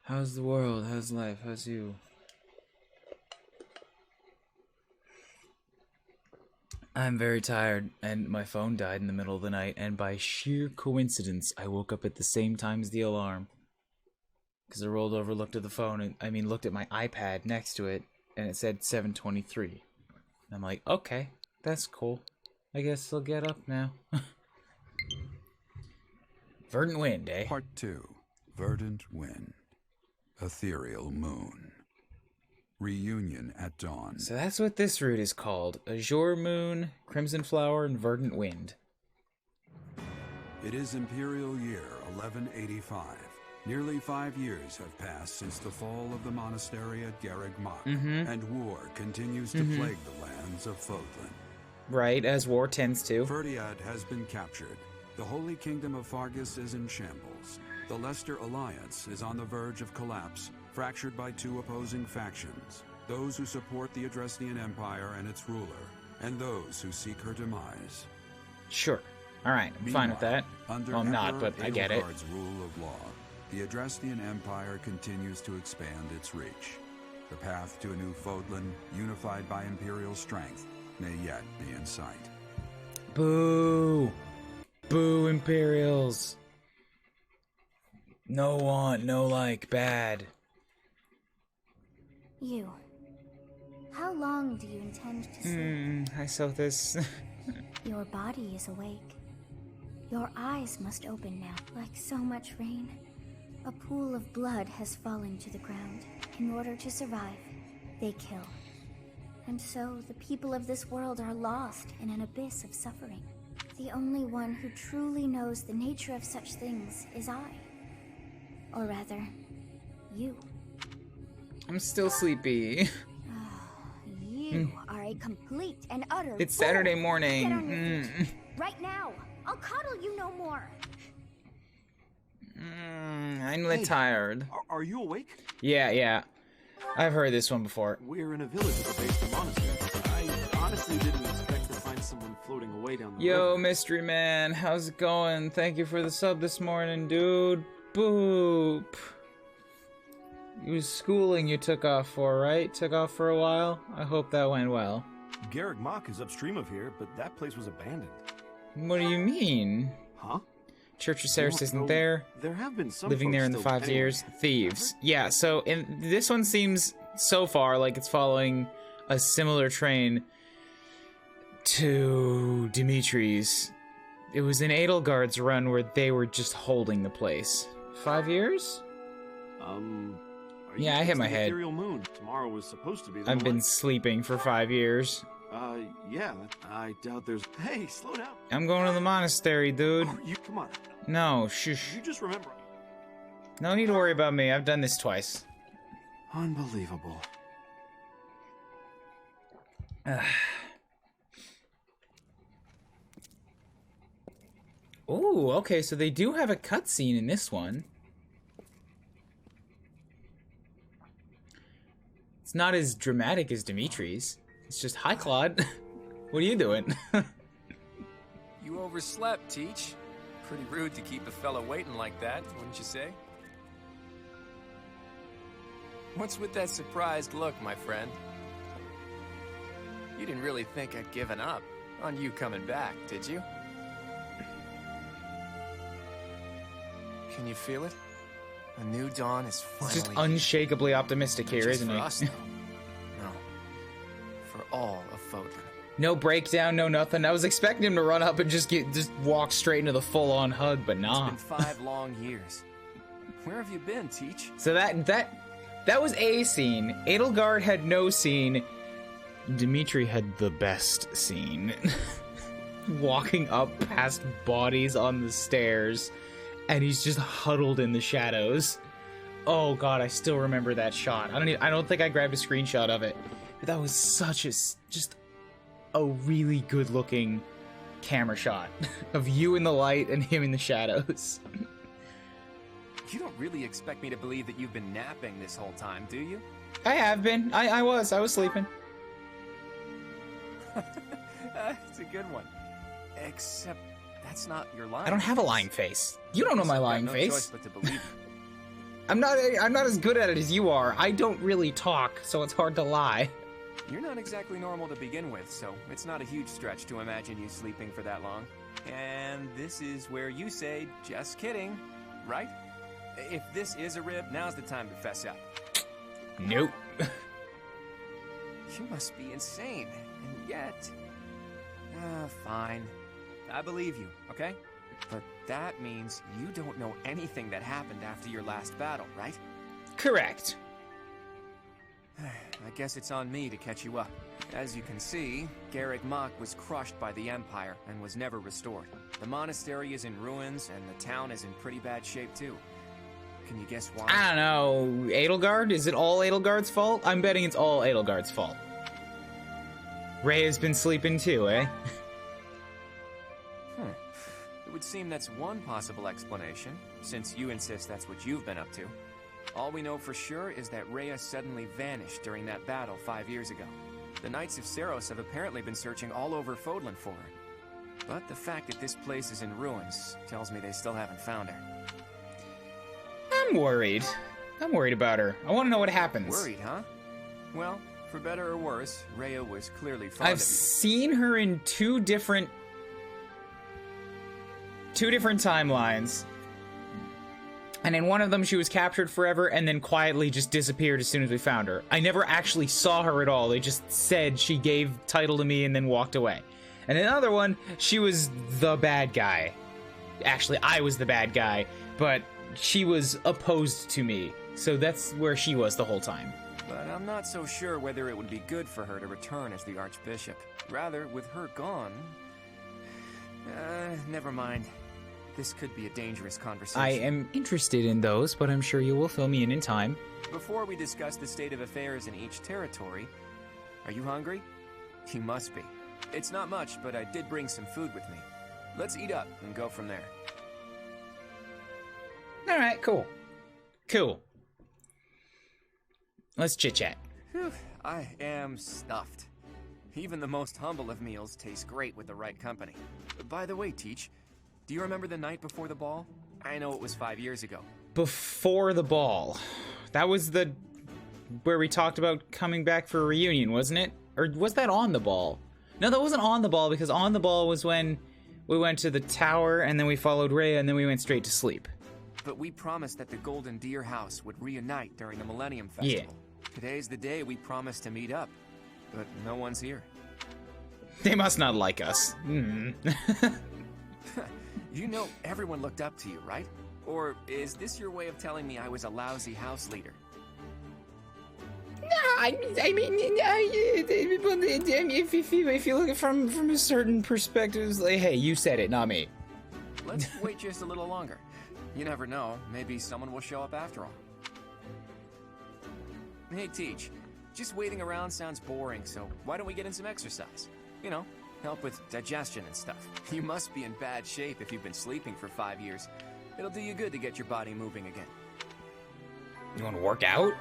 How's the world? How's life? How's you? I'm very tired, and my phone died in the middle of the night, and by sheer coincidence, I woke up at the same time as the alarm. Because I rolled over, looked at the phone, and looked at my iPad next to it, and it said 7:23. And I'm like, okay, that's cool. I guess I'll get up now. Verdant Wind, eh? Part 2. Verdant Wind. Ethereal Moon. Reunion at Dawn. So that's what this route is called. Azure Moon, Crimson Flower, and Verdant Wind. It is Imperial Year 1185. Nearly 5 years have passed since the fall of the monastery at Garreg, Mach, and war continues to plague the lands of Fodlan. Right, as war tends to. FE3H has been captured. The Holy Kingdom of Fargus is in shambles. The Leicester Alliance is on the verge of collapse, fractured by two opposing factions. Those who support the Adrestian Empire and its ruler, and those who seek her demise. Sure. Alright, I'm fine with that. Under Well, I'm not, but I get it. Edelgard's rule of law, the Adrestian Empire continues to expand its reach. The path to a new Fodlan, unified by Imperial strength, may yet be in sight. Boo! Boo, Imperials! No want, no like, bad. You. How long do you intend to sleep? I saw this. Your body is awake. Your eyes must open now. Like so much rain, a pool of blood has fallen to the ground. In order to survive, they kill. And so the people of this world are lost in an abyss of suffering. The only one who truly knows the nature of such things is I. Or rather, you. I'm still sleepy. You are a complete and utter It's fool. Saturday Get on morning. your feet. Right now. I'll cuddle you no more. I'm tired. Are you awake? Yeah. I've heard this one before. We're in a village at the base of the monastery. I honestly didn't expect to find someone floating away down the Yo, river. mystery man, how's it going? Thank you for the sub this morning, dude. Boop. It was schooling you took off for, right? Took off for a while? I hope that went well. Garreg Mach is upstream of here, but that place was abandoned. What do you mean? Huh? Church of Ceres isn't there. There have been some Living there in the folks still 5 years. Thieves. Yeah, so this one seems so far like it's following a similar train to Dimitri's. It was in Edelgard's run where they were just holding the place. 5 years? Yeah, I hit my head. Ethereal Moon. Tomorrow was supposed to be the I've been sleeping for 5 years. yeah, I doubt there's... Hey, slow down. I'm going to the monastery, dude. Oh, you, come on. No, shush. You just remember. No need to worry about me. I've done this twice. Unbelievable. Ooh, okay, so they do have a cutscene in this one. It's not as dramatic as Dimitri's. It's just, hi, Claude. What are you doing? You overslept, Teach. Pretty rude to keep a fella waiting like that, wouldn't you say? What's with that surprised look, my friend? You didn't really think I'd given up on you coming back, did you? Can you feel it? A new dawn is finally... Just unshakably optimistic here, Just isn't for he? us, though. No. For all of Fodlan. No breakdown, no nothing. I was expecting him to run up and just walk straight into the full-on hug, but nah. It's been 5 long years. Where have you been, Teach? So that was a scene. Edelgard had no scene. Dimitri had the best scene. Walking up past bodies on the stairs, and he's just huddled in the shadows. Oh god, I still remember that shot. I don't think I grabbed a screenshot of it, but that was such just a really good looking camera shot of you in the light and him in the shadows. You don't really expect me to believe that you've been napping this whole time, do you? I have been. I was sleeping. It's a good one. Except that's not your lying. I don't have a lying face. You don't know my lying no face. choice but to believe you. I'm not as good at it as you are. I don't really talk, so it's hard to lie. You're not exactly normal to begin with, so it's not a huge stretch to imagine you sleeping for that long. And this is where you say, just kidding, right? If this is a rib, now's the time to fess up. Nope. You must be insane, and yet... fine. I believe you, okay? But that means you don't know anything that happened after your last battle, right? Correct. I guess it's on me to catch you up. As you can see, Garreg Mach was crushed by the Empire and was never restored. The monastery is in ruins, and the town is in pretty bad shape too. Can you guess why? I don't know. Edelgard? Is it all Edelgard's fault? I'm betting it's all Edelgard's fault. Ray has been sleeping too, eh? It would seem that's one possible explanation, since you insist that's what you've been up to. All we know for sure is that Rhea suddenly vanished during that battle 5 years ago. The Knights of Seros have apparently been searching all over Fodlan for her. But the fact that this place is in ruins tells me they still haven't found her. I'm worried. I'm worried about her. I want to know what happens. Worried, huh? Well, for better or worse, Rhea was clearly fond I've of you. seen her in two different timelines. And in one of them, she was captured forever and then quietly just disappeared as soon as we found her. I never actually saw her at all. They just said she gave title to me and then walked away. And in another one, she was the bad guy. Actually, I was the bad guy, but she was opposed to me. So that's where she was the whole time. But I'm not so sure whether it would be good for her to return as the Archbishop. Rather, with her gone... never mind. This could be a dangerous conversation. I am interested in those, but I'm sure you will fill me in time. Before we discuss the state of affairs in each territory, are you hungry? You must be. It's not much, but I did bring some food with me. Let's eat up and go from there. Alright, cool. Cool. Let's chit-chat. Whew, I am stuffed. Even the most humble of meals taste great with the right company. By the way, Teach, do you remember the night before the ball? I know it was 5 years ago. Before the ball. That was the... where we talked about coming back for a reunion, wasn't it? Or was that on the ball? No, that wasn't on the ball, because on the ball was when we went to the tower, and then we followed Rhea, and then we went straight to sleep. But we promised that the Golden Deer House would reunite during the Millennium Festival. Yeah. Today's the day we promised to meet up, but no one's here. They must not like us. You know everyone looked up to you, right? Or is this your way of telling me I was a lousy house leader? If you look at it from a certain perspective, it's like, hey, you said it, not me. Let's wait just a little longer. You never know, maybe someone will show up after all. Hey, Teach, just waiting around sounds boring, so why don't we get in some exercise? You know, help with digestion and stuff. You must be in bad shape if you've been sleeping for 5 years. It'll do you good to get your body moving again. You want to work out?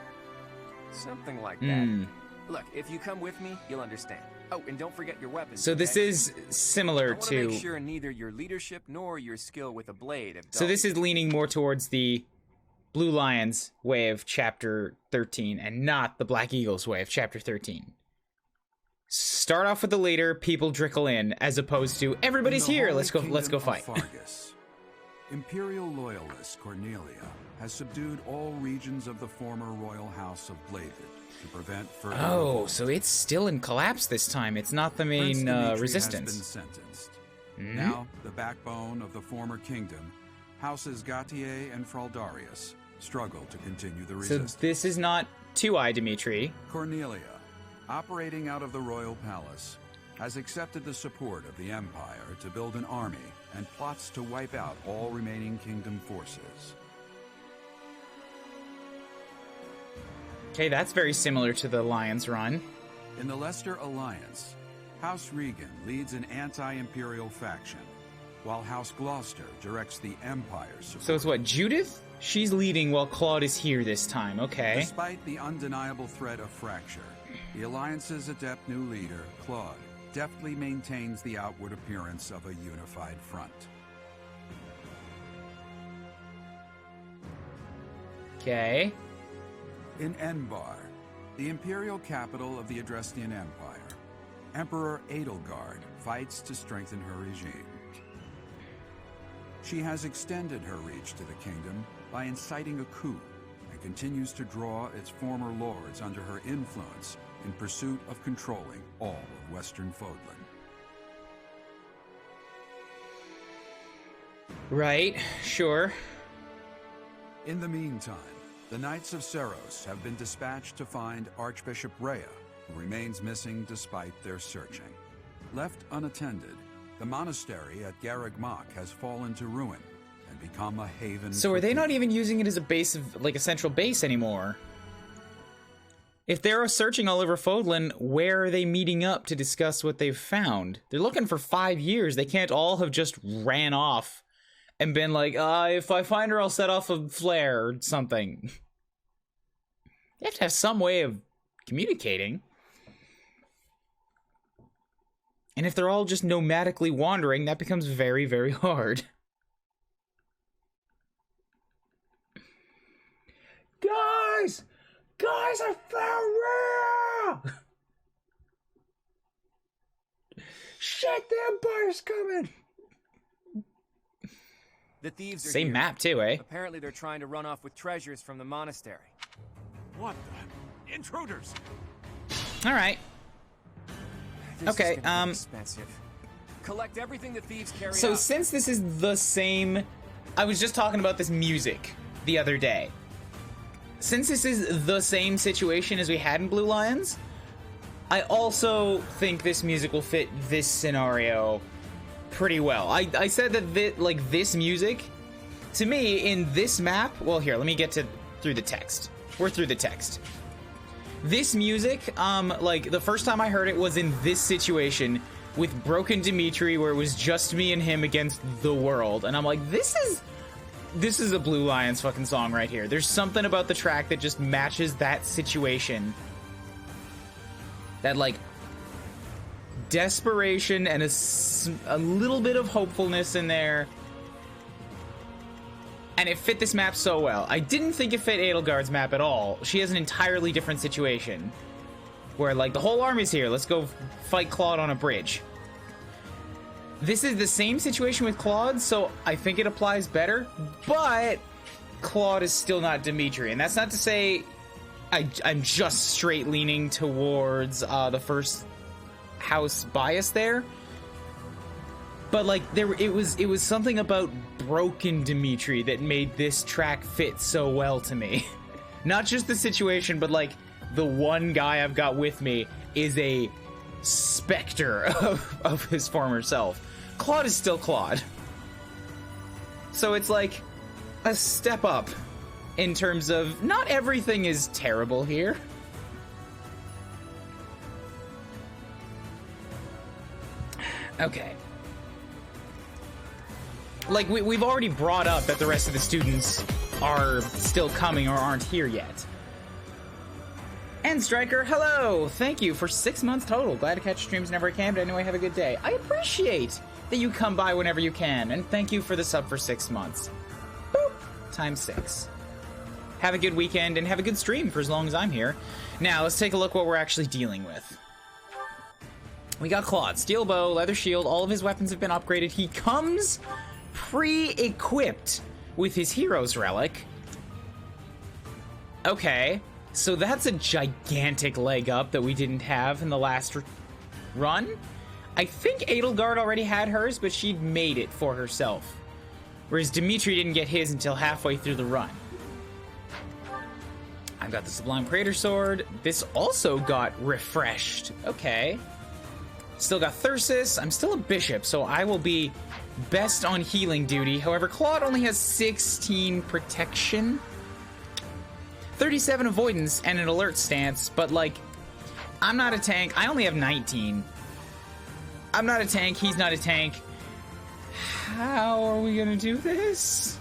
Something like that. Look, if you come with me, you'll understand. Oh, and don't forget your weapons. So this okay? is similar I want to... make sure neither your leadership nor your skill with a blade have So this is leaning more towards the Blue Lions way of Chapter 13 and not the Black Eagles way of Chapter 13. Start off with the leader, people trickle in, as opposed to everybody's here, let's go fight. Fargus, Imperial loyalist Cornelia has subdued all regions of the former royal house of Bladed to prevent further revolt. So it's still in collapse this time. It's not the main Prince Dimitri resistance. has been sentenced. Now, the backbone of the former kingdom, Houses Gautier and Fraldarius, struggle to continue the So resistance. this is not Two-Eye Dimitri. Cornelia, operating out of the royal palace, has accepted the support of the Empire to build an army and plots to wipe out all remaining kingdom forces. Okay, that's very similar to the Lions Run. In the Leicester Alliance, House Regan leads an anti-imperial faction, while House Gloucester directs the Empire's support. So it's what, Judith? She's leading while Claude is here this time, okay. Despite the undeniable threat of fracture, the Alliance's adept new leader, Claude, deftly maintains the outward appearance of a unified front. Okay. In Enbar, the imperial capital of the Adrestian Empire, Emperor Edelgard fights to strengthen her regime. She has extended her reach to the kingdom by inciting a coup and continues to draw its former lords under her influence in pursuit of controlling all of Western Fodlan. Right, sure. In the meantime, the Knights of Seros have been dispatched to find Archbishop Rhea, who remains missing despite their searching. Left unattended, the monastery at Garreg Mach has fallen to ruin and become a haven. So are they not even using it as a base of, like, a central base anymore? If they're searching all over Fodlan, where are they meeting up to discuss what they've found? They're looking for 5 years. They can't all have just ran off and been like, if I find her, I'll set off a flare or something. They have to have some way of communicating. And if they're all just nomadically wandering, that becomes very, very hard. Guys! Guys, I found Rhea! Shit, the Empire's coming! The thieves are Same here. map too, eh? Apparently they're trying to run off with treasures from the monastery. What the? Intruders! Alright. This Okay, is gonna be expensive. Collect everything the thieves carry So out. since this is the same... I was just talking about this music the other day. Since this is the same situation as we had in Blue Lions, I also think this music will fit this scenario pretty well. I said that this music, to me, in this map... Well, here, let me get through the text. We're through the text. This music, like, the first time I heard it was in this situation with Broken Dimitri, where it was just me and him against the world. And I'm like, this is a Blue Lions fucking song right here. There's something about the track that just matches that situation. That, like, desperation and a little bit of hopefulness in there. And it fit this map so well. I didn't think it fit Edelgard's map at all. She has an entirely different situation. Where, like, the whole army's here. Let's go fight Claude on a bridge. This is the same situation with Claude, so I think it applies better. But Claude is still not Dimitri. And that's not to say I'm just straight leaning towards the first house bias there. But, like, it was something about Broken Dimitri that made this track fit so well to me. Not just the situation, but, like, the one guy I've got with me is a specter of his former self. Claude is still Claude. So it's, like, a step up in terms of not everything is terrible here. Okay. Like, we've already brought up that the rest of the students are still coming or aren't here yet. And Striker, hello! Thank you for 6 months total. Glad to catch streams whenever I can, but anyway, have a good day. I appreciate that you come by whenever you can, and thank you for the sub for 6 months. Boop! Times 6. Have a good weekend, and have a good stream for as long as I'm here. Now, let's take a look what we're actually dealing with. We got Claude. Steel bow, leather shield, all of his weapons have been upgraded. He comes pre-equipped with his hero's relic. Okay, so that's a gigantic leg up that we didn't have in the last run. I think Edelgard already had hers, but she'd made it for herself. Whereas Dimitri didn't get his until halfway through the run. I've got the Sublime Crater Sword. This also got refreshed. Okay. Still got Thyrsus. I'm still a bishop, so I will be best on healing duty. However, Claude only has 16 protection, 37 avoidance, and an alert stance, but, like, I'm not a tank. I only have 19. I'm not a tank. He's not a tank. How are we gonna do this?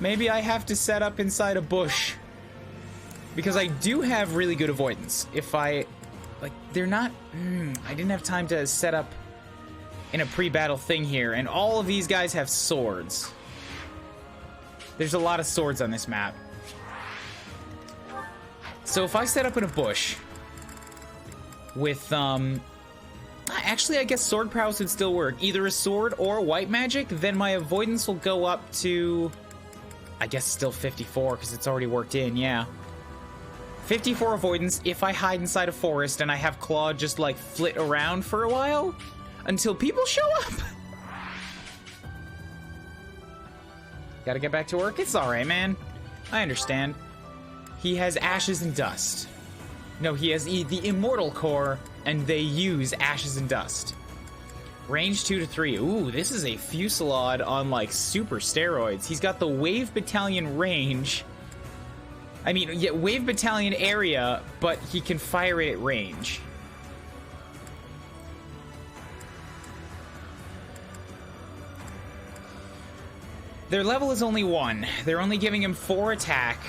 Maybe I have to set up inside a bush. Because I do have really good avoidance. If I... Like, they're not... I didn't have time to set up in a pre-battle thing here. And all of these guys have swords. There's a lot of swords on this map. So if I set up in a bush with, actually, I guess sword prowess would still work. Either a sword or white magic, then my avoidance will go up to, I guess, still 54, because it's already worked in, yeah. 54 avoidance if I hide inside a forest and I have Claude just, like, flit around for a while until people show up. Gotta get back to work? It's alright, man. I understand. He has ashes and dust. No, he has the immortal core, and they use ashes and dust. Range 2 to 3. Ooh, this is a fusillade on, like, super steroids. He's got the wave battalion range. I mean, yeah, wave battalion area, but he can fire it at range. Their level is only 1. They're only giving him 4 attack,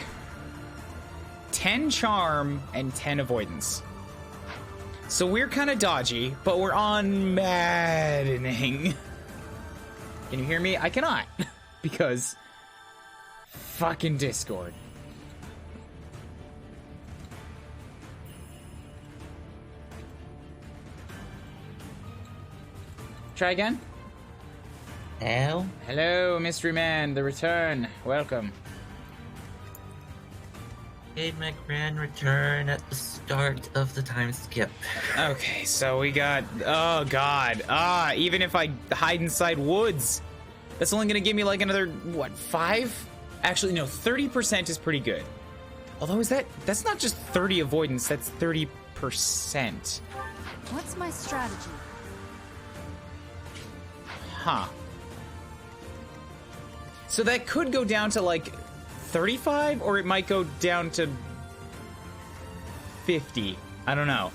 10 charm, and 10 avoidance. So we're kind of dodgy, but we're on maddening. Can you hear me? I cannot. Because fucking Discord. Try again. Hello? Hello, Mystery Man, the return. Welcome. Made my grand return at the start of the time skip. Okay, so we got... Oh, God. Even if I hide inside woods, that's only gonna give me, like, another, what, 5? Actually, no, 30% is pretty good. Although, that's not just 30 avoidance, that's 30%. What's my strategy? Huh. So that could go down to, like, 35, or it might go down to 50. I don't know.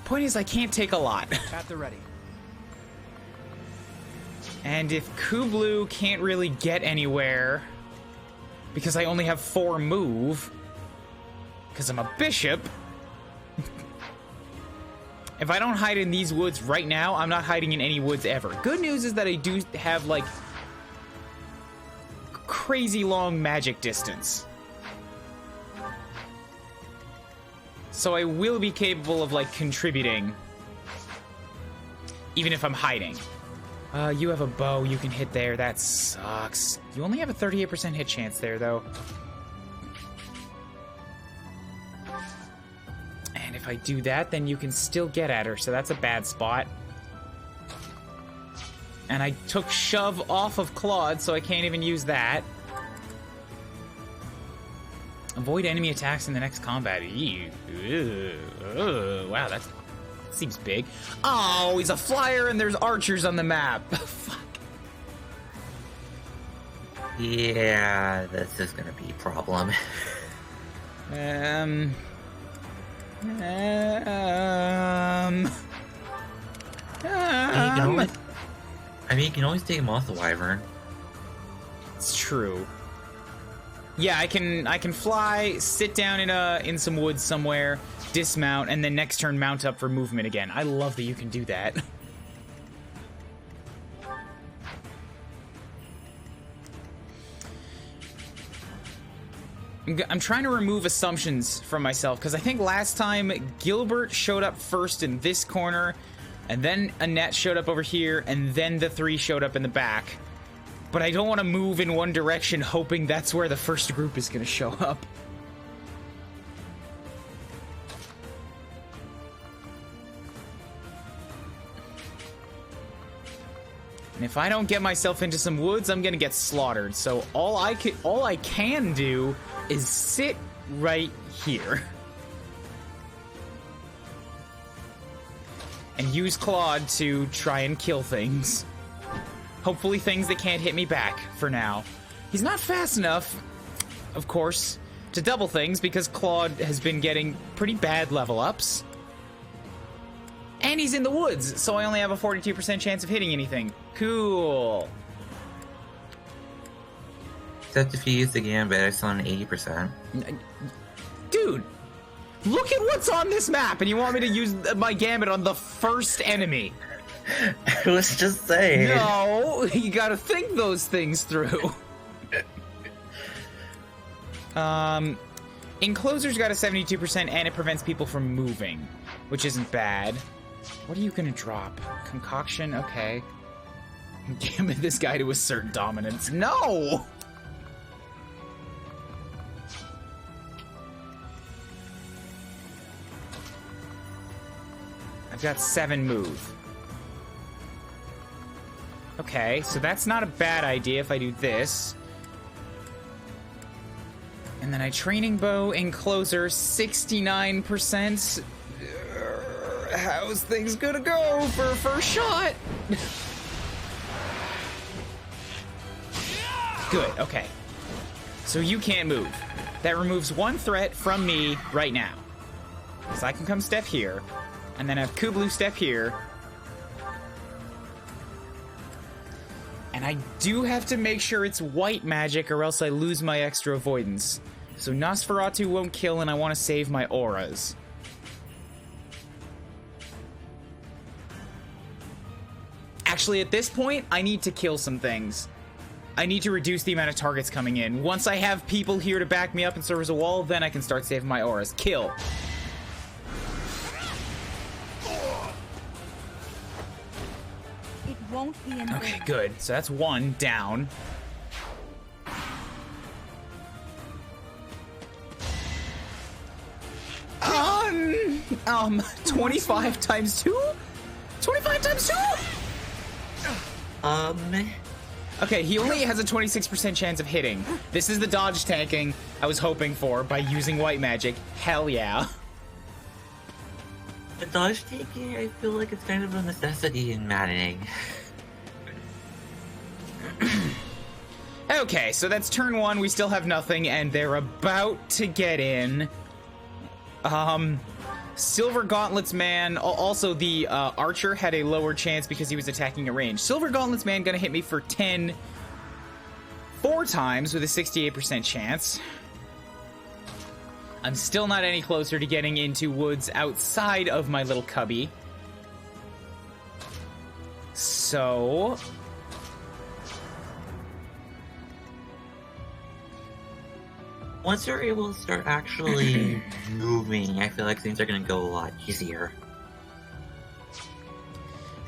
Point is, I can't take a lot. At the ready. And if Kublu can't really get anywhere, because I only have 4 move, because I'm a bishop, if I don't hide in these woods right now, I'm not hiding in any woods ever. Good news is that I do have, like, crazy long magic distance. So I will be capable of, like, contributing, even if I'm hiding. You have a bow you can hit there. That sucks. You only have a 38% hit chance there, though. And if I do that, then you can still get at her, so that's a bad spot. And I took shove off of Claude, so I can't even use that. Avoid enemy attacks in the next combat. Wow, that seems big. Oh, he's a flyer and there's archers on the map. Fuck. Yeah, this is gonna be a problem. You can always take him off the wyvern. It's true. Yeah, I can fly, sit down in some woods somewhere, dismount, and then next turn mount up for movement again. I love that you can do that. I'm trying to remove assumptions from myself, because I think last time Gilbert showed up first in this corner, and then Annette showed up over here, and then the 3 showed up in the back. But I don't want to move in one direction hoping that's where the first group is going to show up. And if I don't get myself into some woods, I'm going to get slaughtered. So all I can do is sit right here. And use Claude to try and kill things. Hopefully things that can't hit me back, for now. He's not fast enough, of course, to double things, because Claude has been getting pretty bad level ups. And he's in the woods, so I only have a 42% chance of hitting anything. Cool. Except if you use the gambit, it's on 80%. Dude, look at what's on this map, and you want me to use my gambit on the first enemy. I was just saying. No, you gotta think those things through. Encloser's got a 72% and it prevents people from moving, which isn't bad. What are you gonna drop? Concoction? Okay. Damn it, this guy to assert dominance. No! I've got 7 move. Okay, so that's not a bad idea if I do this. And then I training bow, encloser, 69%. How's things gonna go for a first shot? Good, okay. So you can't move. That removes 1 threat from me right now. So I can come step here, and then have Kuuribro step here. And I do have to make sure it's white magic or else I lose my extra avoidance. So Nosferatu won't kill and I want to save my auras. Actually, at this point, I need to kill some things. I need to reduce the amount of targets coming in. Once I have people here to back me up and serve as a wall, then I can start saving my auras. Kill. It won't be enough. Okay, good. So that's 1 down. 25 times 2? 25 times 2? Okay, he only has a 26% chance of hitting. This is the dodge tanking I was hoping for by using white magic. Hell yeah. The dodge taking, I feel like it's kind of a necessity in maddening. Okay, so that's turn 1. We still have nothing, and they're about to get in. Silver Gauntlets Man, also the archer had a lower chance because he was attacking at range. Silver Gauntlets Man gonna hit me for 4 times with a 68% chance. I'm still not any closer to getting into woods outside of my little cubby. So... Once you're able to start actually moving, I feel like things are going to go a lot easier.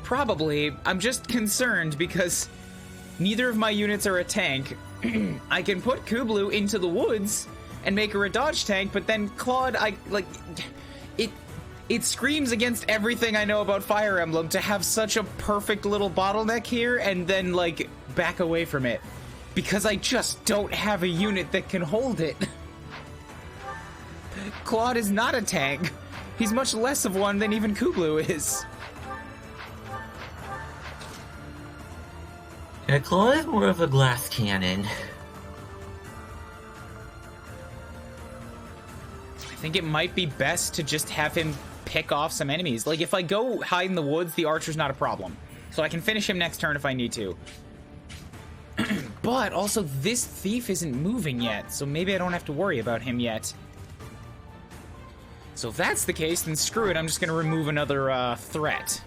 Probably. I'm just concerned because neither of my units are a tank. I can put Kuuribro into the woods and make her a dodge tank, but then Claude, it screams against everything I know about Fire Emblem to have such a perfect little bottleneck here and then, like, back away from it. Because I just don't have a unit that can hold it. Claude is not a tank. He's much less of one than even Kuuribro is. Yeah, Claude is more of a glass cannon. I think it might be best to just have him pick off some enemies. Like, if I go hide in the woods, the archer's not a problem. So I can finish him next turn if I need to. But also, this thief isn't moving yet, so maybe I don't have to worry about him yet. So if that's the case, then screw it, I'm just gonna remove another threat.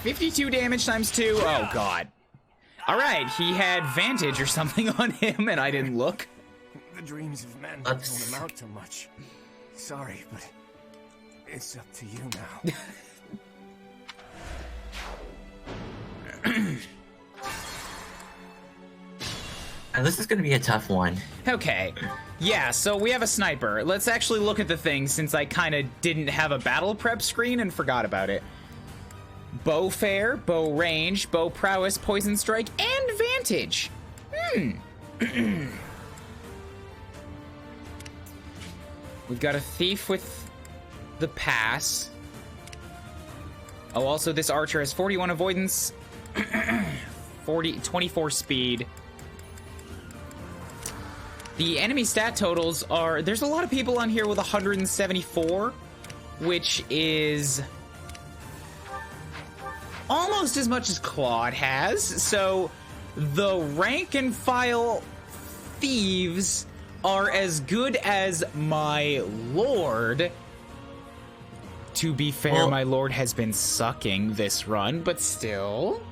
$52 damage times 2. Oh god. Alright, he had Vantage or something on him and I didn't look. The dreams of men don't amount to much. Sorry, but it's up to you now. And this is going to be a tough one. Okay. Yeah, so we have a sniper. Let's actually look at the thing since I kind of didn't have a battle prep screen and forgot about it. Bow fair, bow range, bow prowess, poison strike, and vantage. We've got a thief with the pass. Oh, also this archer has 41 avoidance, 24 speed. The enemy stat totals are... There's a lot of people on here with 174, which is almost as much as Claude has. So the rank and file thieves are as good as my lord. To be fair, well, my lord has been sucking this run, but still.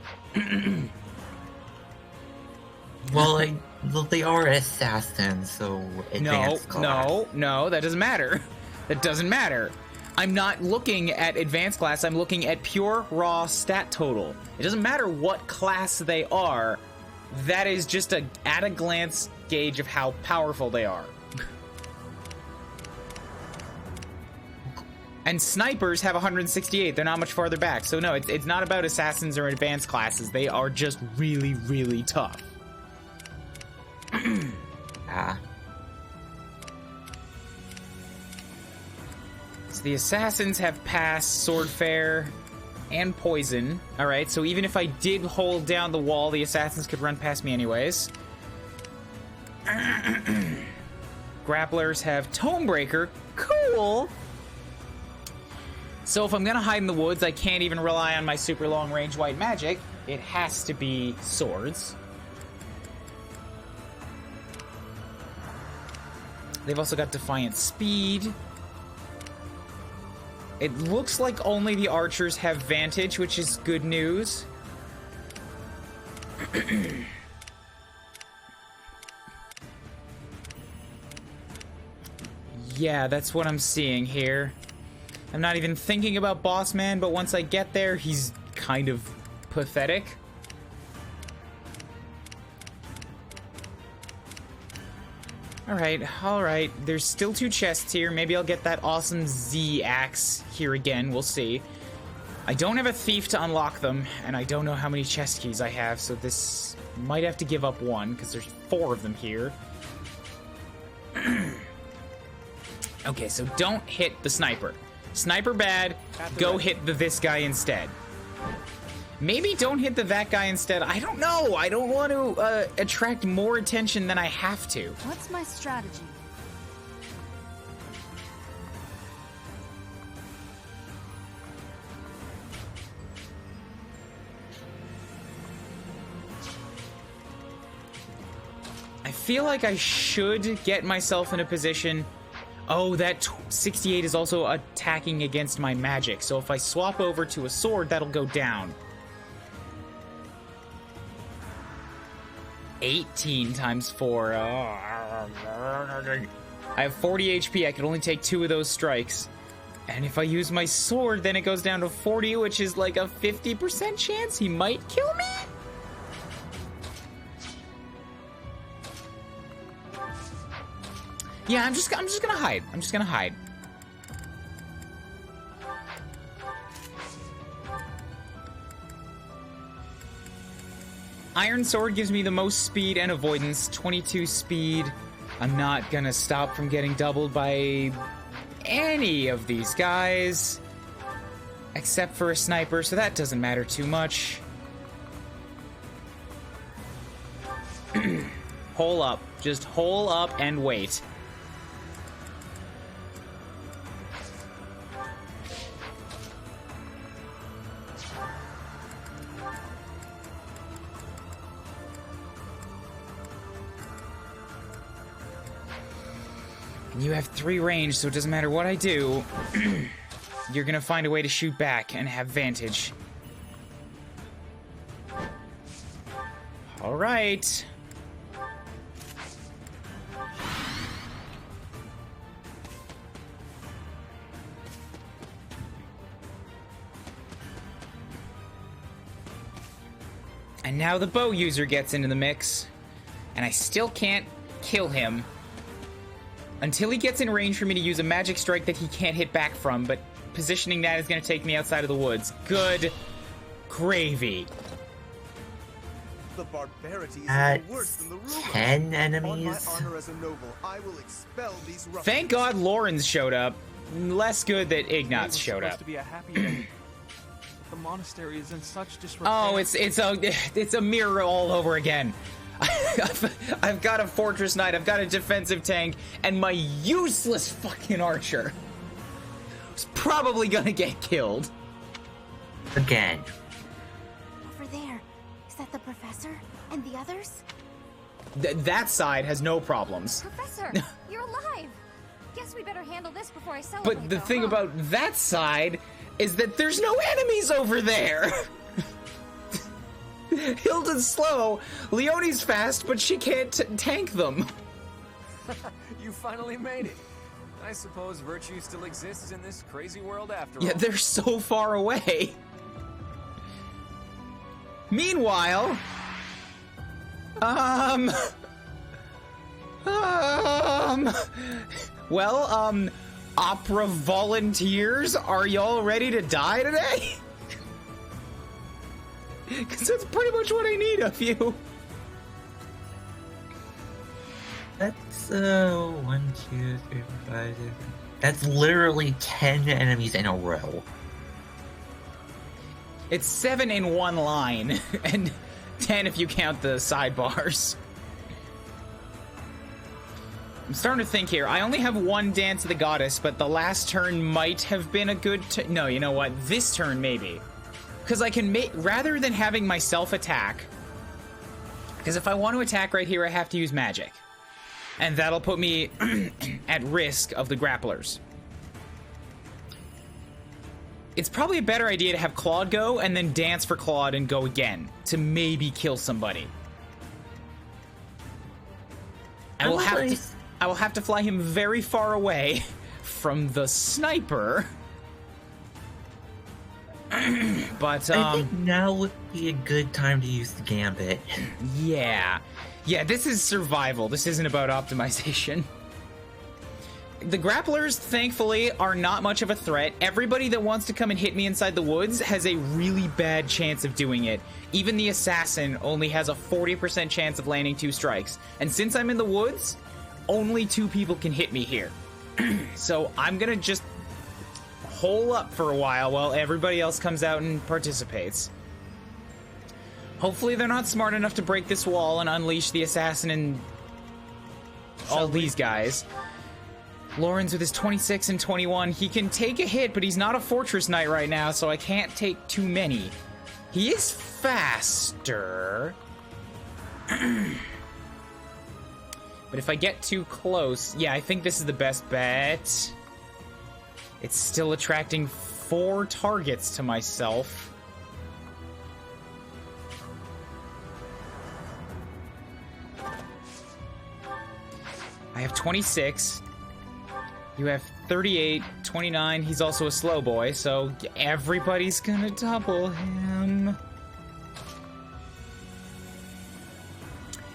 Well, they are assassins, so No, advanced class. no, that doesn't matter. That doesn't matter. I'm not looking at advanced class, I'm looking at pure raw stat total. It doesn't matter what class they are, that is just a at-a-glance gauge of how powerful they are. And snipers have 168, they're not much farther back. So no, it's not about assassins or advanced classes, they are just really, really tough. Ah. So the assassins have pass, sword fair, and poison. Alright, so even if I did hold down the wall, the assassins could run past me anyways. Grapplers have Tomebreaker. Cool! So if I'm gonna hide in the woods, I can't even rely on my super long range white magic. It has to be swords. They've also got Defiant Speed. It looks like only the archers have Vantage, which is good news. Yeah, that's what I'm seeing here. I'm not even thinking about Boss Man, but once I get there, he's kind of pathetic. Alright. There's still 2 chests here. Maybe I'll get that awesome Z axe here again. We'll see. I don't have a thief to unlock them, and I don't know how many chest keys I have, so this might have to give up one, because there's 4 of them here. Okay, so don't hit the sniper. Sniper bad, go hit this guy instead. Maybe don't hit that guy instead. I don't know. I don't want to attract more attention than I have to. What's my strategy? I feel like I should get myself in a position. Oh, that 68 is also attacking against my magic. So if I swap over to a sword, that'll go down. 18 times 4. I have 40 HP. I can only take 2 of those strikes. And if I use my sword, then it goes down to 40, which is like a 50% chance he might kill me. Yeah, I'm just gonna hide. I'm just gonna hide. Iron Sword gives me the most speed and avoidance, 22 speed. I'm not gonna stop from getting doubled by any of these guys, except for a sniper, so that doesn't matter too much. Hole up. Just hole up and wait. You have 3 range, so it doesn't matter what I do. You're gonna find a way to shoot back and have vantage. Alright. And now the bow user gets into the mix. And I still can't kill him until he gets in range for me to use a magic strike that he can't hit back from, but positioning that is going to take me outside of the woods. Good gravy. The barbarity is That's even worse than the rumor. 10 On my enemies. honor as a noble, I will expel these ruffians. Thank God LORENZ showed up. Less good that Ignatz showed up. To be a happy day. The monastery is in such disrepair. Oh, it's a mirror all over again. I've got a fortress knight, I've got a defensive tank, and my useless fucking archer is probably gonna get killed. Again. Over there. Is that the professor? And the others? That side has no problems. Professor, you're alive! Guess we better handle this before I celebrate. But the thing about that side is that there's no enemies over there. Hilda's slow, Leonie's fast, but she can't tank them. You finally made it. I suppose virtue still exists in this crazy world after all. Yeah, they're so far away. Meanwhile, opera volunteers, are y'all ready to die today? Because that's pretty much what I need of you. That's 1, 2, 3, 4, 5, 6. That's literally 10 enemies in a row. It's 7 in one line, and 10 if you count the sidebars. I'm starting to think here. I only have one Dance of the Goddess, but the last turn might have been a good no, you know what? This turn, maybe. Because I can make... Rather than having myself attack... Because if I want to attack right here, I have to use magic. And that'll put me at risk of the grapplers. It's probably a better idea to have Claude go, and then dance for Claude and go again. To maybe kill somebody. I will have to fly him very far away from the sniper. But I think now would be a good time to use the gambit. Yeah, this is survival. This isn't about optimization. The grapplers, thankfully, are not much of a threat. Everybody that wants to come and hit me inside the woods has a really bad chance of doing it. Even the assassin only has a 40% chance of landing 2 strikes. And since I'm in the woods, only 2 people can hit me here. So I'm gonna just hole up for a while everybody else comes out and participates. Hopefully they're not smart enough to break this wall and unleash the assassin and all these guys. Lorenz with his 26 and 21, he can take a hit, but he's not a Fortress Knight right now, so I can't take too many. He is faster. But if I get too close, yeah, I think this is the best bet. It's still attracting 4 targets to myself. I have 26. You have 38, 29. He's also a slow boy, so everybody's gonna double him.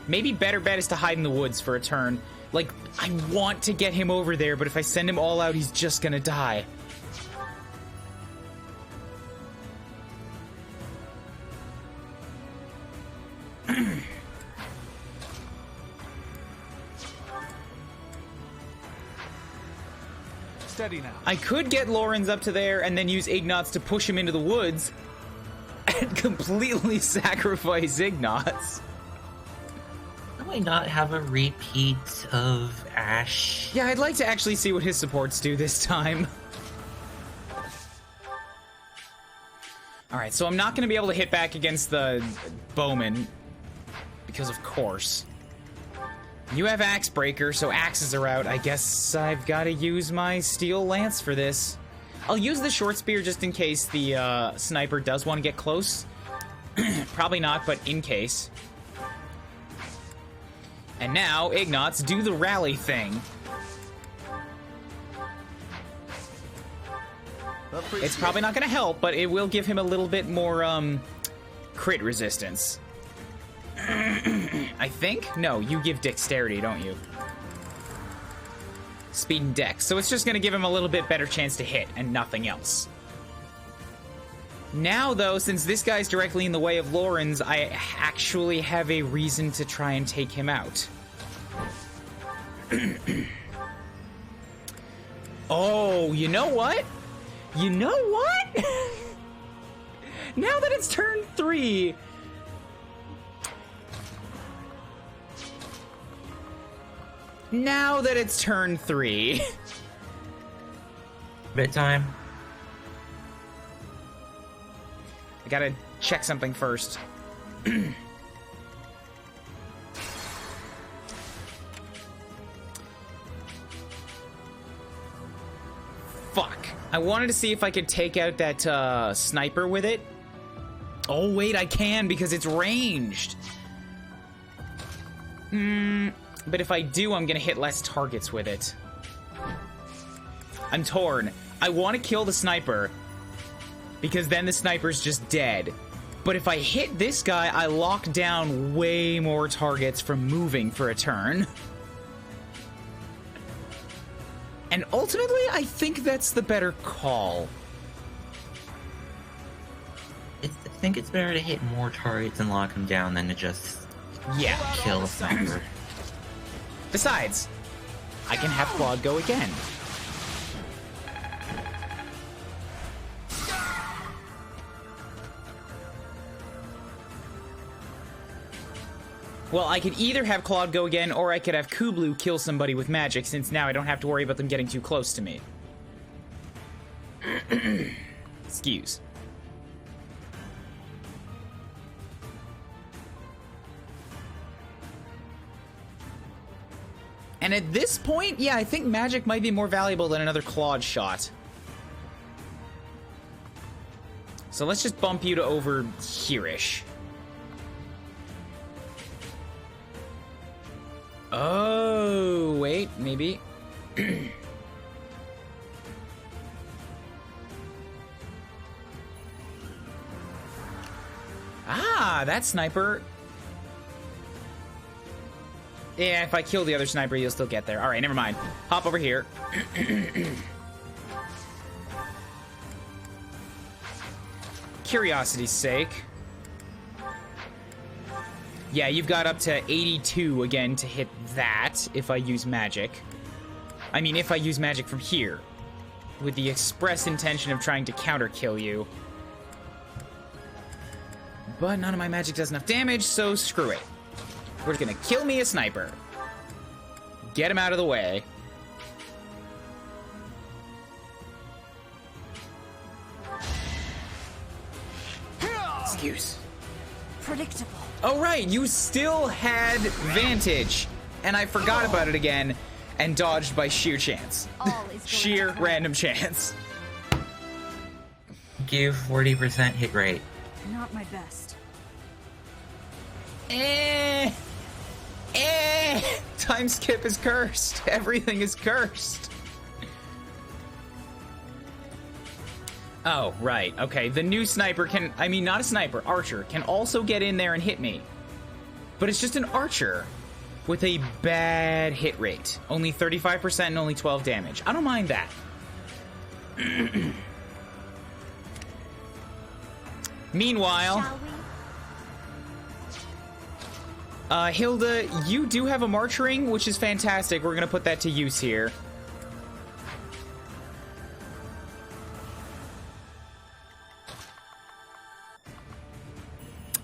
Maybe better bet is to hide in the woods for a turn. Like, I want to get him over there, but if I send him all out, he's just gonna die. Steady now. I could get Lorenz up to there and then use Ignatz to push him into the woods and completely sacrifice Ignatz. Do I not have a repeat of Ash? Yeah, I'd like to actually see what his supports do this time. Alright, so I'm not going to be able to hit back against the bowman. Because of course. You have Axe Breaker, so axes are out. I guess I've got to use my Steel Lance for this. I'll use the Short Spear just in case the sniper does want to get close. Probably not, but in case. And now, Ignatz, do the rally thing. It's probably not going to help, but it will give him a little bit more crit resistance. I think? No, you give dexterity, don't you? Speed and dex. So it's just going to give him a little bit better chance to hit and nothing else. Now, though, since this guy's directly in the way of Lorenz, I actually have a reason to try and take him out. Oh, you know what? You know what? Now that it's turn 3... Now that it's turn 3... Bit time. I gotta check something first. Fuck. I wanted to see if I could take out that sniper with it. Oh, wait, I can because it's ranged. But if I do, I'm gonna hit less targets with it. I'm torn. I want to kill the sniper because then the sniper's just dead. But if I hit this guy, I lock down way more targets from moving for a turn. And ultimately, I think that's the better call. I think it's better to hit more targets and lock them down than to just kill a sniper. Besides, I can have Claude go again. Well, I could either have Claude go again, or I could have Kuuribro kill somebody with magic, since now I don't have to worry about them getting too close to me. Excuse. And at this point, yeah, I think magic might be more valuable than another Claude shot. So let's just bump you to over here-ish. Oh, wait, maybe. Ah, that sniper. Yeah, if I kill the other sniper, you'll still get there. All right, never mind. Hop over here. Curiosity's sake. Yeah, you've got up to 82 again to hit that if I use magic. I mean, if I use magic from here. With the express intention of trying to counter kill you. But none of my magic does enough damage, so screw it. We're just gonna kill me a sniper. Get him out of the way. Excuse. Predictable. Oh, right, you still had Vantage. And I forgot about it again and dodged by sheer chance. Sheer random chance. Give 40% hit rate. Not my best. Time skip is cursed. Everything is cursed. Oh, right. Okay, the new sniper can... I mean, not a sniper. Archer can also get in there and hit me. But it's just an archer with a bad hit rate. Only 35% and only 12 damage. I don't mind that. Meanwhile... Hilda, you do have a March ring, which is fantastic. We're gonna put that to use here.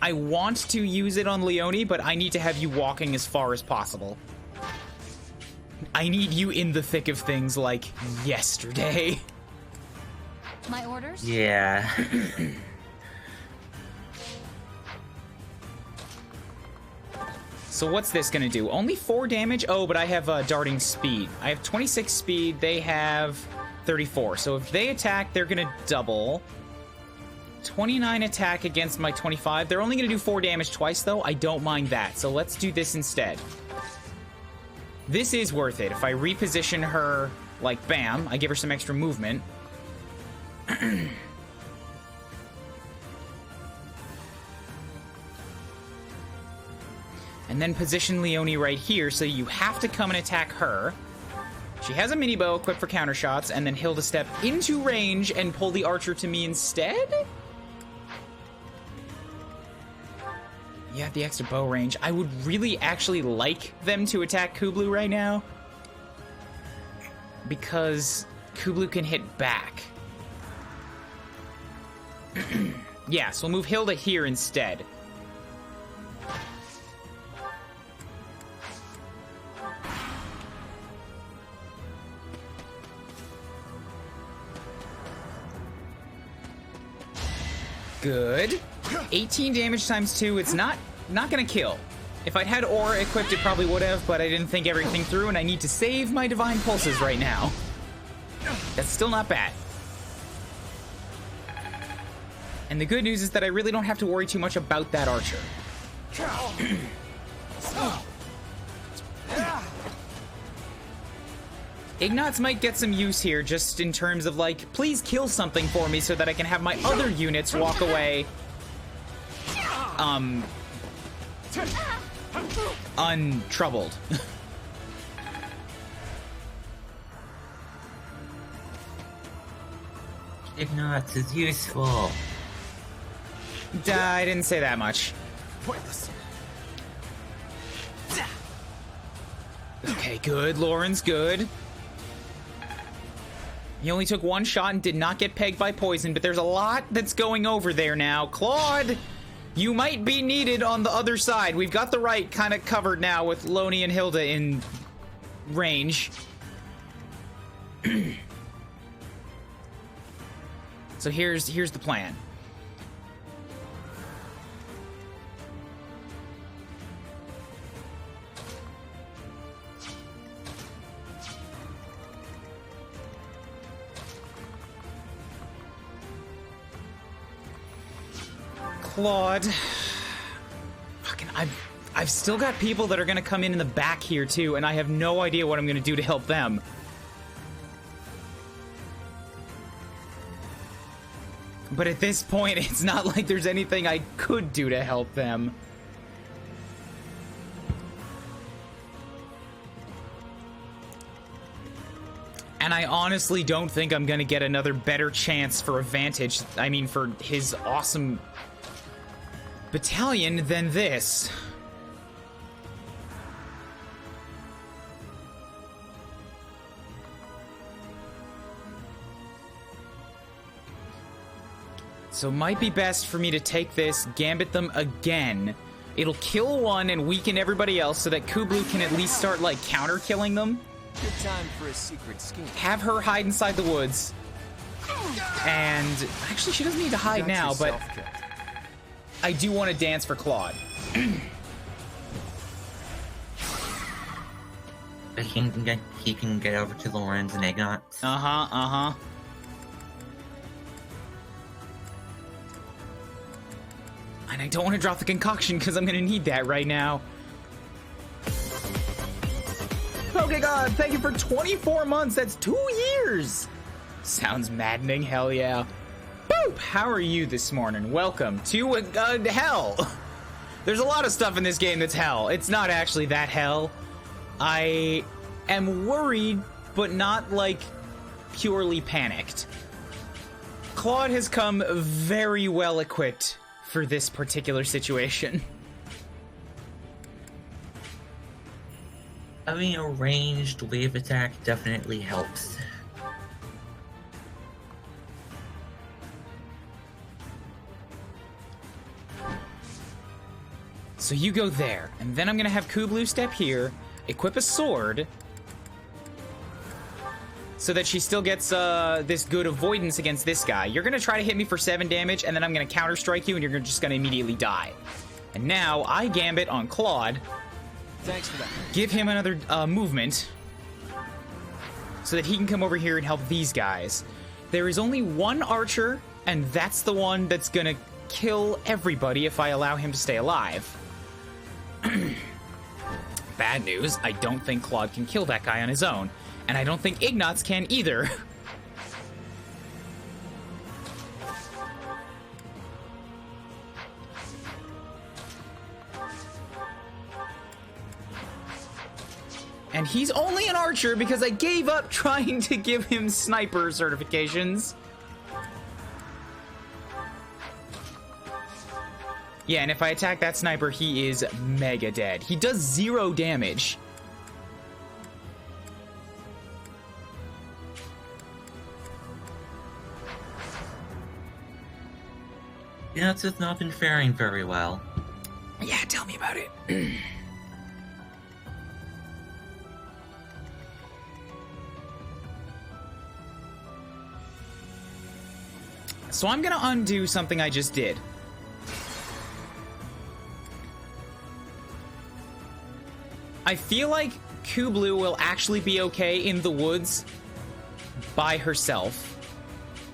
I want to use it on Leone, but I need to have you walking as far as possible. I need you in the thick of things like yesterday. My orders? Yeah. So what's this gonna do? Only 4 damage? Oh, but I have darting speed. I have 26 speed, they have 34. So if they attack, they're gonna double. 29 attack against my 25. They're only gonna do 4 damage twice, though. I don't mind that. So let's do this instead. This is worth it. If I reposition her, like, bam, I give her some extra movement. And then position Leone right here, so you have to come and attack her. She has a mini bow equipped for counter shots, and then Hilda step into range and pull the archer to me instead? You have the extra bow range. I would really actually like them to attack Kuuribro right now. Because Kuuribro can hit back. Yeah, so we'll move Hilda here instead. Good. 18 damage times 2. It's not gonna kill. If I'd had Aura equipped, it probably would have, but I didn't think everything through, and I need to save my Divine Pulses right now. That's still not bad. And the good news is that I really don't have to worry too much about that archer. Ignatz might get some use here, just in terms of, like, please kill something for me so that I can have my other units walk away, untroubled. Ignatz is useful. I didn't say that much. Pointless. Okay, good. Lorenz, good. He only took one shot and did not get pegged by poison, but there's a lot that's going over there now. Claude, you might be needed on the other side. We've got the right kind of covered now with Loney and Hilda in range. So here's the plan. Claude. Fucking, I've still got people that are gonna come in the back here too, and I have no idea what I'm gonna do to help them. But at this point, it's not like there's anything I could do to help them. And I honestly don't think I'm gonna get another better chance for a vantage, I mean for his awesome battalion than this. So might be best for me to take this, gambit them again. It'll kill one and weaken everybody else so that Kubloo can at least start, like, counter-killing them. Good time for a secret scheme. Have her hide inside the woods. And actually, she doesn't need to hide now, but I do want to dance for Claude. He can get over to Lorenz and Ignatz. Uh-huh. And I don't want to drop the concoction because I'm going to need that right now. Okay, God, thank you for 24 months. That's 2 years. Sounds maddening. Hell yeah. Boop! How are you this morning? Welcome to hell. There's a lot of stuff in this game that's hell. It's not actually that hell. I am worried, but not, like, purely panicked. Claude has come very well equipped for this particular situation. Having a ranged wave attack definitely helps. So you go there, and then I'm gonna have Kubloo step here, equip a sword, so that she still gets this good avoidance against this guy. You're gonna try to hit me for 7 damage, and then I'm gonna counter strike you, and you're just gonna immediately die. And now I gambit on Claude. Thanks for that. Give him another movement, so that he can come over here and help these guys. There is only one archer, and that's the one that's gonna kill everybody if I allow him to stay alive. Bad news, I don't think Claude can kill that guy on his own. And I don't think Ignatz can either. And he's only an archer because I gave up trying to give him sniper certifications. Yeah, and if I attack that sniper, he is mega dead. He does 0 damage. Yeah, it's just not been faring very well. Yeah, tell me about it. So I'm gonna undo something I just did. I feel like Kubloo will actually be okay in the woods by herself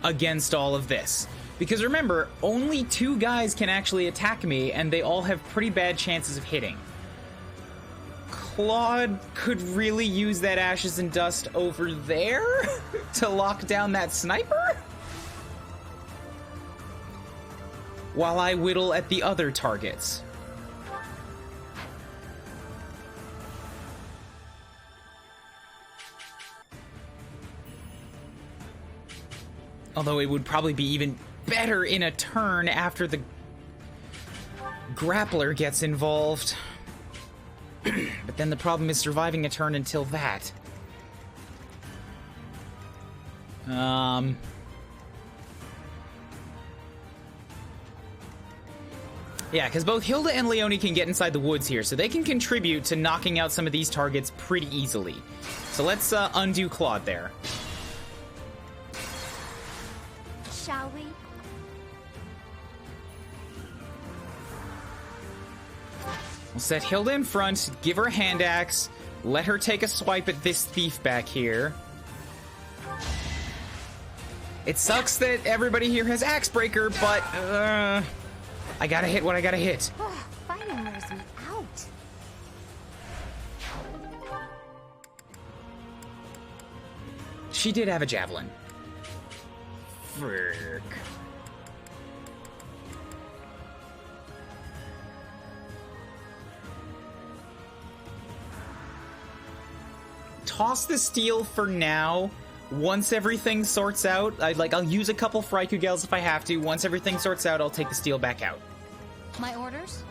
against all of this. Because remember, only 2 guys can actually attack me, and they all have pretty bad chances of hitting. Claude could really use that ashes and dust over there to lock down that sniper? While I whittle at the other targets. Although it would probably be even better in a turn after the grappler gets involved. But then the problem is surviving a turn until that. Yeah, because both Hilda and Leonie can get inside the woods here, so they can contribute to knocking out some of these targets pretty easily. So let's undo Claude there. Shall we? We'll set Hilda in front, give her a hand axe, let her take a swipe at this thief back here. It sucks that everybody here has Axe Breaker, but I gotta hit what I gotta hit. Fighting wears me out. She did have a javelin. Frick. Toss the steel for now. Once everything sorts out, I'll use a couple Frykugels if I have to. Once everything sorts out, I'll take the steel back out. My orders?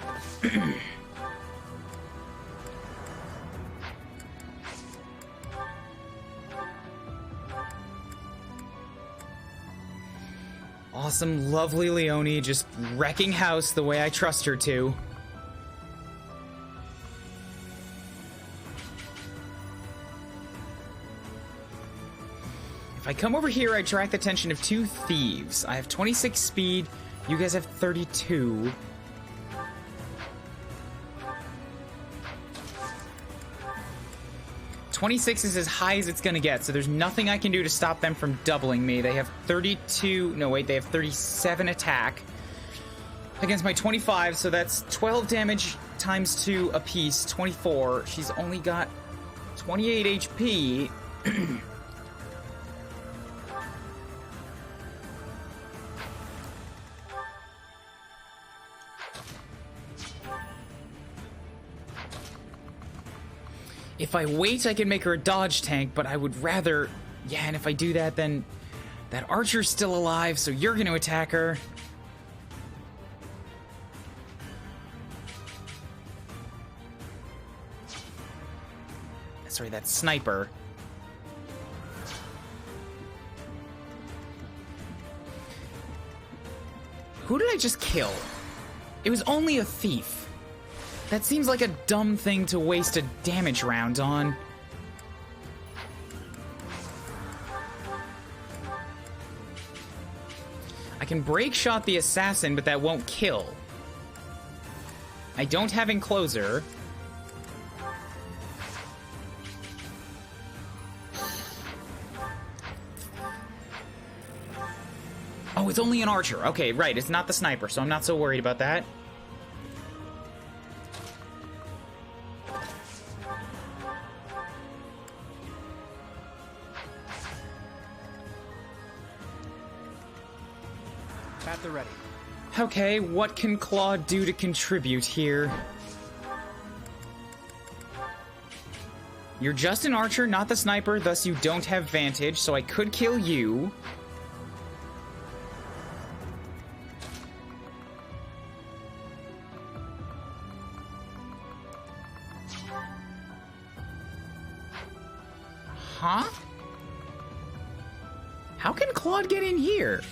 Awesome, lovely Leonie, just wrecking house the way I trust her to. If I come over here, I attract the attention of 2 thieves. I have 26 speed, you guys have 32. $26 is as high as it's gonna get, so there's nothing I can do to stop them from doubling me. They have 32, no wait, they have 37 attack against my 25, so that's 12 damage times 2 apiece, 24. She's only got 28 HP. If I wait, I can make her a dodge tank, but I would rather... Yeah, and if I do that, then that archer's still alive, so you're going to attack her. Sorry, that sniper. Who did I just kill? It was only a thief. That seems like a dumb thing to waste a damage round on. I can break shot the assassin, but that won't kill. I don't have encloser. Oh, it's only an archer. Okay, right, it's not the sniper, so I'm not so worried about that. At the ready. Okay, what can Claude do to contribute here? You're just an archer, not the sniper, thus you don't have vantage, so I could kill you. Huh? How can Claude get in here?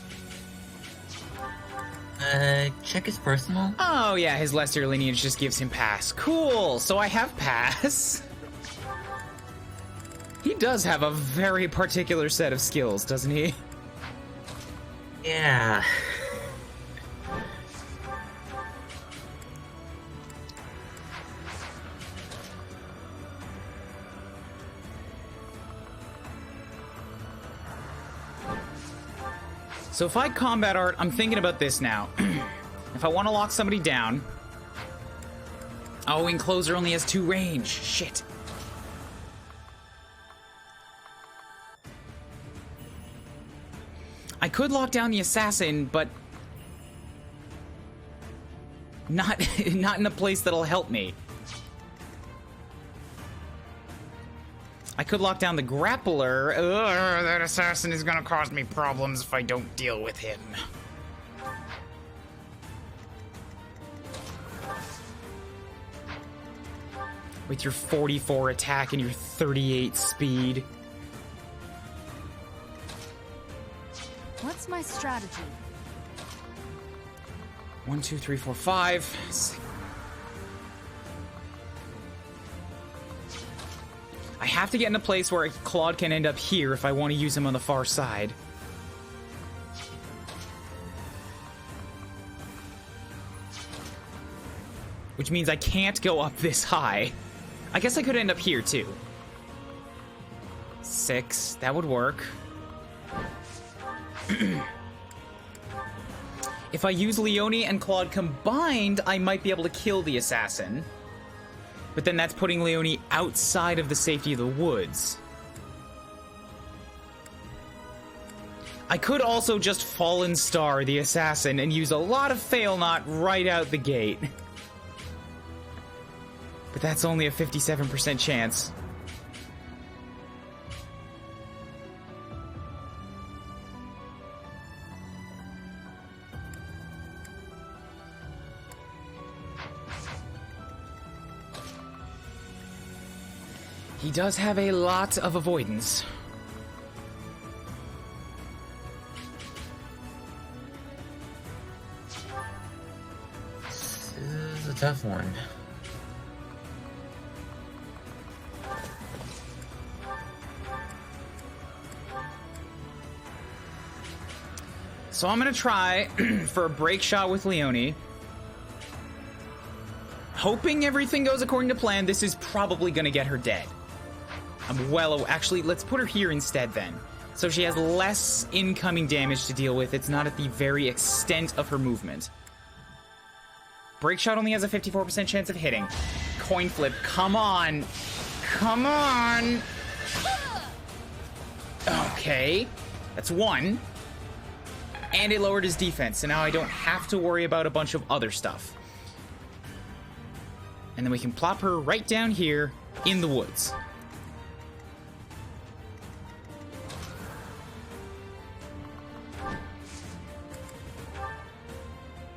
Check his personal. Oh yeah, his lesser lineage just gives him pass. Cool, so I have pass. He does have a very particular set of skills, doesn't he? Yeah. So if I combat art, I'm thinking about this now. If I want to lock somebody down... Oh, Encloser only has 2 range. Shit. I could lock down the assassin, but... Not in a place that'll help me. I could lock down the grappler. Ugh, that assassin is gonna cause me problems if I don't deal with him. With your 44 attack and your 38 speed. What's my strategy? 1, 2, 3, 4, 5. 6. I have to get in a place where Claude can end up here if I want to use him on the far side. Which means I can't go up this high. I guess I could end up here, too. 6. That would work. If I use Leone and Claude combined, I might be able to kill the assassin. But then that's putting Leone outside of the safety of the woods. I could also just Fallen Star the assassin and use a lot of Fail Not right out the gate. But that's only a 57% chance. He does have a lot of avoidance. This is a tough one. So I'm gonna try for a break shot with Leone. Hoping everything goes according to plan, this is probably gonna get her dead. Actually, let's put her here instead then. So she has less incoming damage to deal with. It's not at the very extent of her movement. Break shot only has a 54% chance of hitting. Coin flip, come on. Come on. Okay, that's 1. And it lowered his defense, so now I don't have to worry about a bunch of other stuff. And then we can plop her right down here in the woods.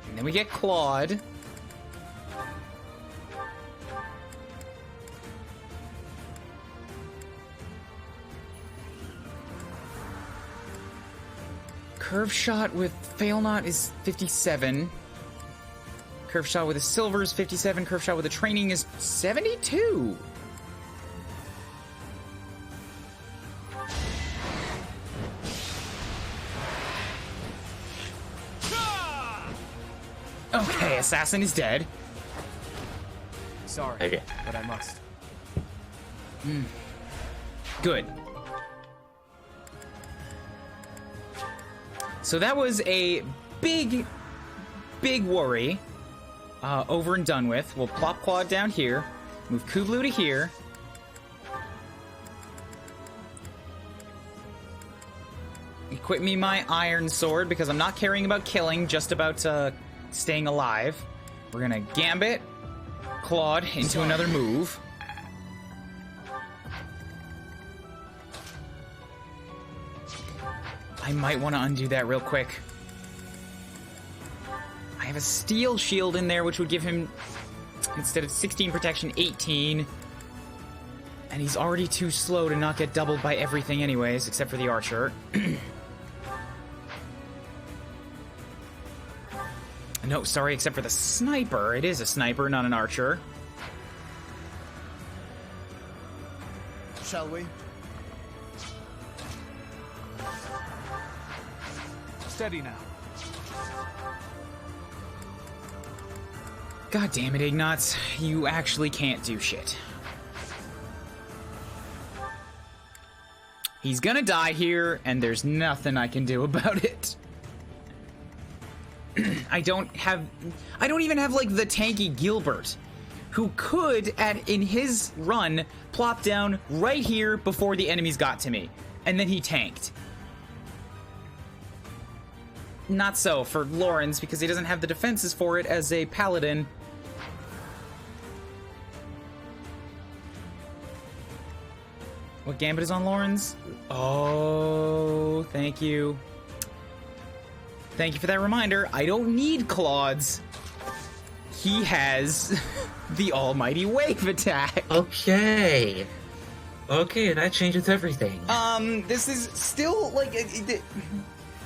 And then we get Claude. Curve shot with Fail Not is 57. Curve shot with a silver is 57. Curve shot with a training is 72. Okay, assassin is dead. Sorry, Okay. but I must. Good. So that was a big worry. Over and done with. We'll plop Claude down here. Move Kuuribro to here. Equip me my iron sword because I'm not caring about killing, just about staying alive. We're gonna gambit Claude into another move. I might want to undo that real quick. I have a steel shield in there, which would give him, instead of 16 protection, 18. And he's already too slow to not get doubled by everything anyways, except for the archer. No, sorry, except for the sniper. It is a sniper, not an archer. Shall we? Steady now. God damn it, Ignatz. You actually can't do shit. He's gonna die here, and there's nothing I can do about it. I don't even have, like, the tanky Gilbert, who could, in his run, plop down right here before the enemies got to me. And then he tanked. Not so for Lorenz, because he doesn't have the defenses for it as a paladin. What gambit is on Lorenz? Oh, thank you. Thank you for that reminder. I don't need Claude's. He has the almighty wave attack. Okay. Okay, that changes everything. This is still, like,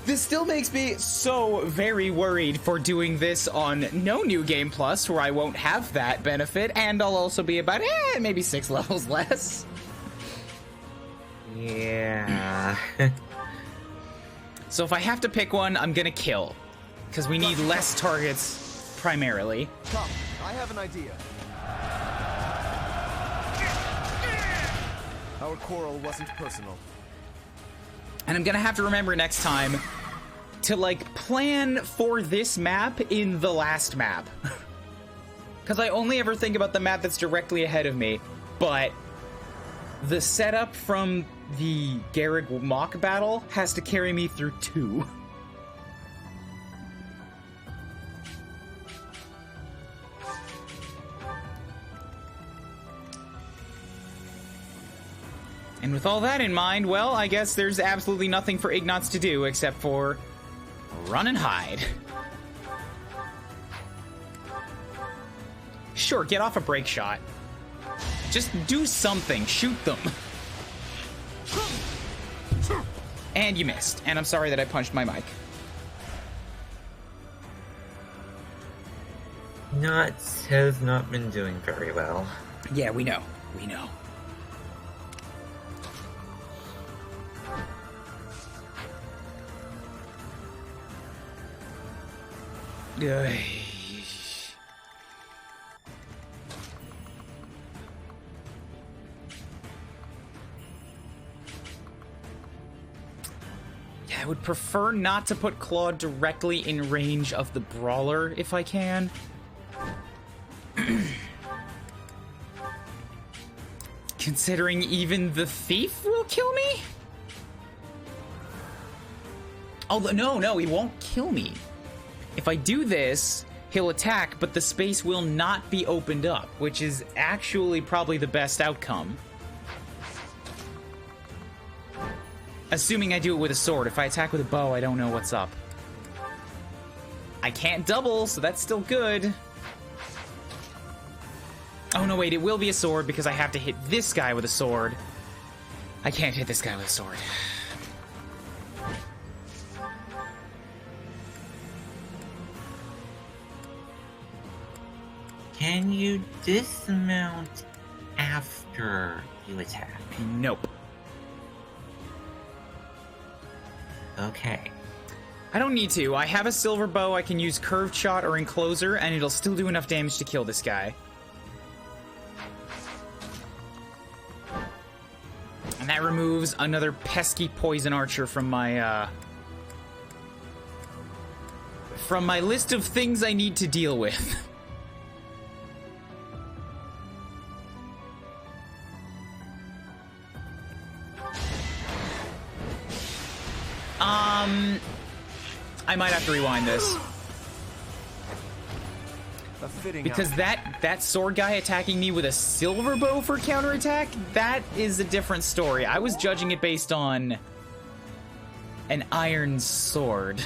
this still makes me so very worried for doing this on no New Game Plus, where I won't have that benefit, and I'll also be about, maybe 6 levels less. Yeah. So if I have to pick one, I'm gonna kill. Because we need less targets, primarily. Come, I have an idea. Our quarrel wasn't personal. And I'm gonna have to remember next time to, like, plan for this map in the last map. Because I only ever think about the map that's directly ahead of me, but the setup from the Garreg Mach battle has to carry me through 2. And with all that in mind, well, I guess there's absolutely nothing for Ignatz to do except for run and hide. Sure, get off a break shot. Just do something. Shoot them. And you missed. And I'm sorry that I punched my mic. Nuts has not been doing very well. Yeah, we know. We know. Ugh. Yeah, I would prefer not to put Claude directly in range of the brawler if I can. Considering even the thief will kill me? Oh, no, he won't kill me. If I do this, he'll attack, but the space will not be opened up, which is actually probably the best outcome. Assuming I do it with a sword. If I attack with a bow, I don't know what's up. I can't double, so that's still good. Oh, no, wait, it will be a sword because I have to hit this guy with a sword. I can't hit this guy with a sword. Can you dismount after you attack? Nope. Okay. I don't need to. I have a silver bow. I can use curved shot or encloser, and it'll still do enough damage to kill this guy. And that removes another pesky poison archer from my list of things I need to deal with. I might have to rewind this. Because that sword guy attacking me with a silver bow for counterattack, that is a different story. I was judging it based on an iron sword.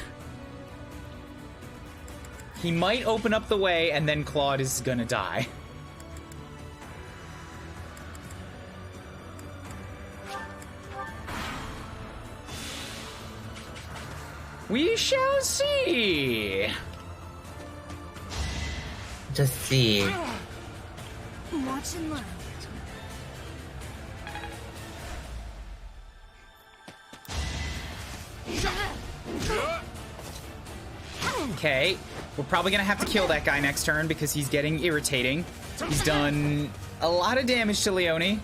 He might open up the way, and then Claude is gonna die. We shall see. Just see. Watch and learn. Okay, we're probably gonna have to kill that guy next turn because he's getting irritating. He's done a lot of damage to Leone.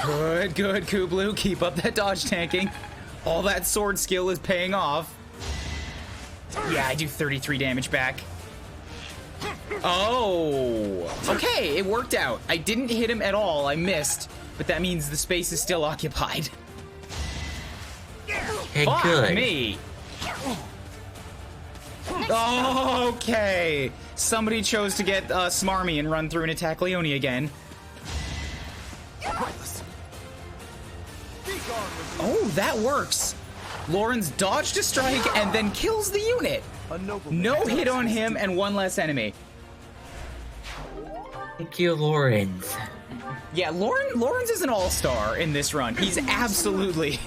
Good, good, Kublu. Keep up that dodge tanking. All that sword skill is paying off. Yeah, I do 33 damage back. Oh, okay, it worked out. I didn't hit him at all, I missed, but that means the space is still occupied. Okay, Fuck good. me. Okay, somebody chose to get smarmy and run through and attack Leone again. Oh, that works. Lorenz dodged a strike and then kills the unit. No hit on him and one less enemy. Thank you, Lorenz. Yeah, Lorenz is an all-star in this run. He's absolutely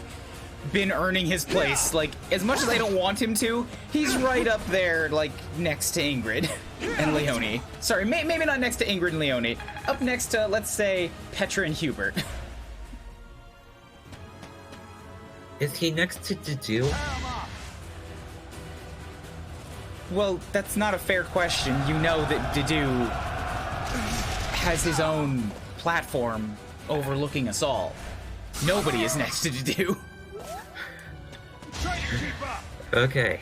been earning his place. Like, as much as I don't want him to, he's right up there, like, next to Ingrid and Leone. Sorry, maybe not next to Ingrid and Leone. Up next to, let's say, Petra and Hubert. Is he next to Dedu? Well, that's not a fair question. You know that Dedu has his own platform overlooking us all. Nobody is next to Dedu. Okay.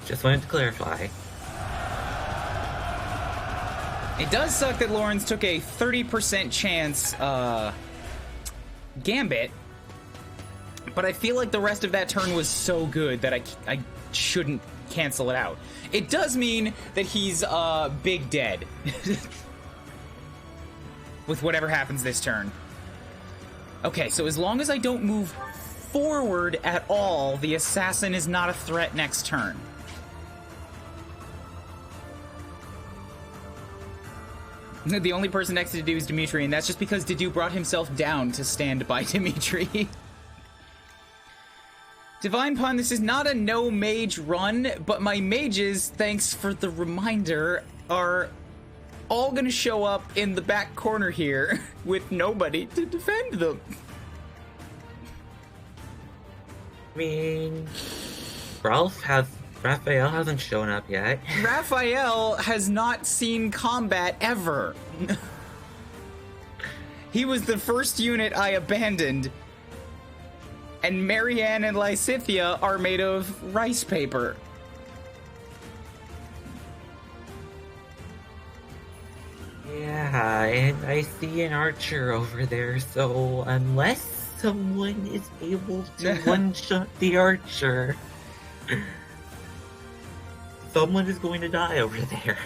Just wanted to clarify. It does suck that Lorenz took a 30% chance gambit, but I feel like the rest of that turn was so good that I shouldn't cancel it out. It does mean that he's big dead with whatever happens this turn. Okay, so as long as I don't move forward at all, the assassin is not a threat next turn. The only person next to Dedu is Dimitri, and that's just because Dedu brought himself down to stand by Dimitri. Divine Pun, this is not a no mage run, but my mages, thanks for the reminder, are all gonna show up in the back corner here with nobody to defend them. I mean, Raphael hasn't shown up yet. Raphael has not seen combat ever. He was the first unit I abandoned. And Marianne and Lysithia are made of rice paper. Yeah, and I see an archer over there, so unless someone is able to one-shot the archer, someone is going to die over there.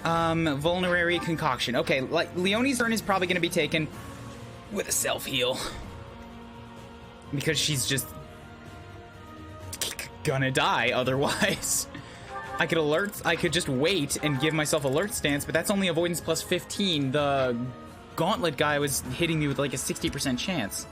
Vulnerary concoction. Okay, like Leonie's turn is probably going to be taken with a self-heal. Because she's just gonna die otherwise. I could just wait and give myself alert stance, but that's only avoidance plus 15. The gauntlet guy was hitting me with like a 60% chance.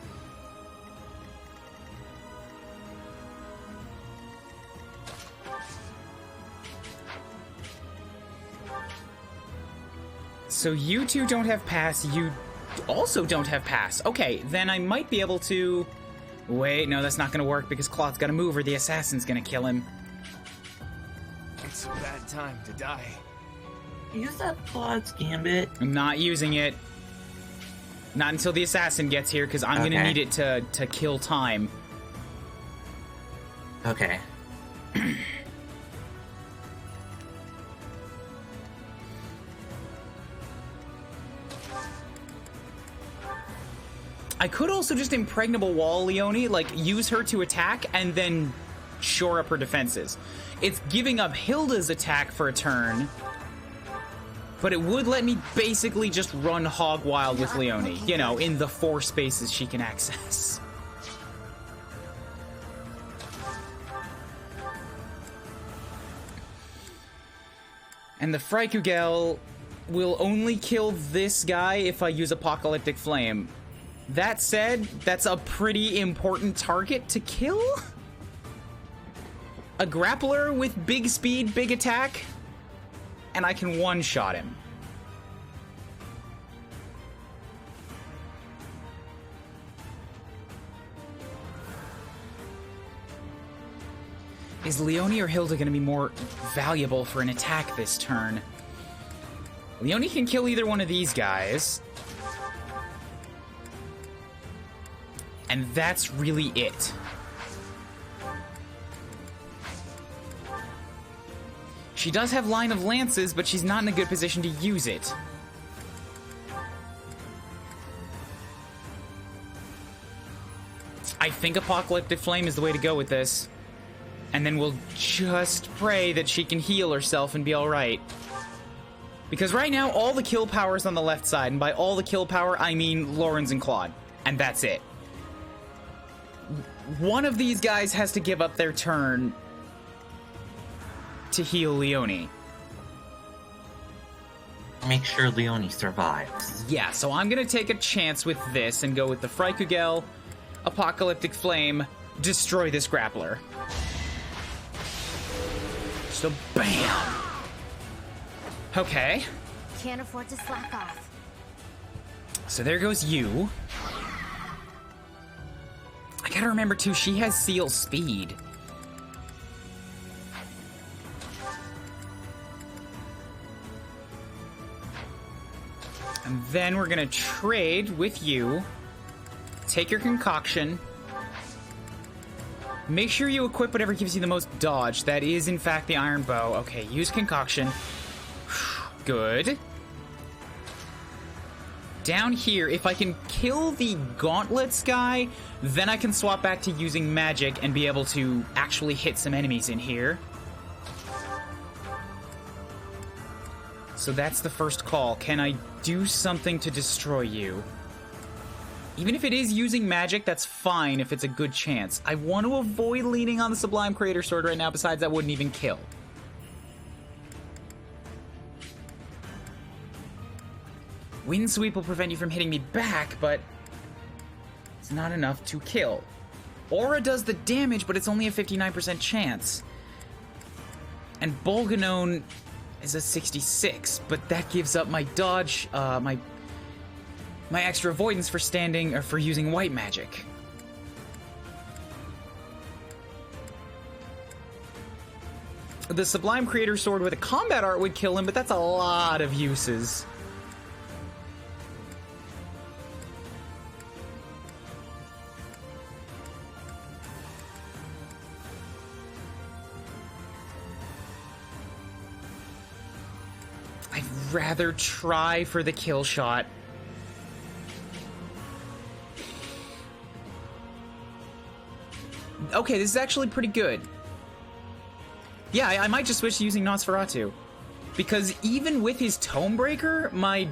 So you two don't have pass, you also don't have pass. Okay, then I might be able to... Wait, no, that's not gonna work because Claude's gotta move or the assassin's gonna kill him. It's a bad time to die. Use that Claude's Gambit. I'm not using it. Not until the assassin gets here, because I'm gonna need it to kill time. Okay. I could also just impregnable wall Leone, like use her to attack and then shore up her defenses. It's giving up Hilda's attack for a turn, but it would let me basically just run hog wild with Leone, you know, in the 4 spaces she can access. And the Freikugel will only kill this guy if I use Apocalyptic Flame. That said, that's a pretty important target to kill. A grappler with big speed, big attack, and I can one-shot him. Is Leone or Hilda going to be more valuable for an attack this turn? Leone can kill either one of these guys. And that's really it. She does have line of lances, but she's not in a good position to use it. I think Apocalyptic Flame is the way to go with this. And then we'll just pray that she can heal herself and be alright. Because right now, all the kill power is on the left side. And by all the kill power, I mean Lorenz and Claude. And that's it. One of these guys has to give up their turn to heal Leone. Make sure Leone survives. Yeah, so I'm gonna take a chance with this and go with the Frykugel, Apocalyptic Flame, destroy this grappler. So, bam! Okay. Can't afford to slack off. So there goes you. I gotta remember too, she has seal speed. And then we're gonna trade with you. Take your concoction. Make sure you equip whatever gives you the most dodge. That is, in fact, the iron bow. Okay, use concoction. Good. Down here, if I can kill the gauntlets guy, then I can swap back to using magic and be able to actually hit some enemies in here. So that's the first call. Can I do something to destroy you? Even if it is using magic, that's fine if it's a good chance. I want to avoid leaning on the Sublime Creator Sword right now, besides that wouldn't even kill. Wind Sweep will prevent you from hitting me back, but it's not enough to kill. Aura does the damage, but it's only a 59% chance. And Bolganone is a 66, but that gives up my dodge, my extra avoidance for standing, or for using white magic. The Sublime Creator Sword with a combat art would kill him, but that's a lot of uses. I'd rather try for the kill shot. Okay, this is actually pretty good. Yeah, I might just switch to using Nosferatu. Because even with his Tome Breaker, my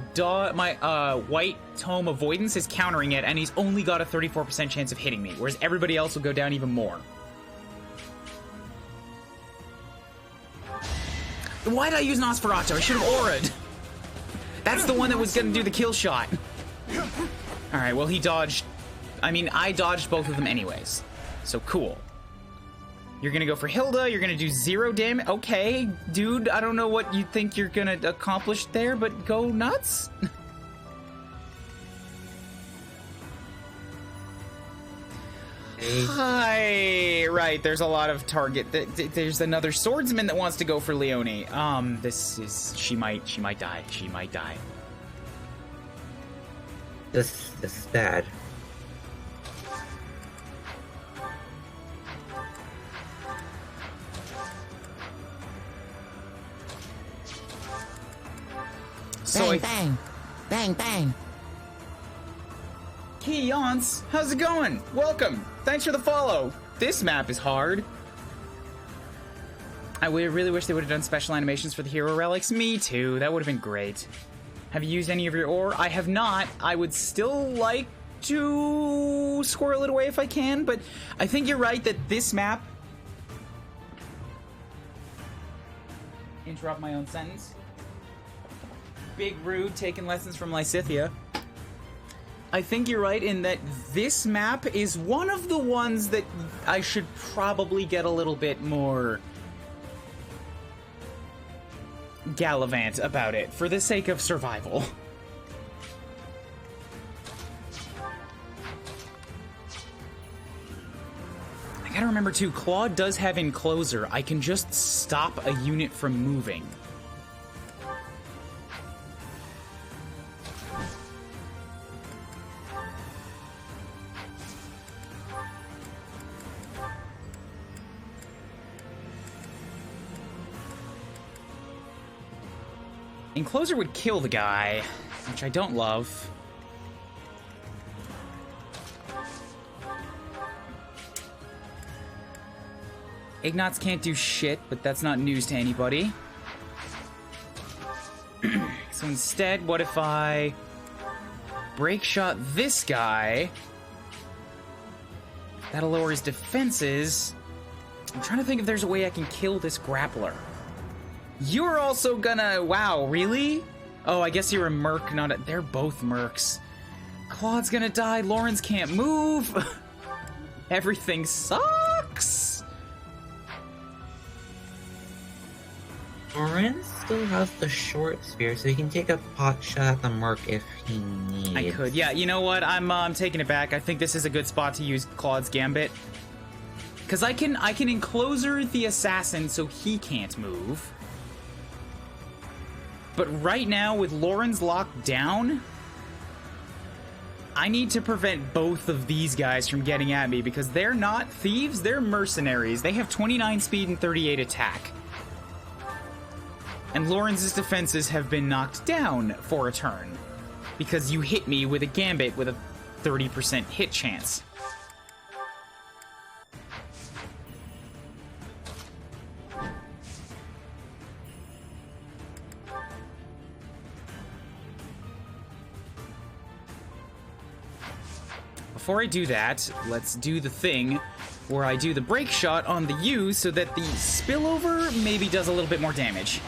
white Tome Avoidance is countering it, and he's only got a 34% chance of hitting me, whereas everybody else will go down even more. Why did I use Nosferatu? I should have aura'd. That's the one that was gonna do the kill shot. Alright, well he dodged. I mean, I dodged both of them anyways. So cool. You're gonna go for Hilda, you're gonna do 0 damage. Okay, dude, I don't know what you think you're gonna accomplish there, but go nuts. Hi. Right, there's a lot of target. There's another swordsman that wants to go for Leone. This is... She might die. She might die. This is bad. So bang, bang, bang, bang. Keons, how's it going? Welcome. Thanks for the follow. This map is hard. I really wish they would have done special animations for the hero relics. Me too. That would have been great. Have you used any of your ore? I have not. I would still like to squirrel it away if I can, but I think you're right that this map... Interrupt my own sentence. Big rude, taking lessons from Lysithia. I think you're right in that this map is one of the ones that I should probably get a little bit more gallivant about it for the sake of survival. I gotta remember too, Claude does have Encloser. I can just stop a unit from moving. Encloser would kill the guy, which I don't love. Ignatz can't do shit, but that's not news to anybody. So instead, what if I break shot this guy? That'll lower his defenses. I'm trying to think if there's a way I can kill this grappler. You're also gonna... Wow, really? Oh, I guess you're a merc, not a... They're both mercs. Claude's gonna die. Lorenz can't move. Everything sucks. Lorenz still has the short spear, so he can take a pot shot at the merc if he needs. I could. Yeah, you know what? I'm taking it back. I think this is a good spot to use Claude's Gambit. Because I can encloser the assassin so he can't move. But right now, with Lorenz locked down, I need to prevent both of these guys from getting at me, because they're not thieves, they're mercenaries. They have 29 speed and 38 attack. And Lorenz's defenses have been knocked down for a turn, because you hit me with a Gambit with a 30% hit chance. Before I do that, let's do the thing where I do the break shot on the U so that the spillover maybe does a little bit more damage.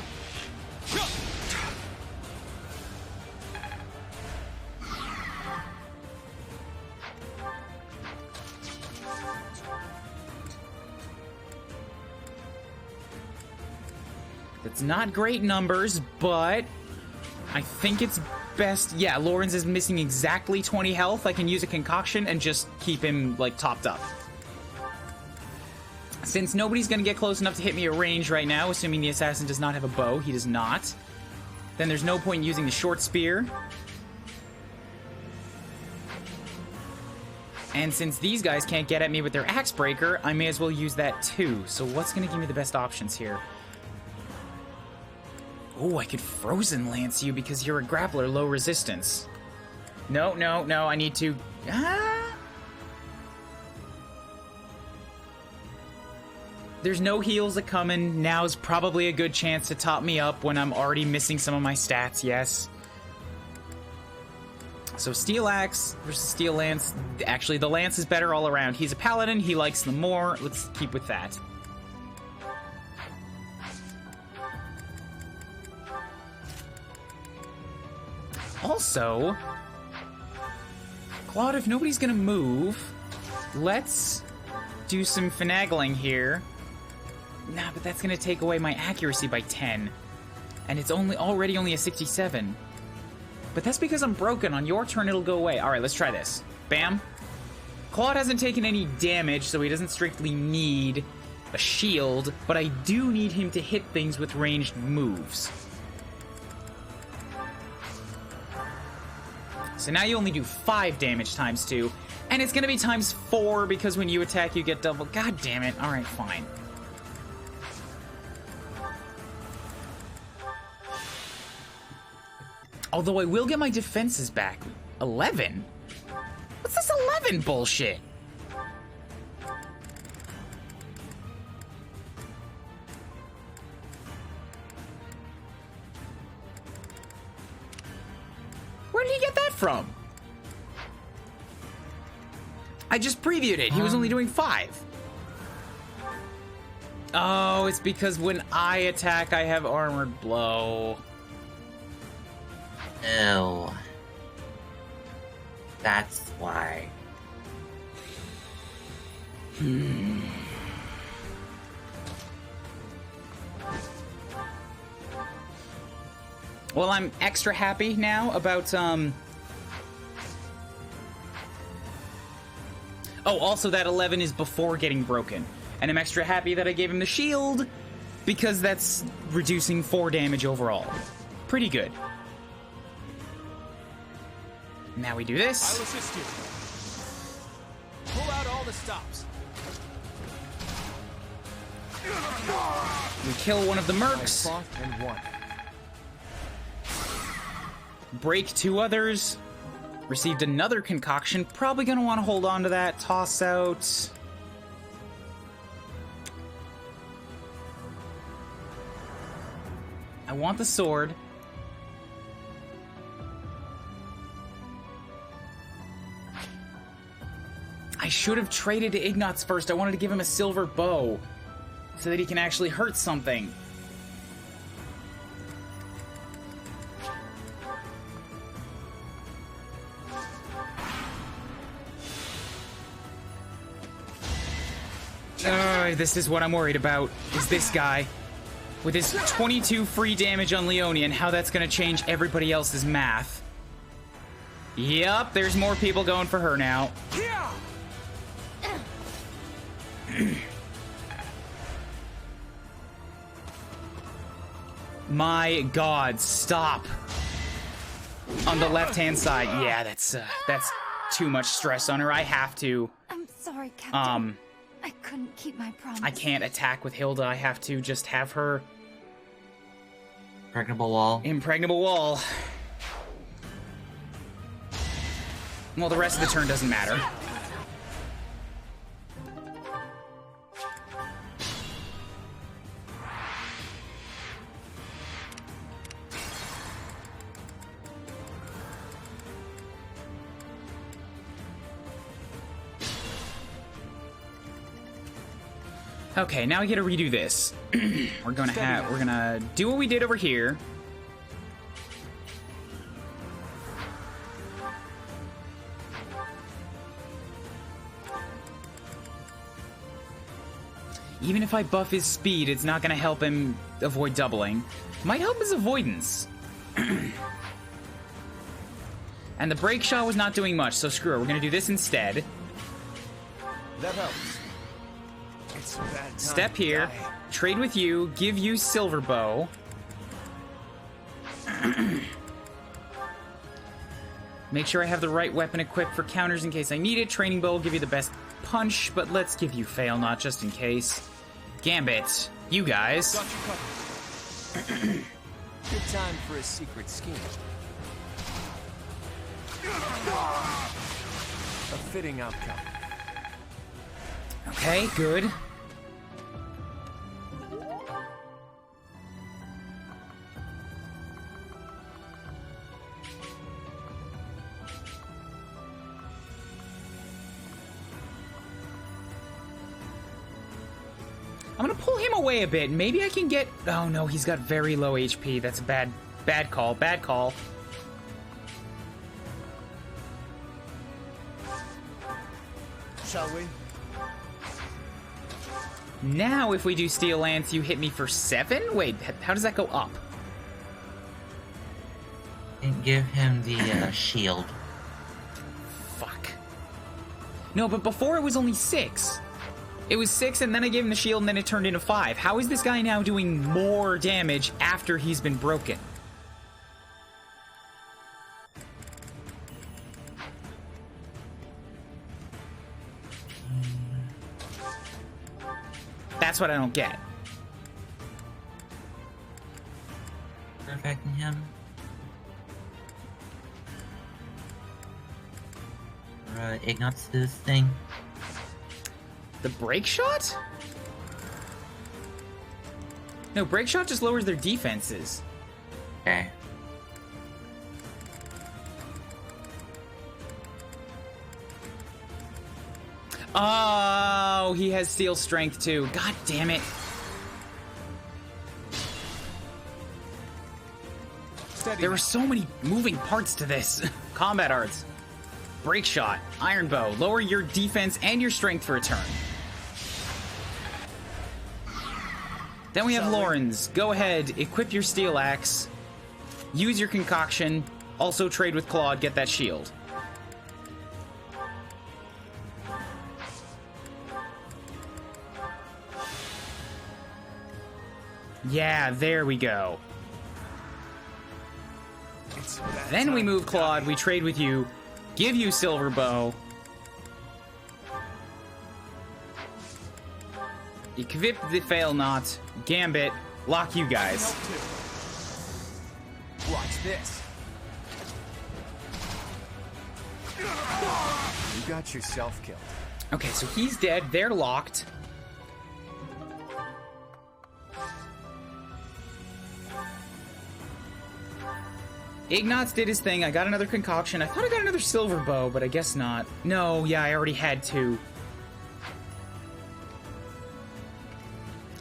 That's not great numbers, but I think it's best. Yeah, Lorenz is missing exactly 20 health. I can use a concoction and just keep him, like, topped up. Since nobody's gonna get close enough to hit me at range right now, assuming the assassin does not have a bow, he does not, then there's no point in using the short spear. And since these guys can't get at me with their axe breaker, I may as well use that too. So what's gonna give me the best options here? Oh, I could frozen lance you because you're a grappler, low resistance. No, no, no, I need to... There's no heals a coming. Now's probably a good chance to top me up when I'm already missing some of my stats, yes. So Steel Axe versus Steel Lance. Actually, the Lance is better all around. He's a paladin, he likes them more. Let's keep with that. Also, Claude, if nobody's gonna move, let's do some finagling here. Nah, but that's gonna take away my accuracy by 10. And it's already only a 67. But that's because I'm broken. On your turn, it'll go away. Alright, let's try this. Bam. Claude hasn't taken any damage, so he doesn't strictly need a shield, but I do need him to hit things with ranged moves. So now you only do 5 damage times 2, and it's gonna be times 4 because when you attack, you get double. God damn it. Alright, fine. Although I will get my defenses back. 11? What's this 11 bullshit? Where did he get that from? I just previewed it. He was only doing 5. Oh, it's because when I attack, I have armored blow. No. That's why. Well, I'm extra happy now about, Oh, also that 11 is before getting broken. And I'm extra happy that I gave him the shield, because that's reducing 4 damage overall. Pretty good. Now we do this. I'll assist you. Pull out all the stops. We kill one of the mercs. And one. break 2 others. Received another concoction. Probably gonna want to hold on to that. Toss out. I want the sword. I should have traded to Ignatz first. I wanted to give him a silver bow so that he can actually hurt something. This is what I'm worried about, is this guy. With his 22 free damage on Leonie and how that's going to change everybody else's math. Yup, there's more people going for her now. My God, stop. On the left-hand side. Yeah, that's too much stress on her. I have to. I'm sorry, Captain. I couldn't keep my promise. I can't attack with Hilda. I have to just have her... Impregnable wall. Impregnable wall. Well, the rest of the turn doesn't matter. Okay, now I get to redo this. we're gonna do what we did over here. Even if I buff his speed, it's not gonna help him avoid doubling. Might help his avoidance. And the break shot was not doing much, so screw it. We're gonna do this instead. That helps. Step here, trade with you, give you silver bow. Make sure I have the right weapon equipped for counters in case I need it. Training bow will give you the best punch, but let's give you fail not just in case. Gambit, you guys. Good time for a secret scheme. A fitting outcome. Okay, good. I'm gonna pull him away a bit. Maybe I can get... Oh no, he's got very low HP. That's a bad call. Bad call. Shall we? Now, if we do Steel Lance, you hit me for 7? Wait, how does that go up? And give him the shield. Fuck. No, but before it was only 6. It was 6, and then I gave him the shield, and then it turned into 5. How is this guy now doing more damage after he's been broken? That's what I don't get. Perfecting him. Ignatz this thing. The break shot? No, break shot just lowers their defenses. Okay. Oh, he has steel strength too. God damn it. Steady. There are so many moving parts to this. Combat arts. Break shot. Iron bow. Lower your defense and your strength for a turn. Then we have LORENZ. Go ahead, equip your steel axe. Use your concoction. Also trade with Claude, get that shield. Yeah, there we go. Then we move Claude, we trade with you, give you silver bow. Equip the fail not, Gambit, lock you guys. Watch this. got yourself killed. Okay, so he's dead. They're locked. Ignatz did his thing. I got another concoction. I thought I got another silver bow, but I guess not. No, yeah, I already had 2.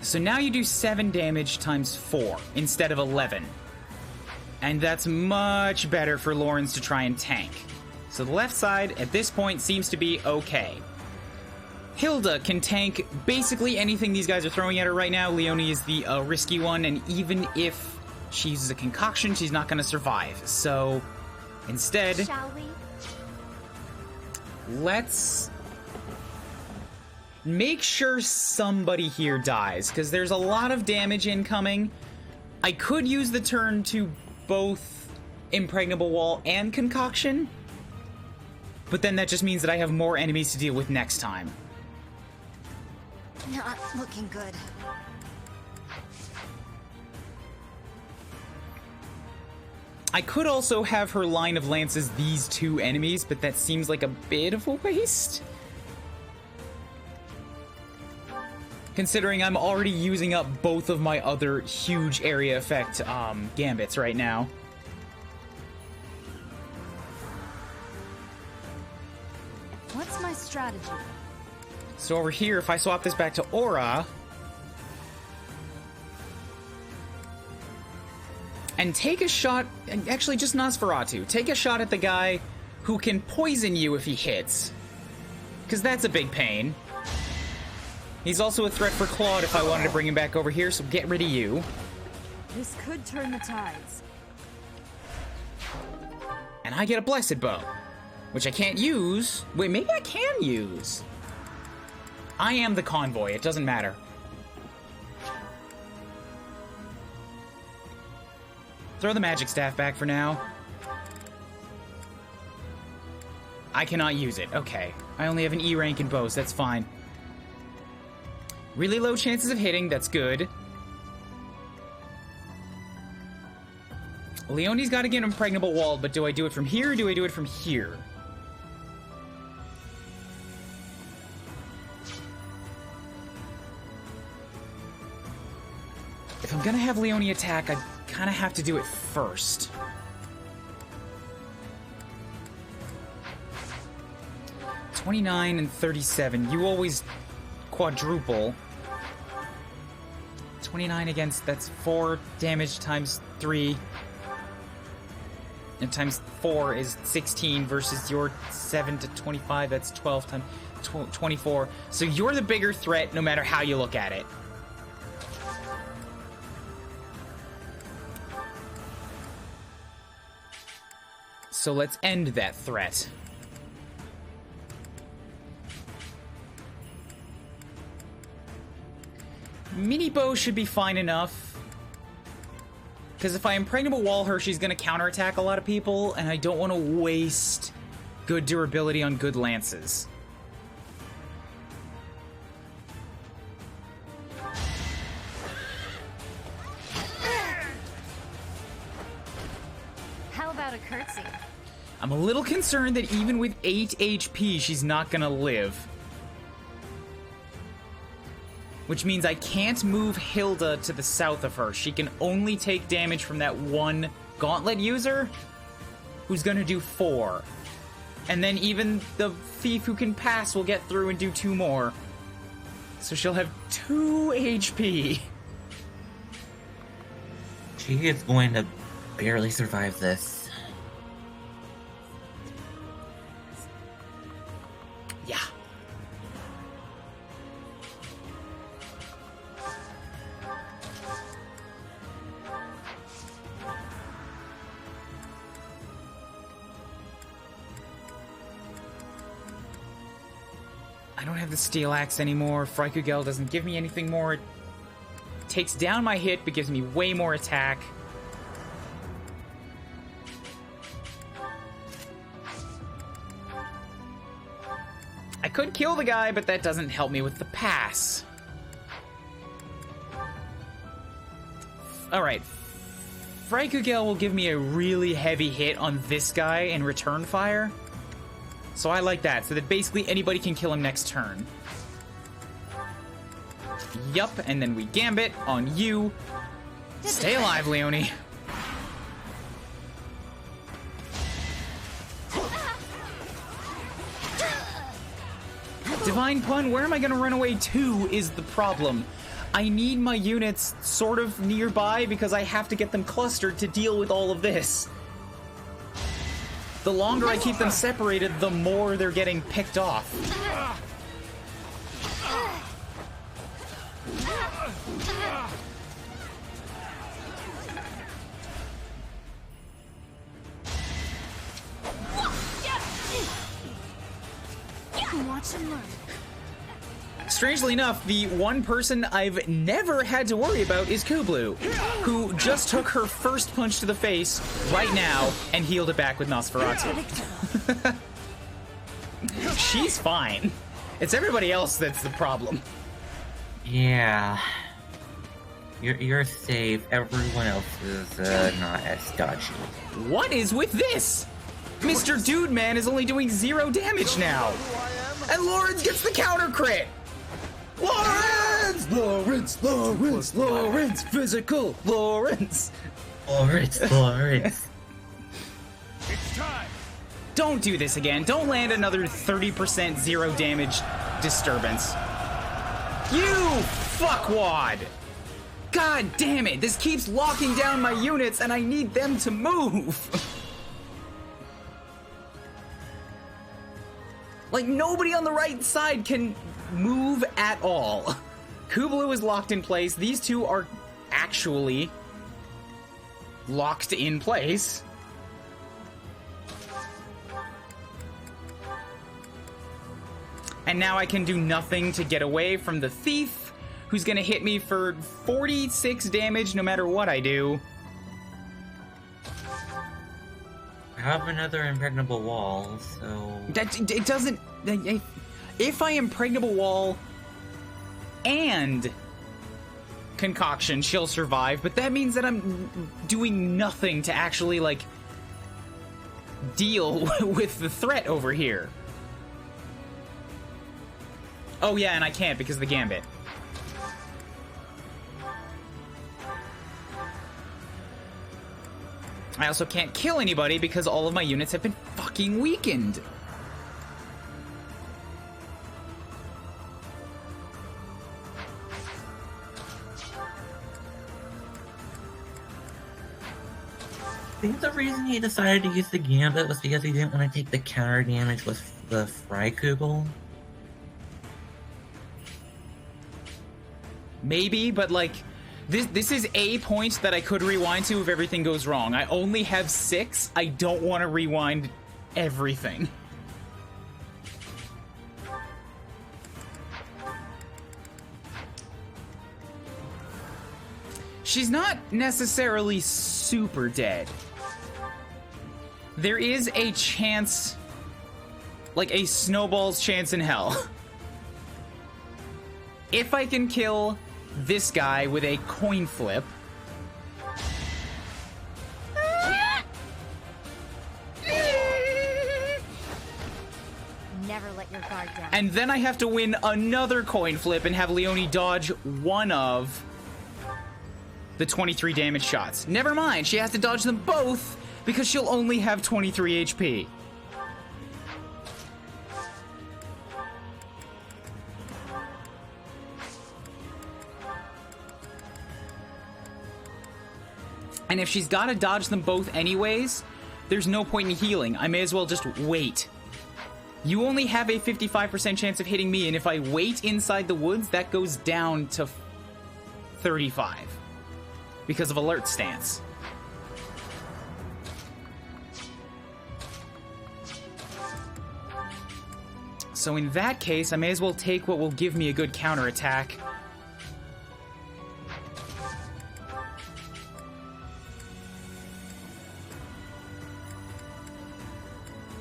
So now you do 7 damage times 4 instead of 11. And that's much better for LORENZ to try and tank. So the left side, at this point, seems to be okay. Hilda can tank basically anything these guys are throwing at her right now. Leonie is the risky one, and even if she uses a concoction, she's not going to survive. So, instead, Shall we? let's make sure somebody here dies, because there's a lot of damage incoming. I could use the turn to both Impregnable Wall and Concoction, but then that just means that I have more enemies to deal with next time. Not looking good. I could also have her line of lances these 2 enemies, but that seems like a bit of a waste. Considering I'm already using up both of my other huge area effect gambits right now. What's my strategy? So over here, if I swap this back to Aura, and take a shot, actually just Nosferatu, take a shot at the guy who can poison you if he hits, because that's a big pain. He's also a threat for Claude if I wanted to bring him back over here, so get rid of you. This could turn the tides. And I get a Blessed Bow, which I can't use. Wait, maybe I can use. I am the convoy, it doesn't matter. Throw the magic staff back for now. I cannot use it, okay. I only have an E rank in bows, that's fine. Really low chances of hitting, that's good. Leonie's got to get Impregnable Wall, but do I do it from here or do I do it from here? If I'm gonna have Leonie attack, I kind of have to do it first. $29 and $37. You always quadruple. 29 against, that's 4 damage times 3. And times 4 is 16 versus your 7 to 25, that's 12 times 24. So you're the bigger threat no matter how you look at it. So let's end that threat. Mini bow should be fine enough. Because if I Impregnable Wall her, she's going to counterattack a lot of people, and I don't want to waste good durability on good lances. How about a curtsy? I'm a little concerned that even with 8 HP, she's not going to live. Which means I can't move Hilda to the south of her. She can only take damage from that one gauntlet user, who's gonna do 4. And then even the thief who can pass will get through and do 2 more. So she'll have 2 HP. She is going to barely survive this. Yeah. I don't have the steel axe anymore. Frykugel doesn't give me anything more. It takes down my hit, but gives me way more attack. I could kill the guy, but that doesn't help me with the pass. Alright. Frykugel will give me a really heavy hit on this guy in return fire. So I like that, so that basically anybody can kill him next turn. Yup, and then we Gambit on you. Stay alive, Leonie. Divine Pun, where am I gonna run away to is the problem. I need my units sort of nearby because I have to get them clustered to deal with all of this. The longer I keep them separated, the more they're getting picked off. Watch and learn. Strangely enough, the one person I've never had to worry about is Kuuribro, who just took her first punch to the face right now and healed it back with Nosferatu. She's fine. It's everybody else that's the problem. Yeah. You're safe. Everyone else is not as dodgy. What is with this? Mr. Dude Man is only doing 0 damage now. And LORENZ gets the counter crit. LORENZ! LORENZ! LORENZ! LORENZ! Physical! LORENZ! LORENZ! It's time. Don't do this again. Don't land another 30% 0 damage disturbance. You fuckwad! God damn it! This keeps locking down my units and I need them to move! Like, nobody on the right side can move at all. Kuuribro is locked in place. These two are actually locked in place. And now I can do nothing to get away from the thief, who's gonna hit me for 46 damage no matter what I do. I have another impregnable wall, so... It doesn't... If I impregnable wall and concoction, she'll survive, but that means that I'm doing nothing to actually, like, deal with the threat over here. Oh yeah, and I can't because of the Gambit. I also can't kill anybody because all of my units have been fucking weakened. I think the reason he decided to use the Gambit was because he didn't want to take the counter damage with the Freikugel. Maybe, but like, this is a point that I could rewind to if everything goes wrong. I only have 6. I don't want to rewind everything. She's not necessarily super dead. There is a chance, like a snowball's chance in hell. If I can kill this guy with a coin flip. Never let your guard down. And then I have to win another coin flip and have Leonie dodge one of the 23 damage shots. Never mind, she has to dodge them both because she'll only have 23 HP. And if she's got to dodge them both anyways, there's no point in healing. I may as well just wait. You only have a 55% chance of hitting me, and if I wait inside the woods, that goes down to 35 because of alert stance. So in that case, I may as well take what will give me a good counterattack.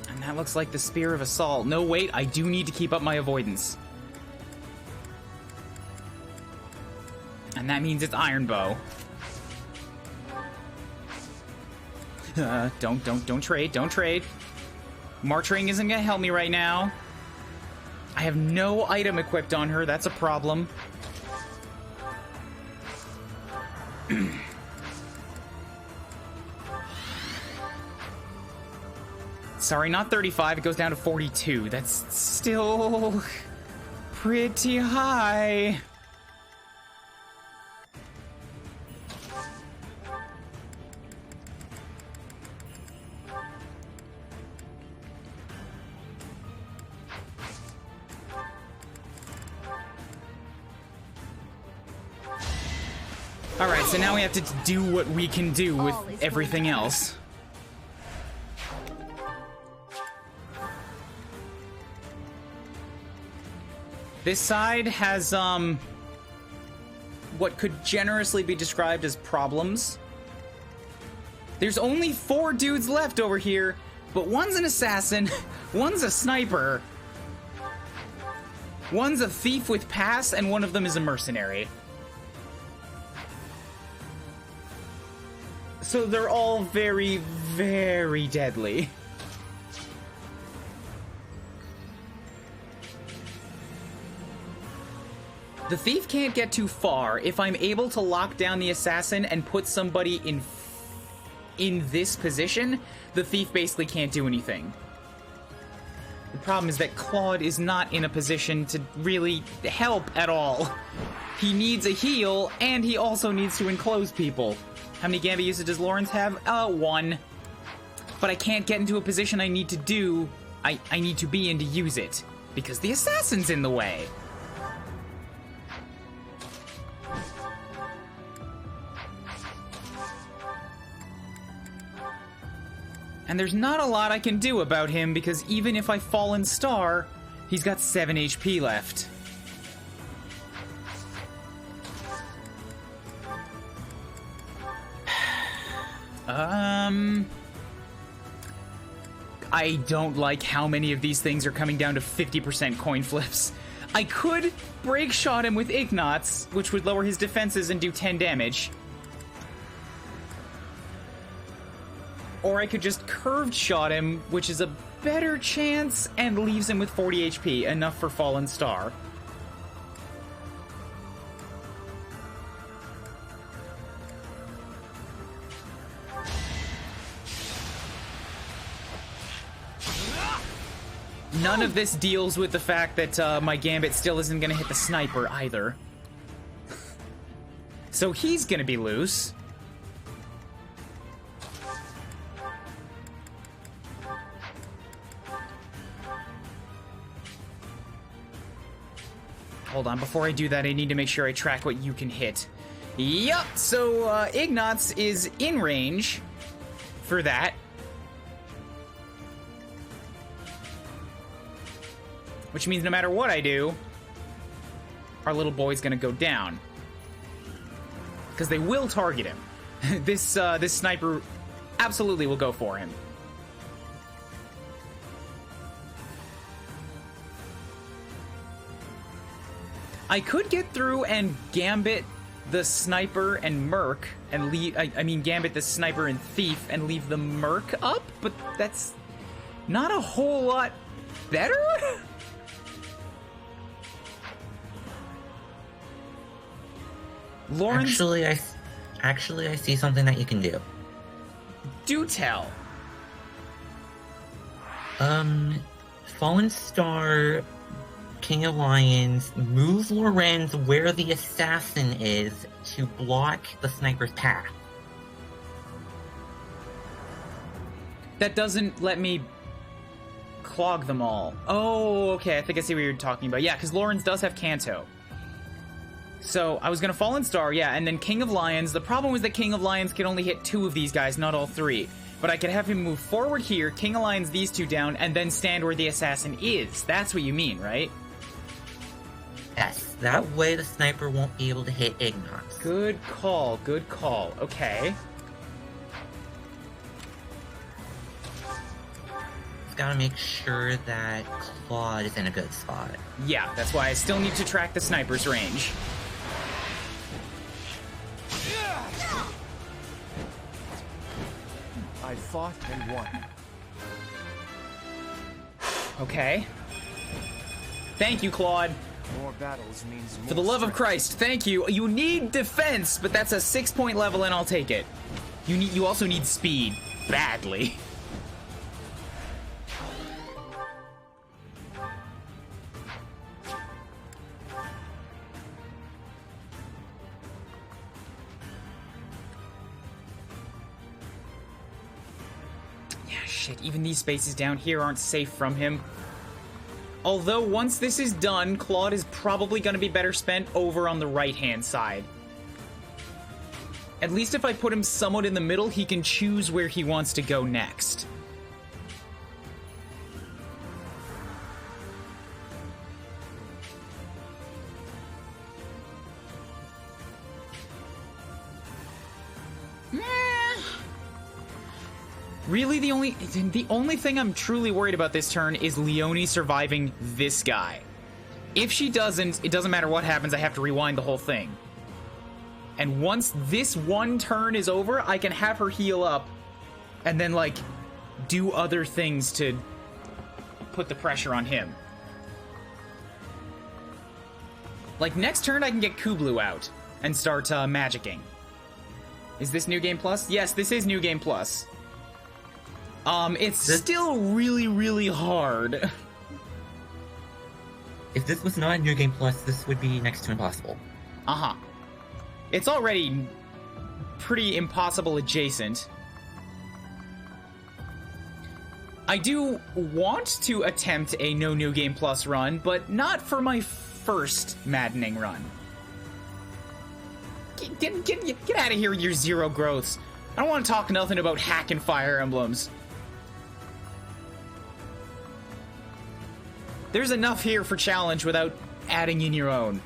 And that looks like the Spear of Assault. No, wait, I do need to keep up my avoidance. And that means it's Iron Bow. Don't trade, don't trade. March Ring isn't gonna help me right now. I have no item equipped on her. That's a problem. Sorry, not 35. It goes down to 42. That's still pretty high. Alright, so now we have to do what we can do with everything else. This side has, what could generously be described as problems. There's only 4 dudes left over here, but one's an assassin, one's a sniper, one's a thief with pass, and one of them is a mercenary. So they're all very, very deadly. The thief can't get too far. If I'm able to lock down the assassin and put somebody in this position, the thief basically can't do anything. The problem is that Claude is not in a position to really help at all. He needs a heal, and he also needs to enclose people. How many Gambit uses does LORENZ have? 1. But I can't get into a position I need to do. I need to be in to use it. Because the assassin's in the way. And there's not a lot I can do about him, because even if I Fallen Star, he's got 7 HP left. I don't like how many of these things are coming down to 50% coin flips. I could break shot him with Ignots, which would lower his defenses and do 10 damage. Or I could just curved shot him, which is a better chance, and leaves him with 40 HP, enough for Fallen Star. None of this deals with the fact that my Gambit still isn't going to hit the sniper either. So he's going to be loose. Hold on, before I do that, I need to make sure I track what you can hit. Yup, so Ignots is in range for that. Which means no matter what I do, our little boy's gonna go down. Because they will target him. This sniper absolutely will go for him. I could get through and Gambit the sniper and Merc and leave. I mean, Gambit the sniper and Thief and leave the Merc up, but that's not a whole lot better. LORENZ, Actually, I see something that you can do. Do tell. Fallen Star, King of Lions, move LORENZ where the assassin is to block the sniper's path. That doesn't let me clog them all. Oh, okay, I think I see what you're talking about. Yeah, because LORENZ does have Canto. So, I was gonna Fallen Star, yeah, and then King of Lions. The problem was that King of Lions could only hit 2 of these guys, not all 3. But I could have him move forward here, King of Lions these 2 down, and then stand where the assassin is. That's what you mean, right? Yes, that way the sniper won't be able to hit Ignots. Good call, good call. Okay. Just gotta make sure that Claude is in a good spot. Yeah, that's why I still need to track the sniper's range. I fought and won. Okay. Thank you, Claude. More battles means more For the love of strength. Christ, thank you. You need defense, but that's a 6-point level, and I'll take it. You also need speed badly. Yeah, shit. Even these spaces down here aren't safe from him. Although, once this is done, Claude is probably going to be better spent over on the right-hand side. At least if I put him somewhat in the middle, he can choose where he wants to go next. Really, the only thing I'm truly worried about this turn is Leone surviving this guy. If she doesn't, it doesn't matter what happens, I have to rewind the whole thing. And once this one turn is over, I can have her heal up and then, like, do other things to put the pressure on him. Like, next turn I can get Kublu out and start magicking. Is this New Game Plus? Yes, this is New Game Plus. It's still really, really hard. If this was not a New Game Plus, this would be next to impossible. Uh-huh. It's already pretty impossible adjacent. I do want to attempt a no New Game Plus run, but not for my first Maddening run. Get out of here with your zero growths. I don't want to talk nothing about hack and Fire Emblems. There's enough here for challenge without adding in your own.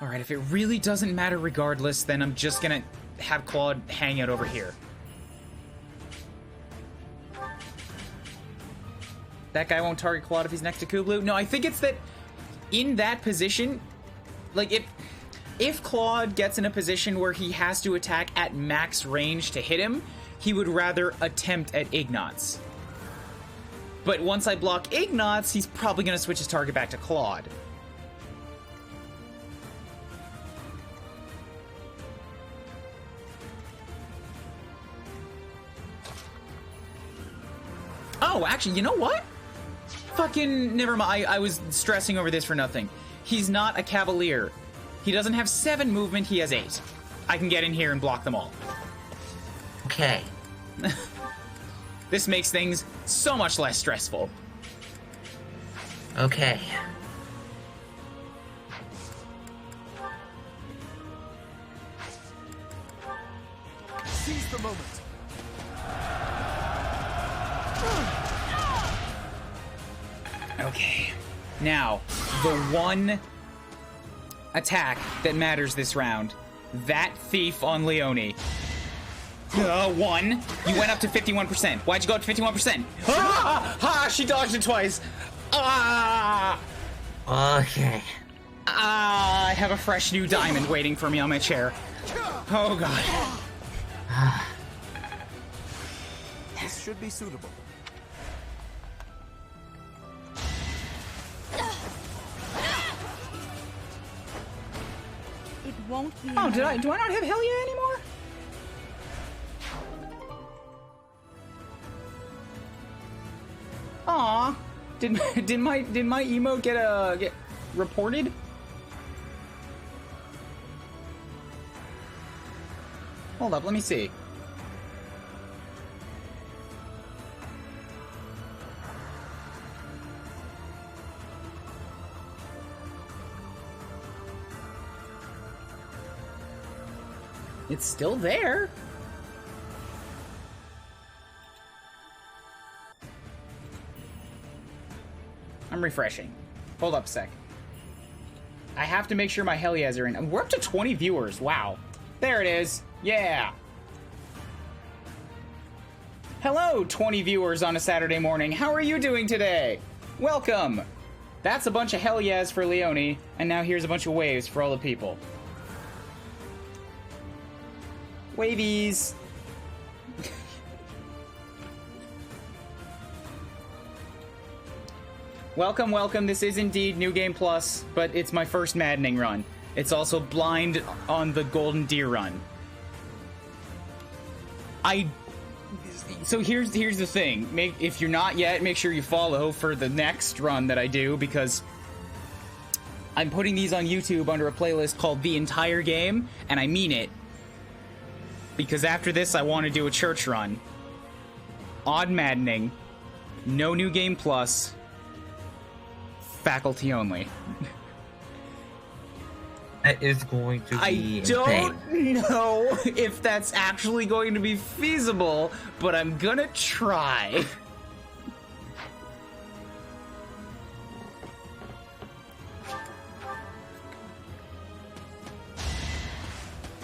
Alright, if it really doesn't matter regardless, then I'm just gonna have Claude hang out over here. That guy won't target Claude if he's next to Kublu? No, I think it's that in that position, like, if Claude gets in a position where he has to attack at max range to hit him, he would rather attempt at Ignatz. But once I block Ignatz, he's probably gonna switch his target back to Claude. Oh, actually, you know what? Fucking never mind. I was stressing over this for nothing. He's not a Cavalier. He doesn't have 7 movement, he has 8. I can get in here and block them all. Okay. This makes things so much less stressful. Okay. Seize the moment. Okay. Now, the one attack that matters this round. That thief on Leone. 1. You went up to 51%. Why'd you go up to 51%? Ah! Ah! She dodged it twice. Ah! Okay. Ah! I have a fresh new diamond waiting for me on my chair. Oh, God. This should be suitable. It won't be. Oh, do I not have Helia anymore? Aw. Did my emote get reported? Hold up, let me see. It's still there. I'm refreshing. Hold up a sec. I have to make sure my hell yeahs are in. We're up to 20 viewers. Wow. There it is. Yeah. Hello, 20 viewers on a Saturday morning. How are you doing today? Welcome. That's a bunch of hell yeahs for Leone, and now here's a bunch of waves for all the people. Wavies. Welcome, welcome. This is indeed New Game Plus, but it's my first Maddening run. It's also blind on the Golden Deer run. So here's the thing. If you're not yet, make sure you follow for the next run that I do, because I'm putting these on YouTube under a playlist called The Entire Game, and I mean it. Because after this, I want to do a church run. Odd Maddening. No New Game Plus. Faculty only. That is going to be I don't know if that's actually going to be feasible, but I'm gonna try.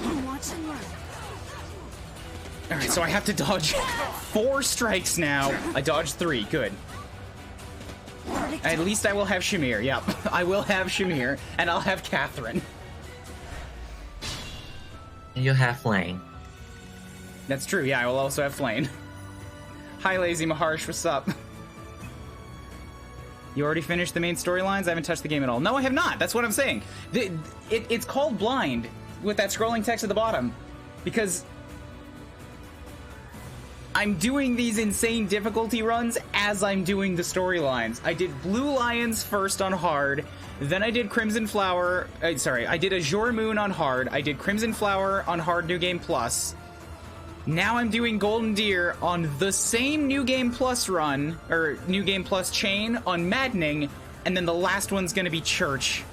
Watch and learn. Alright, so I have to dodge 4 strikes now. I dodged 3, good. At least I will have Shamir, yep. I will have Shamir, and I'll have Catherine. You'll have Flame. That's true, yeah, I will also have Flame. Hi, Lazy Maharsh, what's up? You already finished the main storylines? I haven't touched the game at all. No, I have not, that's what I'm saying. It's called Blind, with that scrolling text at the bottom, because I'm doing these insane difficulty runs as I'm doing the storylines. I did Blue Lions first on hard, then I did Crimson Flower, I did Azure Moon on hard, I did Crimson Flower on hard New Game Plus. Now I'm doing Golden Deer on the same New Game Plus run, or New Game Plus chain on Maddening, and then the last one's gonna be Church.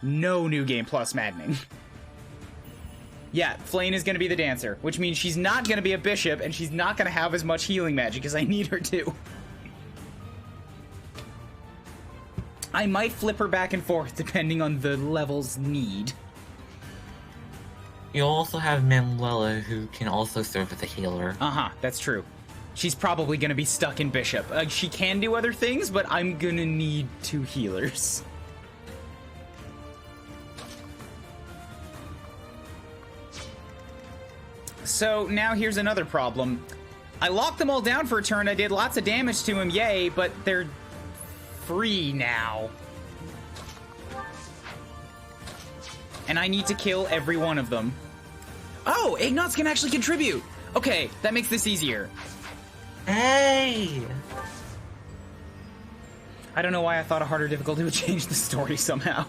No New Game Plus Maddening. Yeah, Flane is going to be the dancer, which means she's not going to be a bishop, and she's not going to have as much healing magic as I need her to. I might flip her back and forth, depending on the level's need. You also have Manuela, who can also serve as a healer. Uh-huh, that's true. She's probably going to be stuck in bishop. She can do other things, but I'm going to need 2 healers. So now here's another problem. I locked them all down for a turn, I did lots of damage to him, yay, but they're free now. And I need to kill every one of them. Oh, Ignots can actually contribute! Okay, that makes this easier. Hey! I don't know why I thought a harder difficulty would change the story somehow.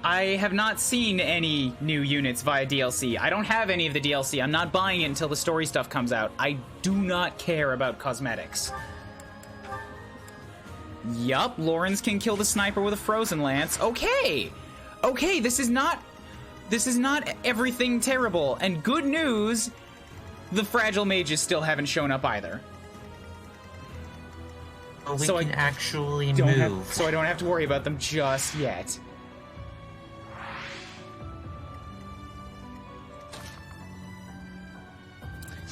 I have not seen any new units via DLC. I don't have any of the DLC. I'm not buying it until the story stuff comes out. I do not care about cosmetics. Yup, Lorenz can kill the sniper with a frozen lance. Okay! Okay, this is not everything terrible. And good news, the fragile mages still haven't shown up either. But we can actually move. So I don't have to worry about them just yet.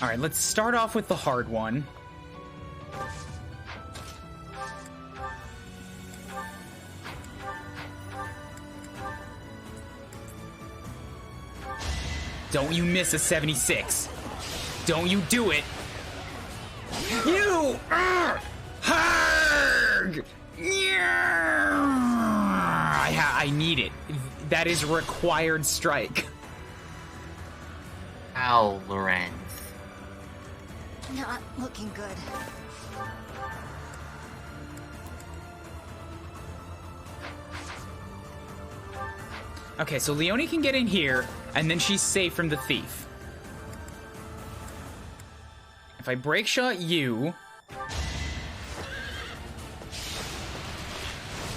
Alright, let's start off with the hard one. Don't you miss a 76. Don't you do it. You! Harg! I need it. That is a required strike. Ow, Lorenz. Not looking good. Okay, so Leone can get in here, and then she's safe from the thief. If I break shot you...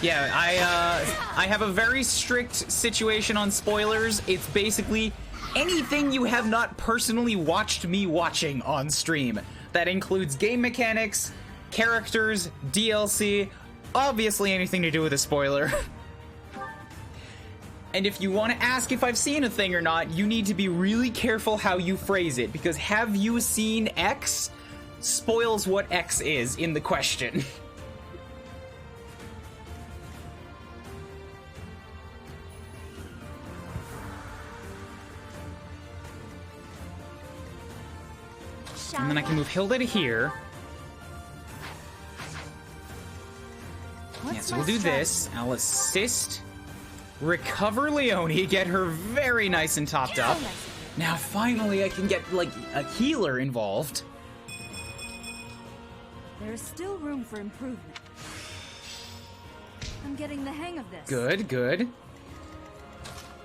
Yeah, I have a very strict situation on spoilers. It's basically anything you have not personally watched me watching on stream. That includes game mechanics, characters, DLC, obviously anything to do with a spoiler. And if you want to ask if I've seen a thing or not, you need to be really careful how you phrase it, because have you seen X spoils what X is in the question. And then I can move Hilda to here. Yeah, so we'll do this. I'll assist, recover Leonie, get her very nice and topped up. Now finally I can get, like, a healer involved. There's still room for improvement. I'm getting the hang of this. Good, good.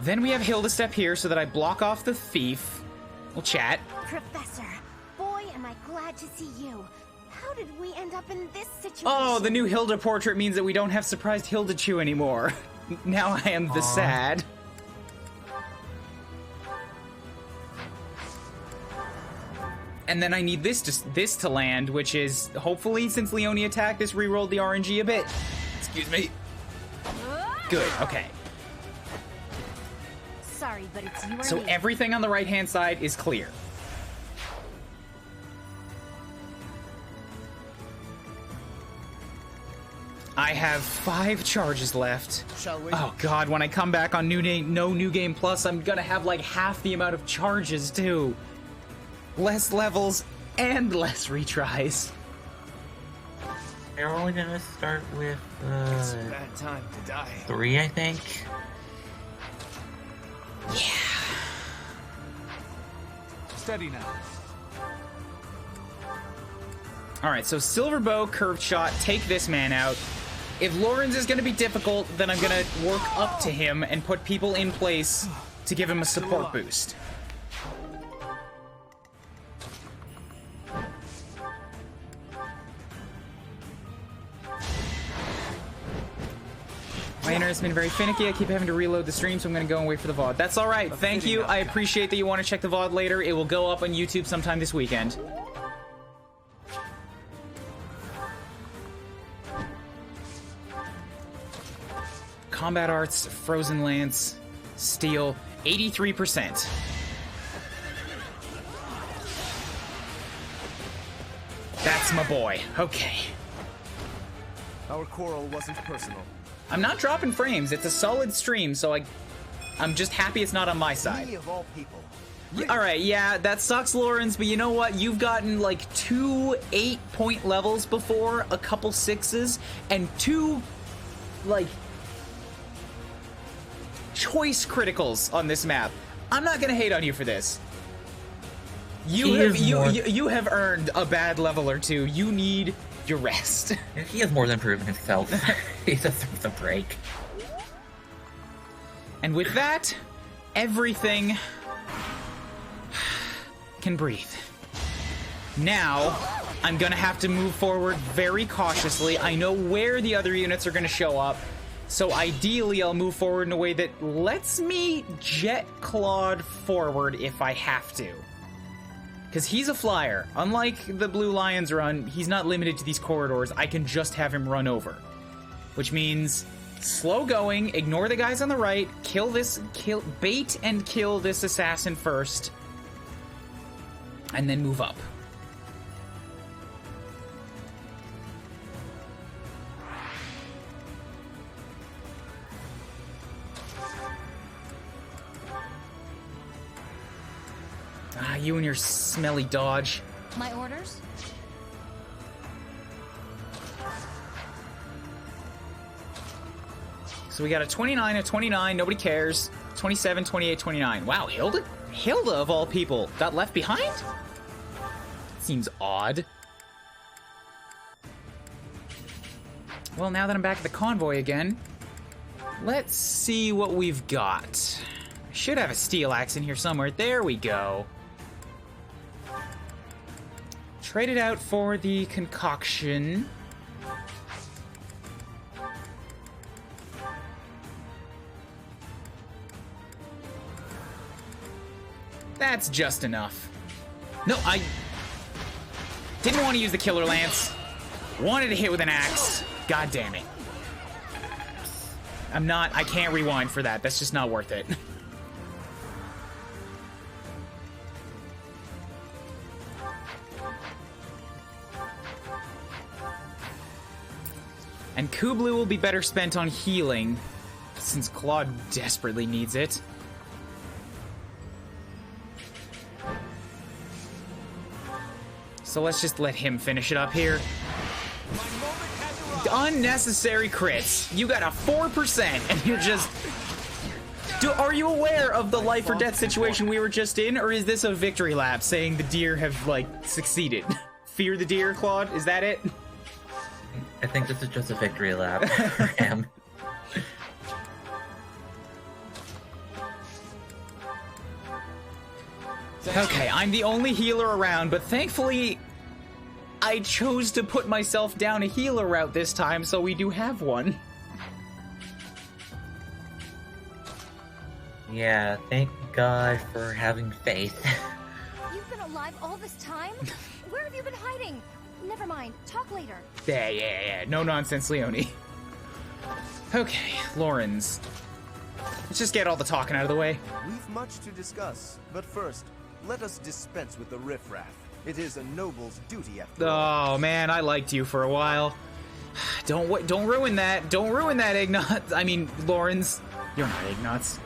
Then we have Hilda step here so that I block off the thief. We'll chat. Professor, boy, am I glad to see you. How did we end up in this situation? Oh, the new Hilda portrait means that we don't have surprised Hilda Chew anymore. Now I am the sad. And then I need this to land, which is, hopefully, since Leonie attacked, this rerolled the RNG a bit. Excuse me. Good, okay. Sorry, but it's you or So me. everything on the right-hand side is clear. I have 5 charges left. Shall we? Oh god, when I come back on New Game Plus, I'm gonna have like half the amount of charges too. Less levels and less retries. They're only gonna start with It's a bad time to die. 3, I think. Steady now. Alright, so Silver Bow, Curved Shot, take this man out. If Lorenz is gonna be difficult, then I'm gonna work up to him and put people in place to give him a support boost. My internet's been very finicky. I keep having to reload the stream, so I'm going to go and wait for the VOD. That's all right. Thank you. I appreciate that you want to check the VOD later. It will go up on YouTube sometime this weekend. Combat Arts, Frozen Lance, Steel, 83%. That's my boy. Okay. Our quarrel wasn't personal. I'm not dropping frames. It's a solid stream, so I'm just happy it's not on my side. Me of all people. Alright, yeah, that sucks, Lorenz, but you know what? You've gotten like 2 8-point levels before, a couple 6s, and 2, like, choice criticals on this map. I'm not gonna hate on you for this. You have earned a bad level or 2. You need your rest. He has more than proven himself. He deserves a break. And with that, everything can breathe. Now, I'm gonna have to move forward very cautiously. I know where the other units are gonna show up, so ideally I'll move forward in a way that lets me jet Claude forward if I have to. Because he's a flyer. Unlike the Blue Lions run, he's not limited to these corridors. I can just have him run over. Which means slow going, ignore the guys on the right, bait and kill this assassin first, and then move up. Ah, you and your smelly dodge. My orders? So we got a 29, a 29, nobody cares. 27, 28, 29. Wow, Hilda of all people got left behind? Seems odd. Well, now that I'm back at the convoy again, let's see what we've got. I should have a steel axe in here somewhere. There we go. Trade it out for the concoction. That's just enough. No, I didn't want to use the killer lance. Wanted to hit with an axe. God damn it. I can't rewind for that. That's just not worth it. And Kublu will be better spent on healing, since Claude desperately needs it. So let's just let him finish it up here. Unnecessary crits. You got a 4%, and you're just... Are you aware of the life or death situation we were just in, or is this a victory lap saying the deer have, like, succeeded? Fear the deer, Claude? Is that it? I think this is just a victory lap for him. Okay, I'm the only healer around, but thankfully I chose to put myself down a healer route this time, so we do have one. Yeah, thank God for having faith. You've been alive all this time? Where have you been hiding? Never mind. Talk later. Yeah. No nonsense, Leone. Okay, LORENZ. Let's just get all the talking out of the way. We've much to discuss, but first, let us dispense with the riffraff. It is a noble's duty after all. Oh man, I liked you for a while. Don't ruin that. Don't ruin that, Ignatz. I mean, LORENZ. You're not Ignatz.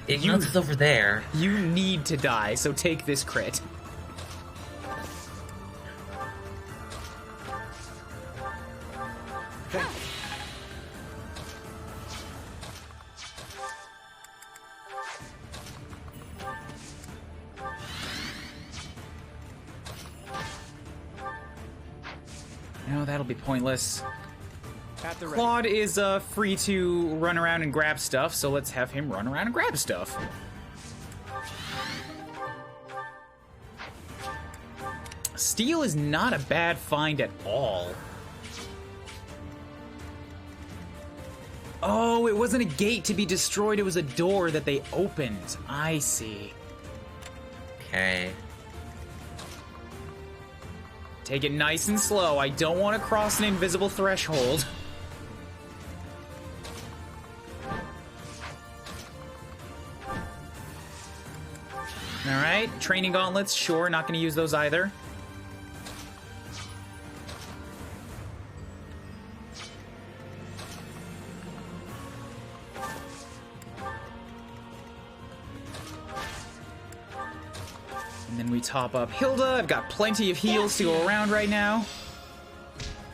Ignatz is over there. You need to die, so take this crit. No, that'll be pointless. Claude is free to run around and grab stuff, so let's have him run around and grab stuff. Steel is not a bad find at all. Oh, it wasn't a gate to be destroyed, it was a door that they opened. I see. Okay. Take it nice and slow. I don't want to cross an invisible threshold. Alright, training gauntlets, sure, not going to use those either. And then we top up Hilda. I've got plenty of heals to go around right now.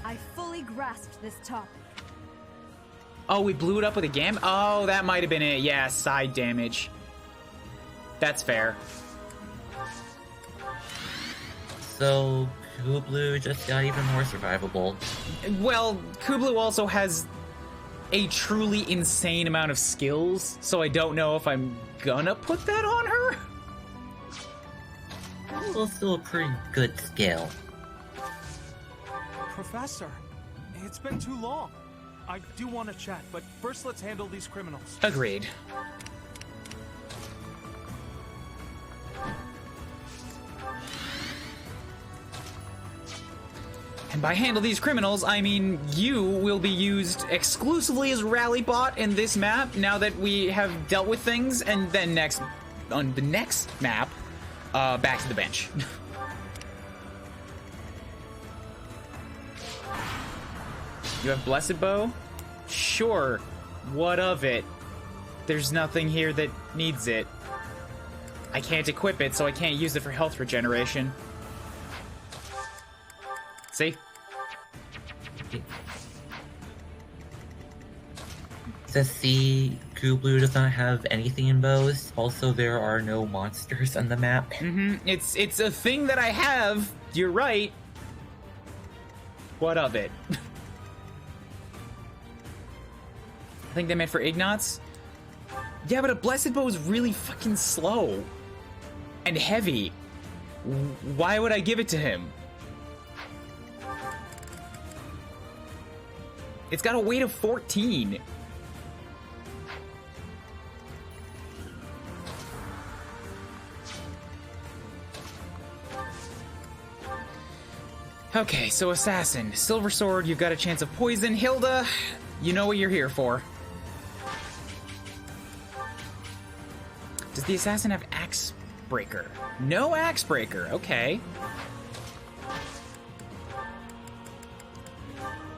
I fully grasped this topic. Oh, we blew it up with a gam? Oh, that might have been it. Yeah, side damage. That's fair. So, Kublu just got even more survivable. Well, Kublu also has a truly insane amount of skills, so I don't know if I'm gonna put that on her. Well, still a pretty good skill. Professor, it's been too long. I do want to chat, but first let's handle these criminals. Agreed. And by handle these criminals, I mean you will be used exclusively as rally bot in this map now that we have dealt with things, and then on the next map, back to the bench. You have Blessed Bow? Sure. What of it? There's nothing here that needs it. I can't equip it, so I can't use it for health regeneration. See? To see, Kublu does not have anything in bows. Also, there are no monsters on the map. It's a thing that I have. You're right. What of it? I think they meant for Ignatz. Yeah, but a Blessed Bow is really fucking slow. And heavy. Why would I give it to him? It's got a weight of 14. Okay, so Assassin. Silver Sword, you've got a chance of poison. Hilda, you know what you're here for. Does the assassin have axe breaker? No axe breaker. Okay.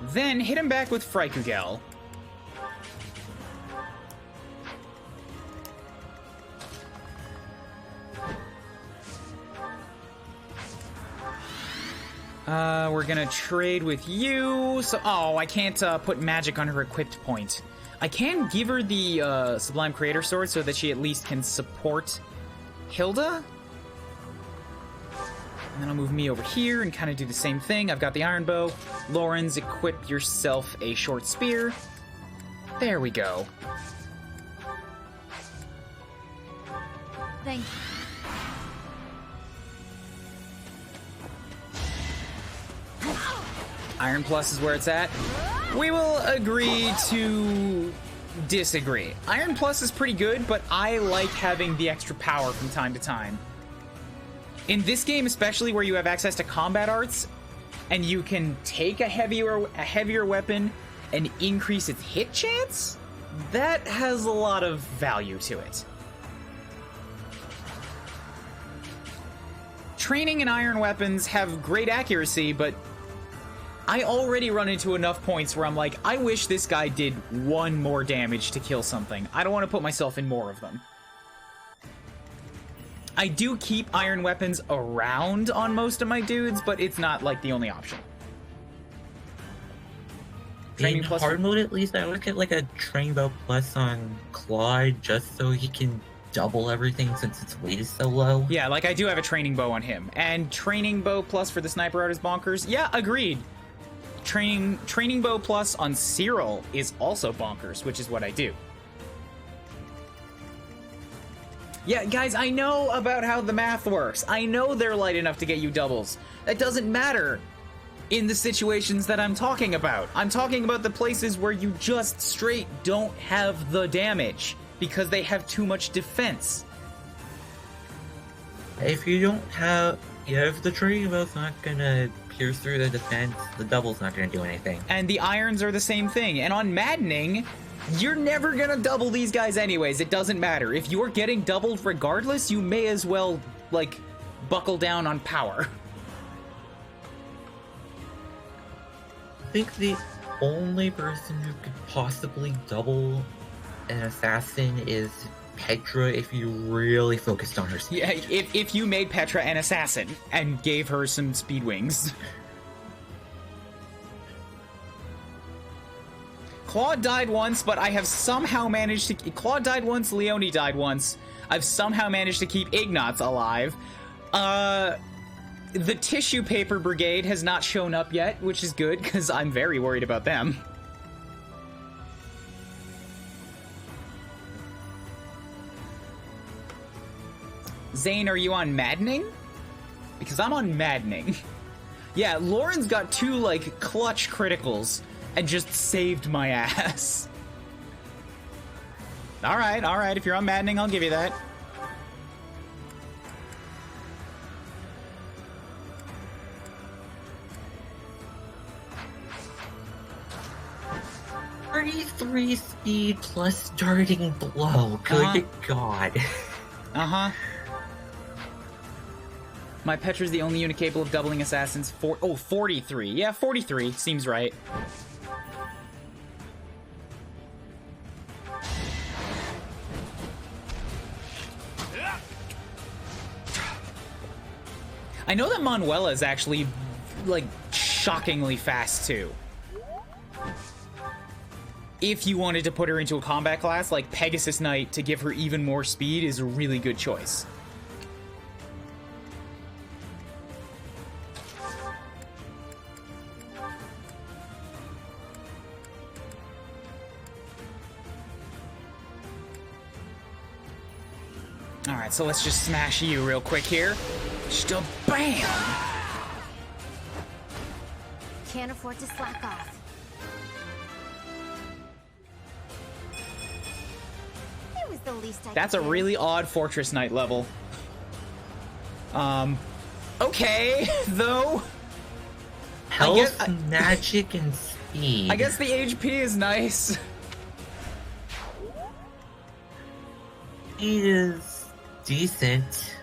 Then hit him back with Frykugel. We're gonna trade with you. So, oh, I can't put magic on her equipped point. I can give her the Sublime Creator Sword so that she at least can support Hilda. And then I'll move me over here and kind of do the same thing. I've got the Iron Bow. Lorenz, equip yourself a short spear. There we go. Thank you. Iron Plus is where it's at. We will agree to disagree. Iron Plus is pretty good, but I like having the extra power from time to time. In this game, especially where you have access to combat arts, and you can take a heavier weapon and increase its hit chance, that has a lot of value to it. Training and iron weapons have great accuracy, but I already run into enough points where I'm like, I wish this guy did 1 more damage to kill something. I don't want to put myself in more of them. I do keep iron weapons around on most of my dudes, but it's not like the only option. In hard mode, at least, I would get like a Training Bow Plus on Claude just so he can double everything since its weight is so low. Yeah, like I do have a Training Bow on him. And Training Bow Plus for the Sniper Art is bonkers. Yeah, agreed. Training Bow Plus on Cyril is also bonkers, which is what I do. Yeah, guys, I know about how the math works. I know they're light enough to get you doubles. That doesn't matter in the situations that I'm talking about. I'm talking about the places where you just straight don't have the damage because they have too much defense. If you don't have... Yeah, if the Training Bow's not gonna pierce through the defense, the double's not gonna do anything. And the irons are the same thing. And on Maddening, you're never gonna double these guys anyways. It doesn't matter. If you're getting doubled regardless, you may as well, like, buckle down on power. I think the only person who could possibly double an assassin is Petra if you really focused on her speed. Yeah, if you made Petra an assassin and gave her some speed wings. Claude died once, but I have somehow managed to... Claude died once, Leonie died once. I've somehow managed to keep Ignatz alive. The Tissue Paper Brigade has not shown up yet, which is good, because I'm very worried about them. Zane, are you on Maddening? Because I'm on Maddening. Yeah, Lorenz got 2, like, clutch criticals and just saved my ass. Alright, if you're on Maddening, I'll give you that. .33 speed plus darting blow. Good God. Uh-huh. My Petra's the only unit capable of doubling assassins. 43. Yeah, 43 seems right. I know that Manuela is actually, like, shockingly fast, too. If you wanted to put her into a combat class, like Pegasus Knight, to give her even more speed is a really good choice. Alright, so let's just smash you real quick here. Just a bam! Can't afford to slack off. It was the least I That's a could do. really odd Fortress Knight level. Okay, though. Health, magic, and speed. I guess the HP is nice. Speed is decent.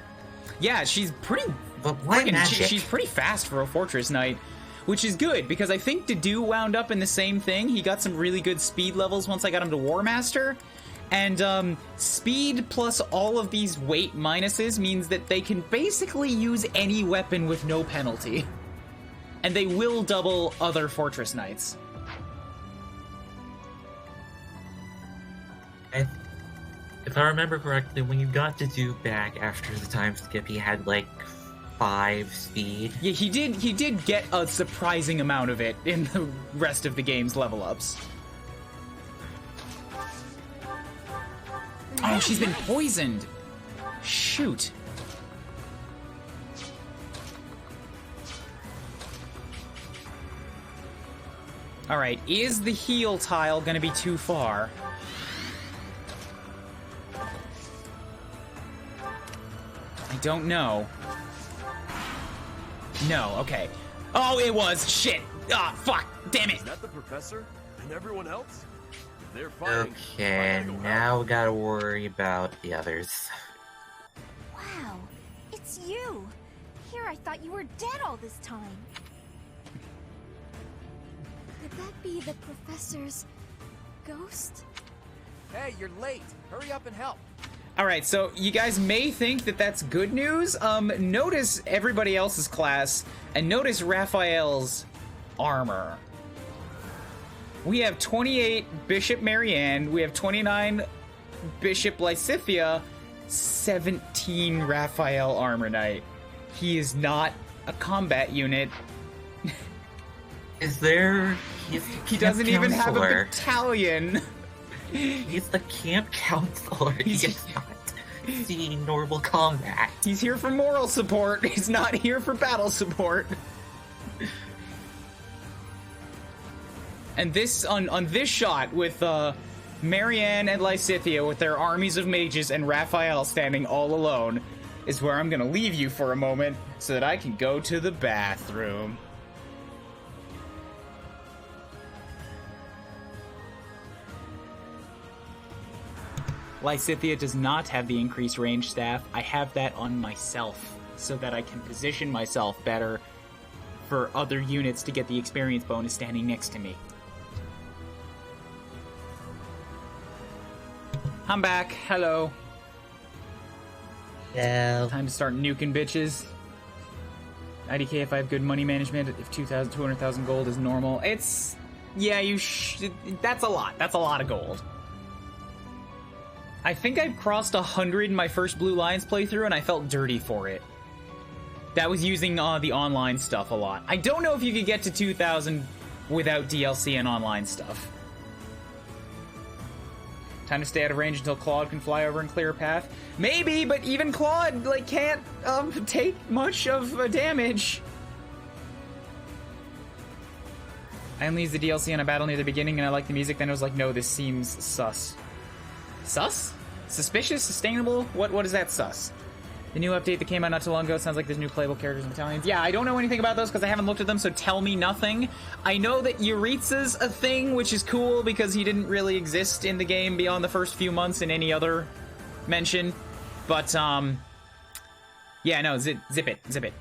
Yeah, she's pretty. But why magic? She's pretty fast for a Fortress Knight, which is good because I think Dedue wound up in the same thing. He got some really good speed levels once I got him to War Master, and speed plus all of these weight minuses means that they can basically use any weapon with no penalty, and they will double other Fortress Knights. If I remember correctly, when you got Dedue back after the time skip, he had like 5 speed. Yeah, he did get a surprising amount of it in the rest of the game's level ups. Oh, she's been poisoned. Shoot. All right, is the heal tile gonna be too far? I don't know. No, okay. Oh, it was. Shit. Ah, fuck. Damn it. Is that the professor and everyone else? They're fighting. Okay, now we gotta worry about the others. Wow, it's you. Here, I thought you were dead all this time. Could that be the professor's ghost? Hey, you're late. Hurry up and help. All right, so you guys may think that that's good news. Notice everybody else's class, and notice Raphael's armor. We have 28 Bishop Marianne, we have 29 Bishop Lysithea, 17 Raphael Armor Knight. He is not a combat unit. Is there... He doesn't even have a battalion. He's the camp counselor. He's not seeing normal combat. He's here for moral support. He's not here for battle support. And this on this shot with Marianne and Lysithea with their armies of mages and Raphael standing all alone is where I'm gonna leave you for a moment so that I can go to the bathroom. Lysithea does not have the increased range staff. I have that on myself so that I can position myself better for other units to get the experience bonus standing next to me. I'm back. Hello. Yeah. Time to start nuking bitches. 90k if I have good money management. If 200,000 gold is normal. It's... Yeah, you should... That's a lot. That's a lot of gold. I think I crossed 100 in my first Blue Lions playthrough, and I felt dirty for it. That was using the online stuff a lot. I don't know if you could get to 2,000 without DLC and online stuff. Time to stay out of range until Claude can fly over and clear a path. Maybe, but even Claude, like, can't take much of damage. I only used the DLC on a battle near the beginning, and I liked the music. Then I was like, no, this seems sus. Sus? Suspicious? Sustainable? What is that sus? The new update that came out not too long ago sounds like there's new playable characters and battalions. Yeah, I don't know anything about those because I haven't looked at them, so tell me nothing. I know that Yuritsa's a thing, which is cool because he didn't really exist in the game beyond the first few months in any other mention. But, yeah, no, zip it.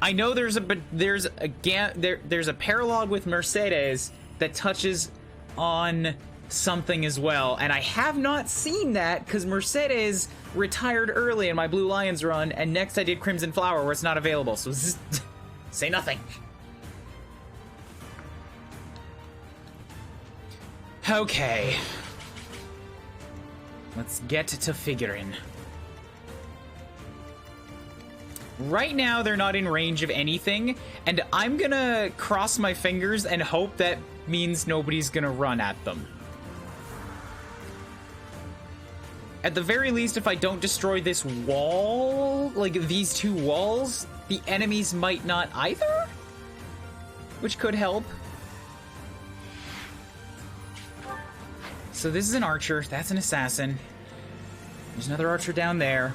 I know there's a paralogue with Mercedes that touches on something as well, and I have not seen that because Mercedes retired early in my Blue Lions run, and next I did Crimson Flower where it's not available, so say nothing. Okay. Let's get to figuring. Right now, they're not in range of anything, and I'm gonna cross my fingers and hope that means nobody's gonna run at them. At the very least, if I don't destroy this wall, like these two walls, the enemies might not either? Which could help. So this is an archer, that's an assassin. There's another archer down there.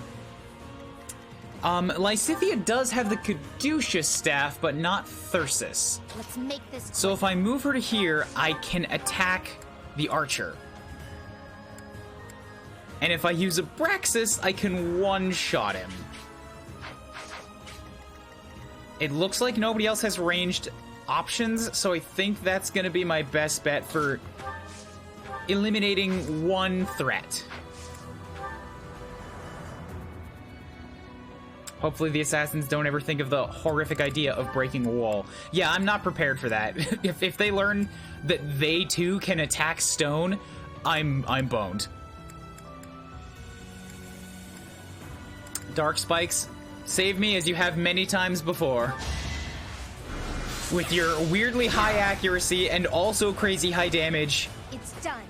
Lysithea does have the Caduceus staff, but not Thyrsus. Let's make this so if I move her to here, I can attack the archer. And if I use Abraxas, I can one-shot him. It looks like nobody else has ranged options, so I think that's going to be my best bet for eliminating one threat. Hopefully the assassins don't ever think of the horrific idea of breaking a wall. Yeah, I'm not prepared for that. If they learn that they too can attack stone, I'm boned. Dark Spikes, save me as you have many times before. With your weirdly high accuracy and also crazy high damage. It's done.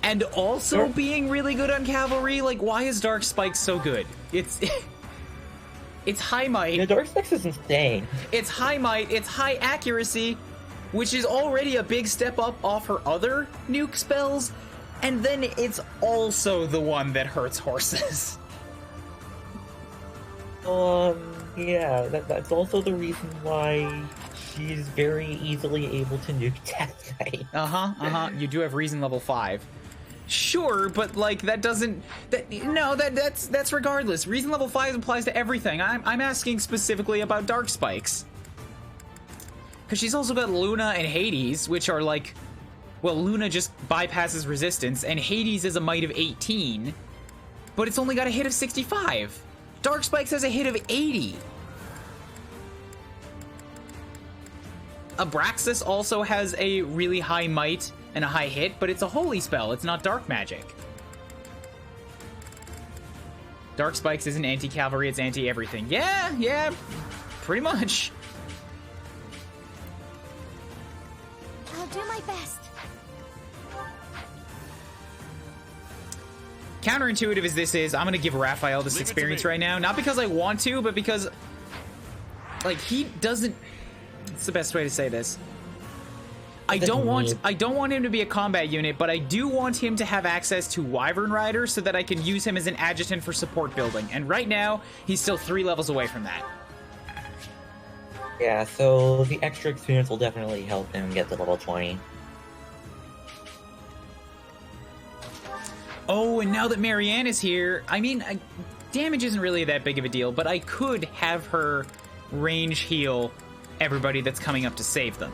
And also being really good on cavalry. Like, why is Dark Spikes so good? It's high might. The Dark Spikes is insane. It's high might, it's high accuracy, which is already a big step up off her other nuke spells, and then it's also the one that hurts horses. Yeah, that's also the reason why she's very easily able to nuke Death Knight. You do have reason level 5. Sure, but like that doesn't. That's regardless. Reason level 5 applies to everything. I'm asking specifically about Dark Spikes, because she's also got Luna and Hades, which are like, well, Luna just bypasses resistance, and Hades is a might of 18, but it's only got a hit of 65. Dark Spikes has a hit of 80. Abraxas also has a really high might and a high hit, but it's a holy spell. It's not dark magic. Dark Spikes isn't anti-cavalry, it's anti-everything. Yeah, pretty much. I'll do my best. Counterintuitive as this is, I'm gonna give Raphael this experience right now. Not because I want to, but because, like, he doesn't... It's the best way to say this. I don't want him to be a combat unit, but I do want him to have access to Wyvern Rider so that I can use him as an adjutant for support building. And right now, he's still 3 levels away from that. Yeah, so the extra experience will definitely help him get to level 20. Oh, and now that Marianne is here, I mean, damage isn't really that big of a deal, but I could have her range heal everybody that's coming up to save them.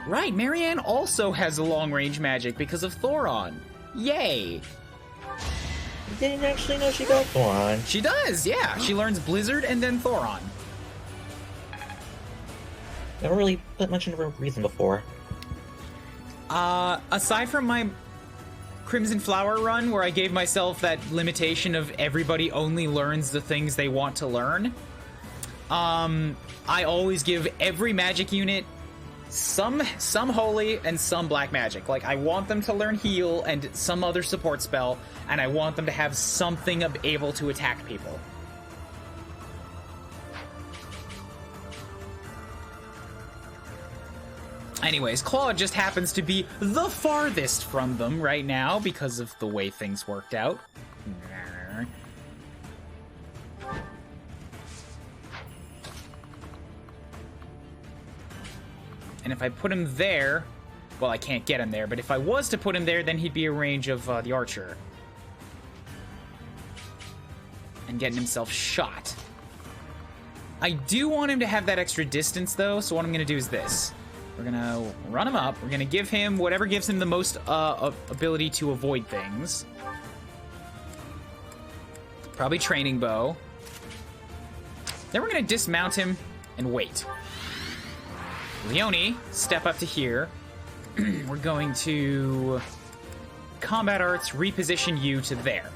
Right, Marianne also has a long-range magic because of Thoron. Yay! I didn't actually know she got Thoron. She does, yeah. She learns Blizzard and then Thoron. Never really put much into a reason before. Aside from my Crimson Flower run, where I gave myself that limitation of everybody only learns the things they want to learn, I always give every magic unit some holy and some black magic. Like, I want them to learn heal and some other support spell, and I want them to have something able to attack people. Anyways, Claude just happens to be the farthest from them right now because of the way things worked out. And if I put him there, well, I can't get him there, but if I was to put him there, then he'd be a range of the archer. And getting himself shot. I do want him to have that extra distance, though, so what I'm going to do is this. We're going to run him up. We're going to give him whatever gives him the most ability to avoid things. Probably training bow. Then we're going to dismount him and wait. Leone, step up to here. We're going to combat arts, reposition you to there.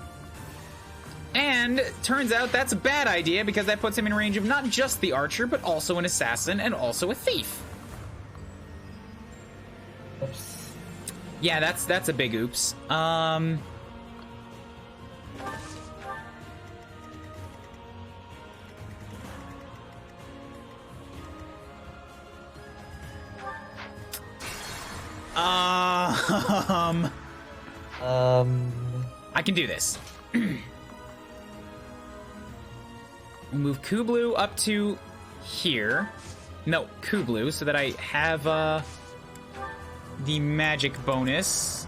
And turns out that's a bad idea because that puts him in range of not just the archer, but also an assassin and also a thief. Oops. Yeah, that's a big oops. I can do this. We'll move Kublu up to here. No, Kublu, so that I have the magic bonus.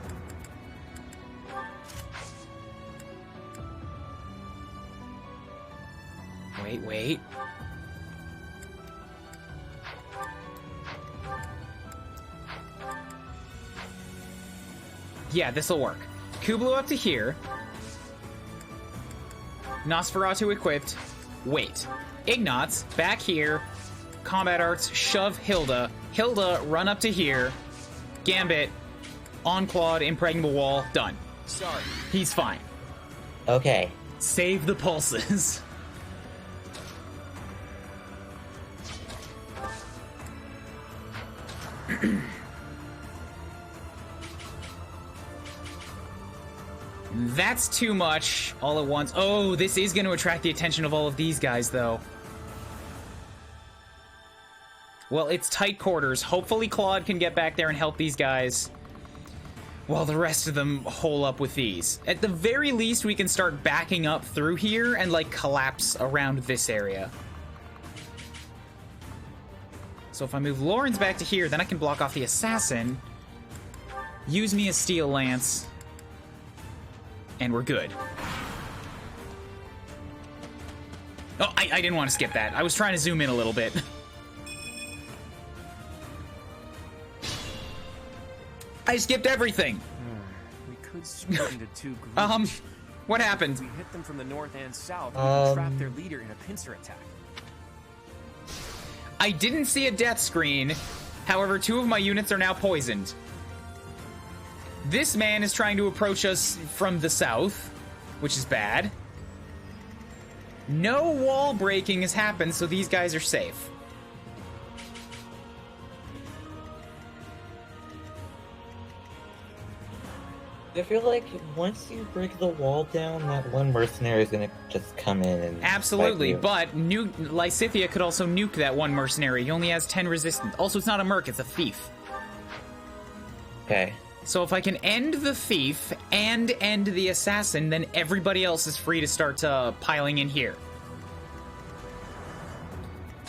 Wait. Yeah, this'll work. Kublu up to here. Nosferatu equipped. Wait. Ignatz, back here. Combat Arts, shove Hilda. Hilda, run up to here. Gambit, on Claude, impregnable wall, done. Sorry. He's fine. Okay. Save the pulses. That's too much all at once. Oh, this is going to attract the attention of all of these guys, though. Well, it's tight quarters. Hopefully Claude can get back there and help these guys while the rest of them hole up with these. At the very least, we can start backing up through here and, like, collapse around this area. So if I move Lorenz back to here, then I can block off the assassin, use me a steel lance, and we're good. Oh, I didn't want to skip that. I was trying to zoom in a little bit. I skipped everything. We could split into two groups. What happened? We hit them from the north and south and trap their leader in a pincer attack. I didn't see a death screen. However, 2 of my units are now poisoned. This man is trying to approach us from the south, which is bad. No wall breaking has happened, so these guys are safe. I feel like once you break the wall down, that one mercenary is gonna just come in and absolutely, fight you. but Lysithea could also nuke that one mercenary. He only has 10 resistance. Also, it's not a merc, it's a thief. Okay. So if I can end the thief and end the assassin, then everybody else is free to start piling in here.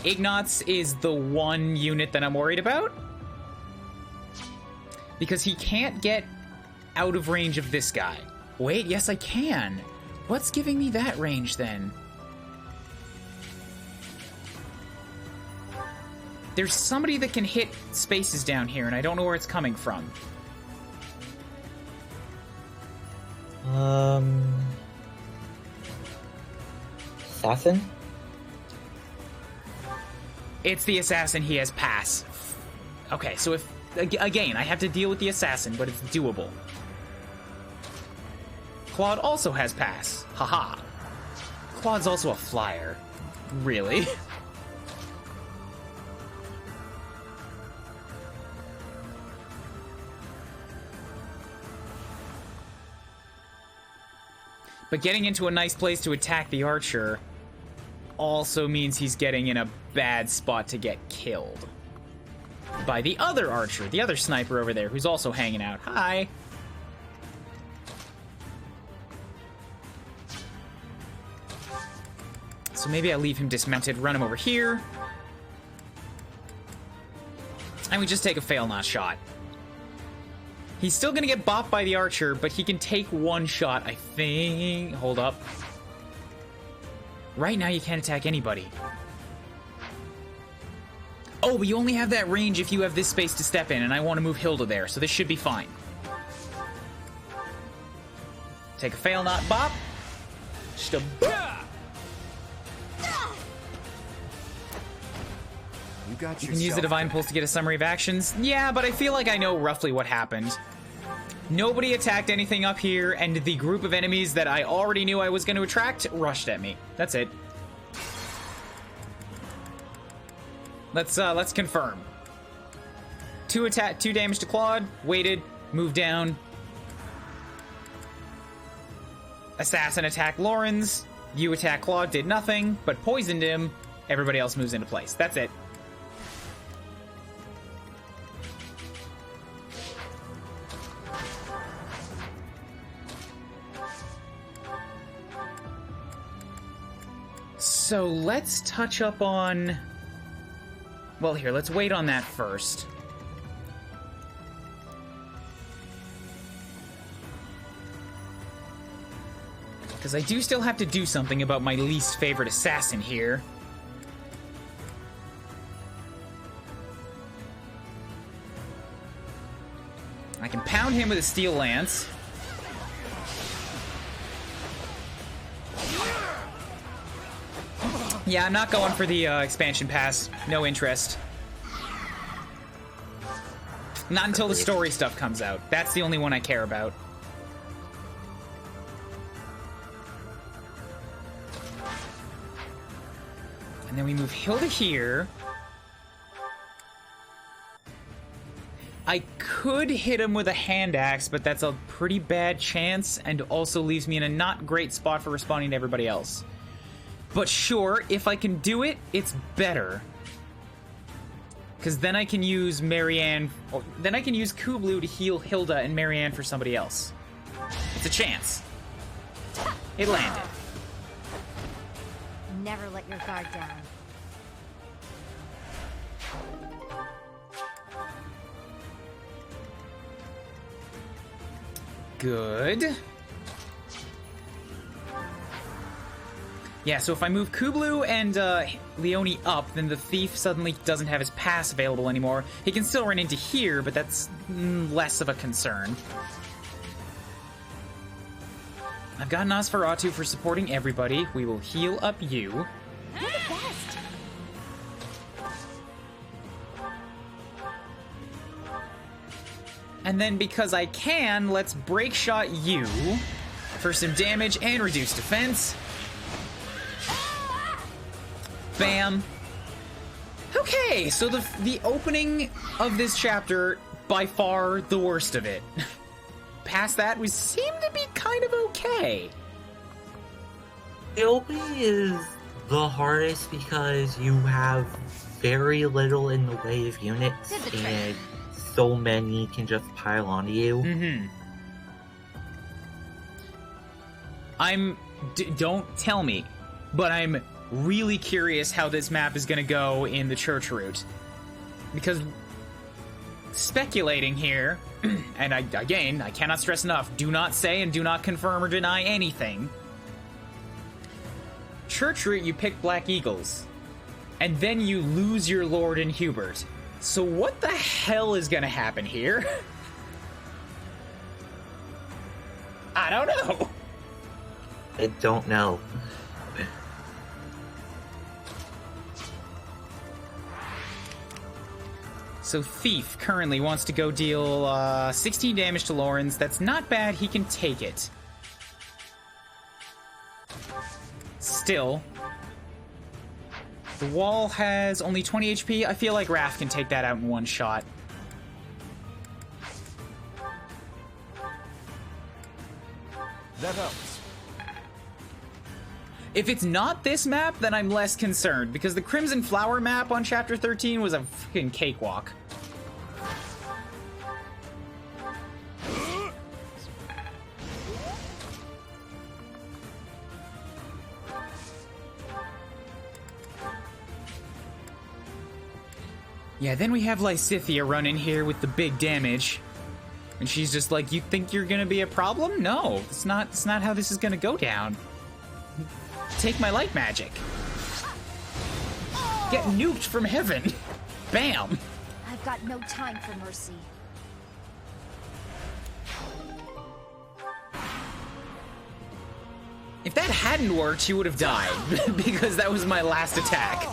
Ignatz is the one unit that I'm worried about, because he can't get out of range of this guy. Wait, yes I can. What's giving me that range then? There's somebody that can hit spaces down here, and I don't know where it's coming from. Assassin? It's the assassin. He has pass. Okay, so if... Again, I have to deal with the assassin, but it's doable. Claude also has pass. Haha. Claude's also a flyer. Really? But getting into a nice place to attack the archer also means he's getting in a bad spot to get killed by the other archer, the other sniper over there, who's also hanging out. Hi. So maybe I leave him dismounted, run him over here, and we just take a fail not shot. He's still gonna get bopped by the archer, but he can take one shot, I think. Hold up. Right now you can't attack anybody. Oh, but you only have that range if you have this space to step in, and I want to move Hilda there, so this should be fine. Take a fail not bop. Just a bop. You can use the Divine Pulse to get a summary of actions. Yeah, but I feel like I know roughly what happened. Nobody attacked anything up here, and the group of enemies that I already knew I was going to attract rushed at me. That's it. Let's confirm. 2 damage to Claude. Waited. Move down. Assassin attack Lorenz. You attack Claude. Did nothing, but poisoned him. Everybody else moves into place. That's it. So let's touch up on... Well, here, let's wait on that first. Because I do still have to do something about my least favorite assassin here. I can pound him with a steel lance. Yeah, I'm not going for the expansion pass. No interest. Not until the story stuff comes out. That's the only one I care about. And then we move Hilda here. I could hit him with a hand axe, but that's a pretty bad chance and also leaves me in a not great spot for responding to everybody else. But sure, if I can do it, it's better. Because then I can use Marianne... then I can use Kuuribro to heal Hilda and Marianne for somebody else. It's a chance. It landed. Never let your guard down. Good. Yeah, so if I move Kuuribro and Leone up, then the thief suddenly doesn't have his pass available anymore. He can still run into here, but that's less of a concern. I've got Nosferatu for supporting everybody. We will heal up you. You're the best. And then because I can, let's break shot you for some damage and reduce defense. Bam. Okay, so the opening of this chapter, by far the worst of it. Past that, we seem to be kind of okay. The opening is the hardest because you have very little in the way of units, and so many can just pile onto you. Mm-hmm. Don't tell me, but I'm really curious how this map is going to go in the church route. Because speculating here, and I cannot stress enough, do not say and do not confirm or deny anything. Church route, you pick Black Eagles, and then you lose your Lord and Hubert. So what the hell is going to happen here? I don't know. I don't know. So Thief currently wants to go deal 16 damage to Lorenz. That's not bad. He can take it. Still, the wall has only 20 HP. I feel like Raph can take that out in one shot. That helps. If it's not this map, then I'm less concerned, because the Crimson Flower map on Chapter 13 was a fucking cakewalk. Yeah, then we have Lysithea run in here with the big damage. And she's just like, you think you're gonna be a problem? No, it's not how this is gonna go down. Take my light magic. Get nuked from heaven. Bam. I've got no time for mercy. If that hadn't worked, she would have died, because that was my last attack.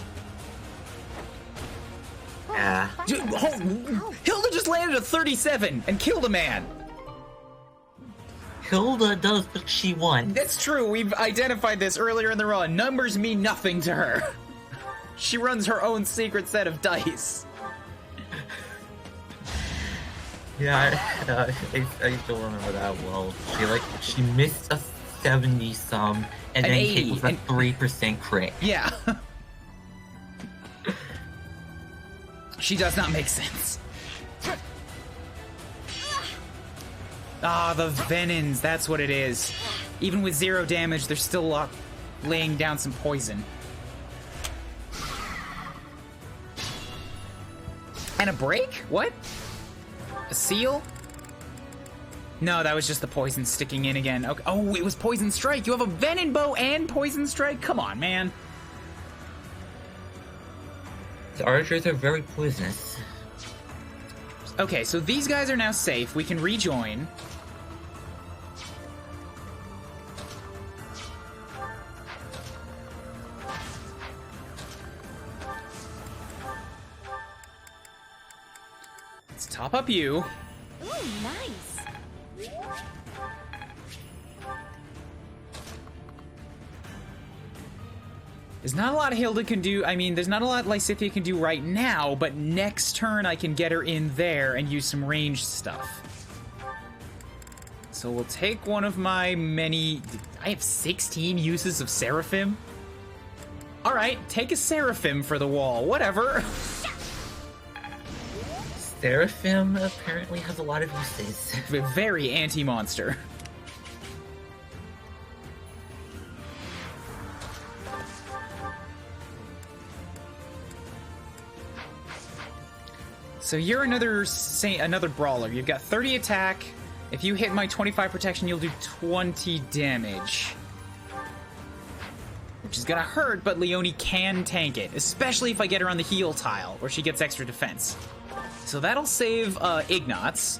Yeah. Hilda just landed a 37 and killed a man. Hilda does what she wants. That's true. We've identified this earlier in the run. Numbers mean nothing to her. She runs her own secret set of dice. Yeah, I still remember that well. She missed a 70-some and then hit with a 3% crit. Yeah. She does not make sense. Ah, the Venons, that's what it is. Even with 0 damage, they're still laying down some poison. And a break? What? A seal? No, that was just the poison sticking in again. Okay. Oh, it was poison strike. You have a venom bow and poison strike? Come on, man. The archers are very poisonous. Okay, so these guys are now safe. We can rejoin. Let's top up you. Ooh, nice. There's not a lot Hilda can do. I mean, there's not a lot Lysithea can do right now, but next turn I can get her in there and use some ranged stuff. So we'll take one of my many... I have 16 uses of Seraphim? Alright, take a Seraphim for the wall. Whatever. Seraphim apparently has a lot of uses. Very anti-monster. So you're another brawler. You've got 30 attack. If you hit my 25 protection, you'll do 20 damage. Which is gonna hurt, but Leonie can tank it. Especially if I get her on the heal tile, where she gets extra defense. So that'll save Ignatz.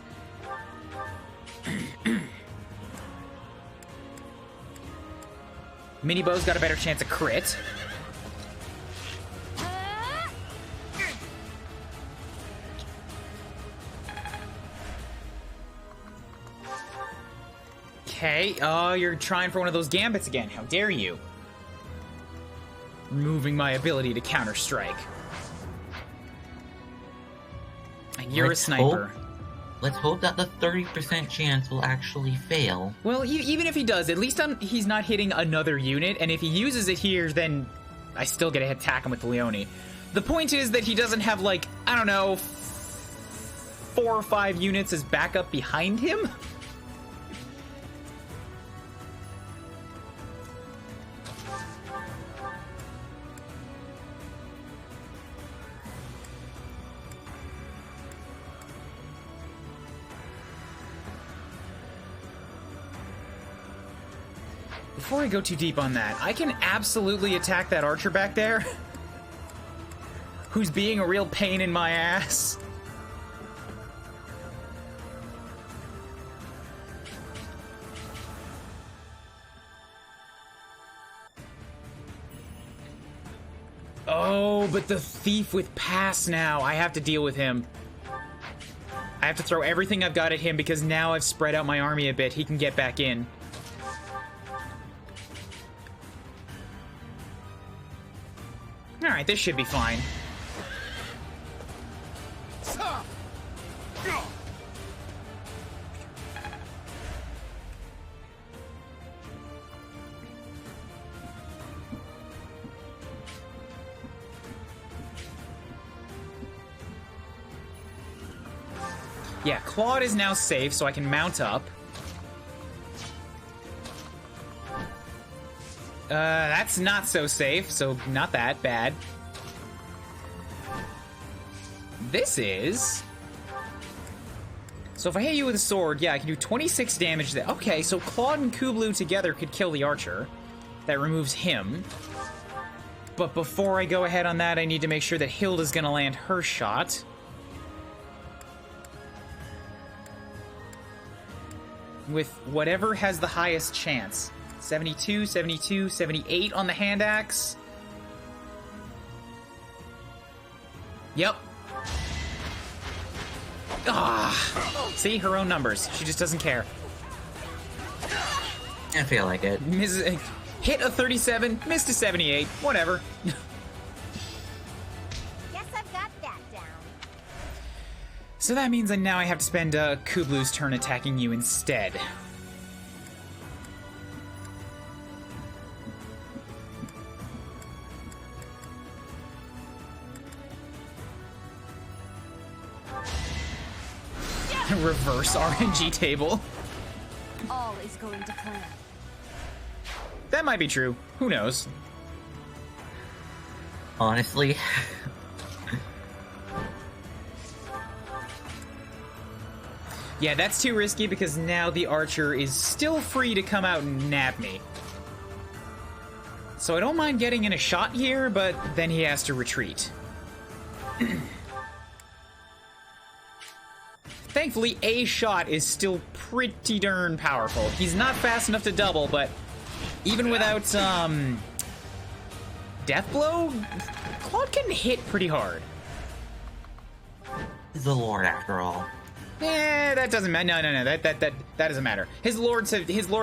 Minibow's got a better chance of crit. Okay, oh, you're trying for one of those gambits again. How dare you? Removing my ability to counter-strike. And you're a sniper. Let's hope that the 30% chance will actually fail. Well, even if he does, at least he's not hitting another unit, and if he uses it here, then I still get to attack him with the Leonie. The point is that he doesn't have, like, I don't know, 4 or 5 units as backup behind him? Before I go too deep on that, I can absolutely attack that archer back there, who's being a real pain in my ass. Oh, but the thief with pass now. I have to deal with him. I have to throw everything I've got at him because now I've spread out my army a bit. He can get back in. Alright, this should be fine. Yeah, Claude is now safe, so I can mount up. That's not so safe, so not that bad. This is... So if I hit you with a sword, yeah, I can do 26 damage there. Okay, so Claude and Kuuribro together could kill the archer. That removes him. But before I go ahead on that, I need to make sure that Hilda's gonna land her shot. With whatever has the highest chance. 72, 72, 78 on the hand axe. Yep. Ah! See, her own numbers. She just doesn't care. I feel like it. Hit a 37, missed a 78. Whatever. Guess I've got that down. So that means that now I have to spend Kubloo's turn attacking you instead. Reverse RNG table. All is going to plan. That might be true. Who knows? Honestly. Yeah, that's too risky because now the archer is still free to come out and nab me. So I don't mind getting in a shot here, but then he has to retreat. Thankfully, a shot is still pretty darn powerful. He's not fast enough to double, but even without, Death Blow, Claude can hit pretty hard. He's a lord after all. Eh, that doesn't matter. No, that doesn't matter. His lord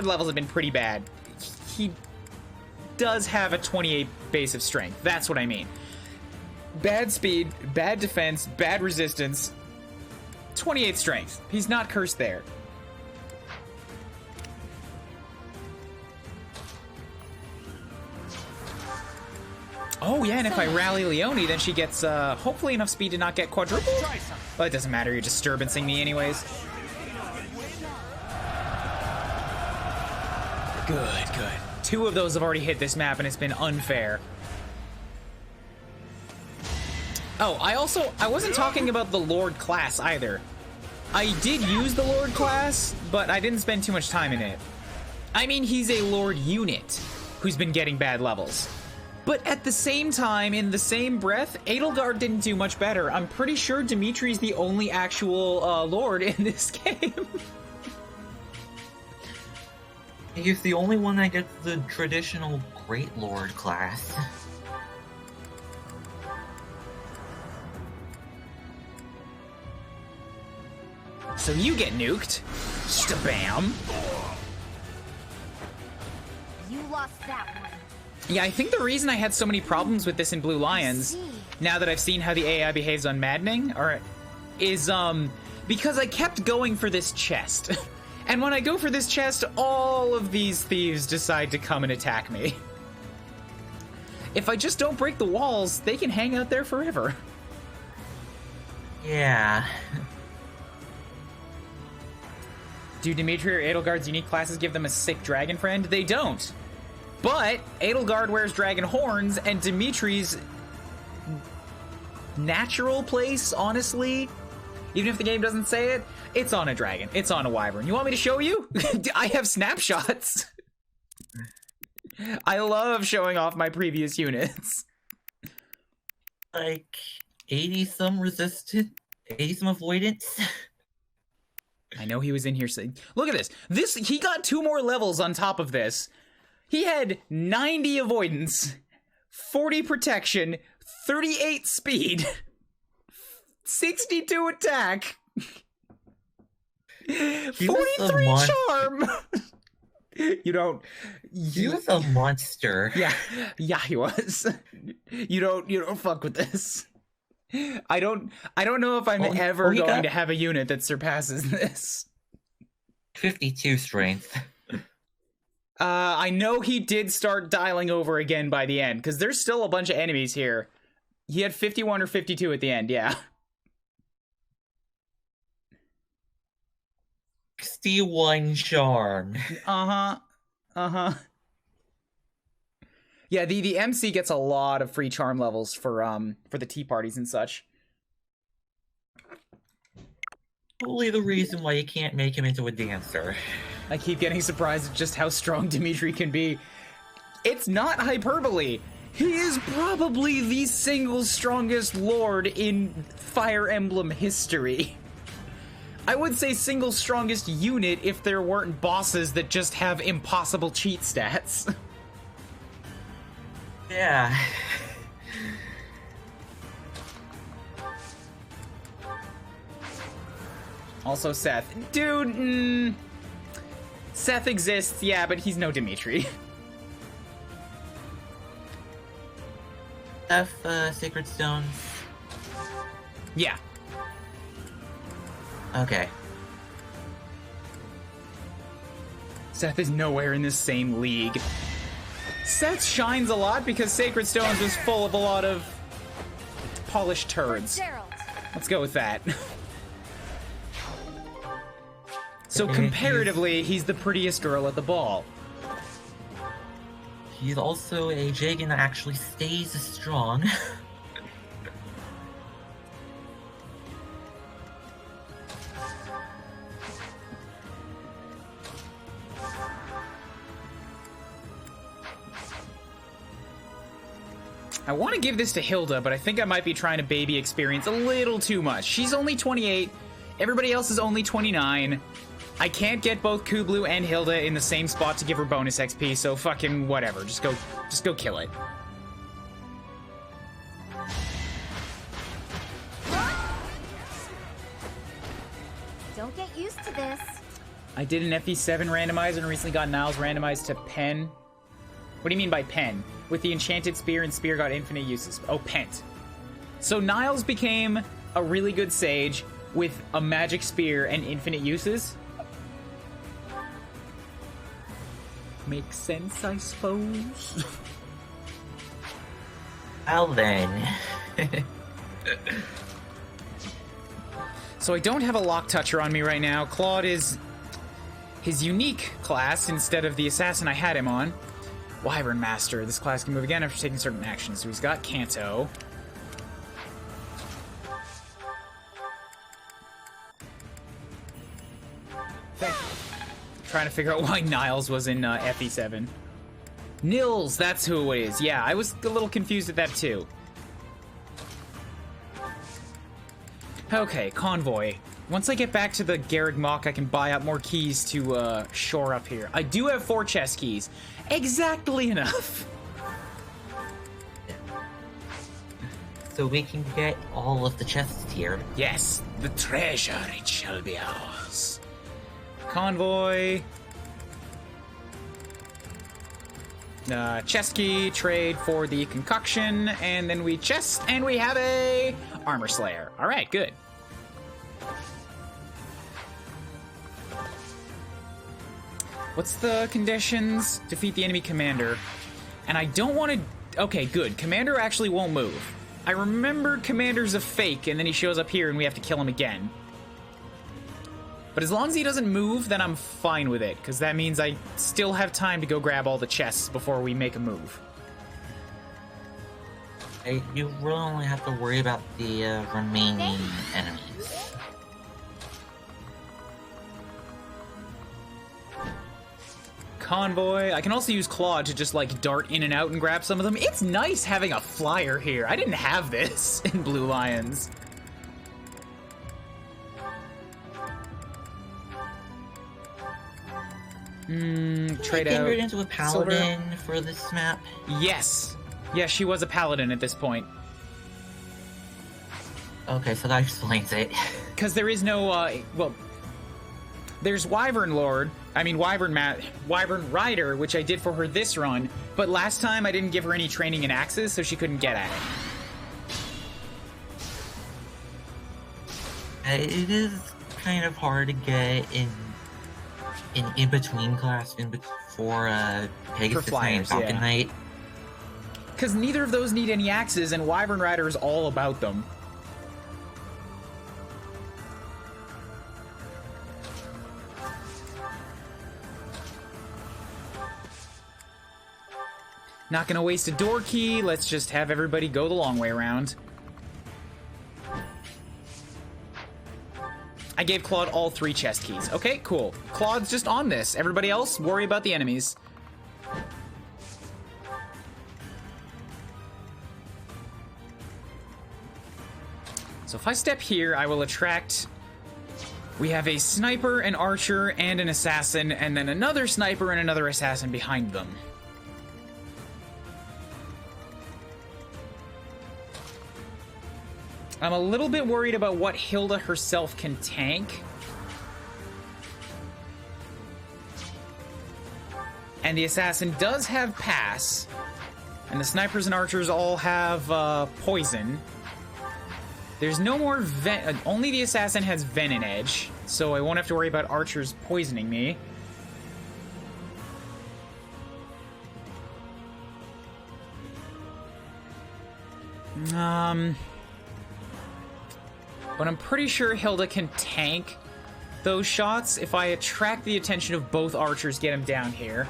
levels have been pretty bad. He does have a 28 base of strength. That's what I mean. Bad speed, bad defense, bad resistance, 28 strength. He's not cursed there. Oh yeah, and if I rally Leonie, then she gets hopefully enough speed to not get quadrupled. Well, it doesn't matter, you're disturbancing me anyways. Good. 2 of those have already hit this map and it's been unfair. Oh, I wasn't talking about the Lord class either. I did use the Lord class, but I didn't spend too much time in it. I mean, he's a Lord unit who's been getting bad levels. But at the same time, in the same breath, Edelgard didn't do much better. I'm pretty sure Dimitri's the only actual Lord in this game. He's the only one that gets the traditional Great Lord class. So you get nuked. Stabam. You lost that one. Yeah, I think the reason I had so many problems with this in Blue Lions, now that I've seen how the AI behaves on Maddening, is because I kept going for this chest. And when I go for this chest, all of these thieves decide to come and attack me. If I just don't break the walls, they can hang out there forever. Yeah. Do Dimitri or Edelgard's unique classes give them a sick dragon friend? They don't. But Edelgard wears dragon horns, and Dimitri's natural place, honestly, even if the game doesn't say it, it's on a dragon. It's on a wyvern. You want me to show you? I have snapshots. I love showing off my previous units. Like 80-some resistant, 80-some avoidance. I know he was in here saying, look at this. He got 2 more levels on top of this. He had 90 avoidance, 40 protection, 38 speed, 62 attack, 43 charm. You don't. He was a monster. Yeah, he was. You don't fuck with this. I don't know if I'm ever going to have a unit that surpasses this. 52 strength. I know he did start dialing over again by the end, because there's still a bunch of enemies here. He had 51 or 52 at the end, yeah. 61 charm. Uh-huh. Yeah, the MC gets a lot of free charm levels for the tea parties and such. Probably the reason why you can't make him into a dancer. I keep getting surprised at just how strong Dimitri can be. It's not hyperbole. He is probably the single strongest lord in Fire Emblem history. I would say single strongest unit if there weren't bosses that just have impossible cheat stats. Yeah. Also Seth. Dude, Seth exists, yeah, but he's no Dimitri. Sacred Stones? Yeah. Okay. Seth is nowhere in this same league. Seth shines a lot because Sacred Stones was full of a lot of polished turds. Let's go with that. So comparatively, he's the prettiest girl at the ball. He's also a Jagan that actually stays strong. I want to give this to Hilda, but I think I might be trying to baby experience a little too much. She's only 28. Everybody else is only 29. I can't get both Kublu and Hilda in the same spot to give her bonus XP, so fucking whatever. Just go kill it. Don't get used to this. I did an FE7 randomizer and recently got Niles randomized to Pen. What do you mean by Pen? With the Enchanted Spear, and Spear got infinite uses. Oh, Pent. So Niles became a really good sage with a magic spear and infinite uses? Makes sense, I suppose. Well then. So I don't have a Lock Toucher on me right now. Claude is his unique class instead of the assassin I had him on. Wyvern Master. This class can move again after taking certain actions. So he's got Canto. Trying to figure out why Niles was in FE7. Nils, that's who it is. Yeah, I was a little confused at that too. Okay, Convoy. Once I get back to the Garreg Mach, I can buy up more keys to shore up here. I do have 4 chest keys. Exactly enough. So we can get all of the chests here. Yes, the treasure, it shall be ours. Convoy. Chest key, trade for the concoction, and then we chest, and we have a Armor Slayer. All right, good. What's the conditions? Defeat the enemy commander. And I don't want to... Okay, good. Commander actually won't move. I remembered Commander's a fake, and then he shows up here, and we have to kill him again. But as long as he doesn't move, then I'm fine with it, because that means I still have time to go grab all the chests before we make a move. You really only have to worry about the remaining enemies. Convoy. I can also use Claude to just, like, dart in and out and grab some of them. It's nice having a flyer here. I didn't have this in Blue Lions. Trade out. Turned into a paladin for this map. Yes. Yes, she was a paladin at this point. Okay, so that explains it. Because there is no, well, there's Wyvern Lord. I mean, Wyvern Rider, which I did for her this run. But last time I didn't give her any training in axes, so she couldn't get at it. It is kind of hard to get in between class for Pegasus Knight and Falcon Knight. Because neither of those need any axes, and Wyvern Rider is all about them. Not gonna waste a door key, let's just have everybody go the long way around. I gave Claude all 3 chest keys. Okay, cool. Claude's just on this. Everybody else, worry about the enemies. So if I step here, I will attract... We have a sniper, an archer, and an assassin, and then another sniper and another assassin behind them. I'm a little bit worried about what Hilda herself can tank. And the assassin does have pass. And the snipers and archers all have poison. There's no more only the assassin has venom edge, so I won't have to worry about archers poisoning me. But I'm pretty sure Hilda can tank those shots if I attract the attention of both archers, get him down here.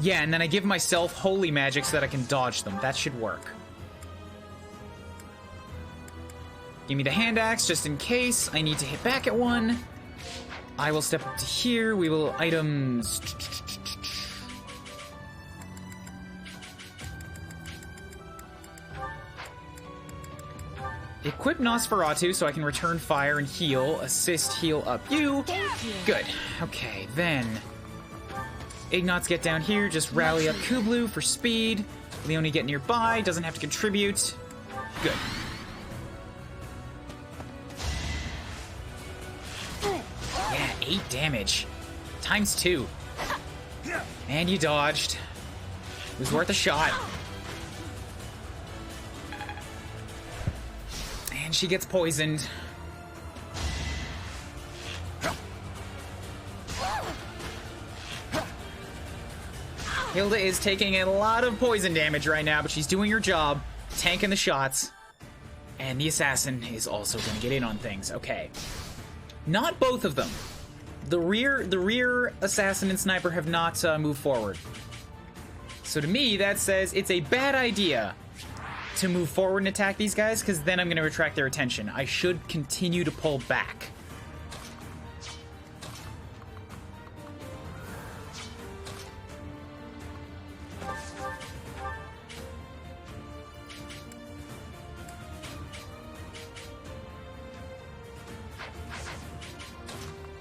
Yeah, and then I give myself holy magic so that I can dodge them. That should work. Give me the hand axe just in case I need to hit back at one. I will step up to here. We will items... Equip Nosferatu so I can return fire and heal. Assist, heal up you. Good. Okay, then... Ignots get down here, just rally up Kublu for speed. Leonie get nearby, doesn't have to contribute. Good. Yeah, 8 damage. Times 2. And you dodged. It was worth a shot. And she gets poisoned. Hilda is taking a lot of poison damage right now, but she's doing her job, tanking the shots. And the assassin is also going to get in on things. Okay. Not both of them. The rear assassin and sniper have not moved forward. So to me, that says it's a bad idea to move forward and attack these guys, because then I'm going to attract their attention. I should continue to pull back.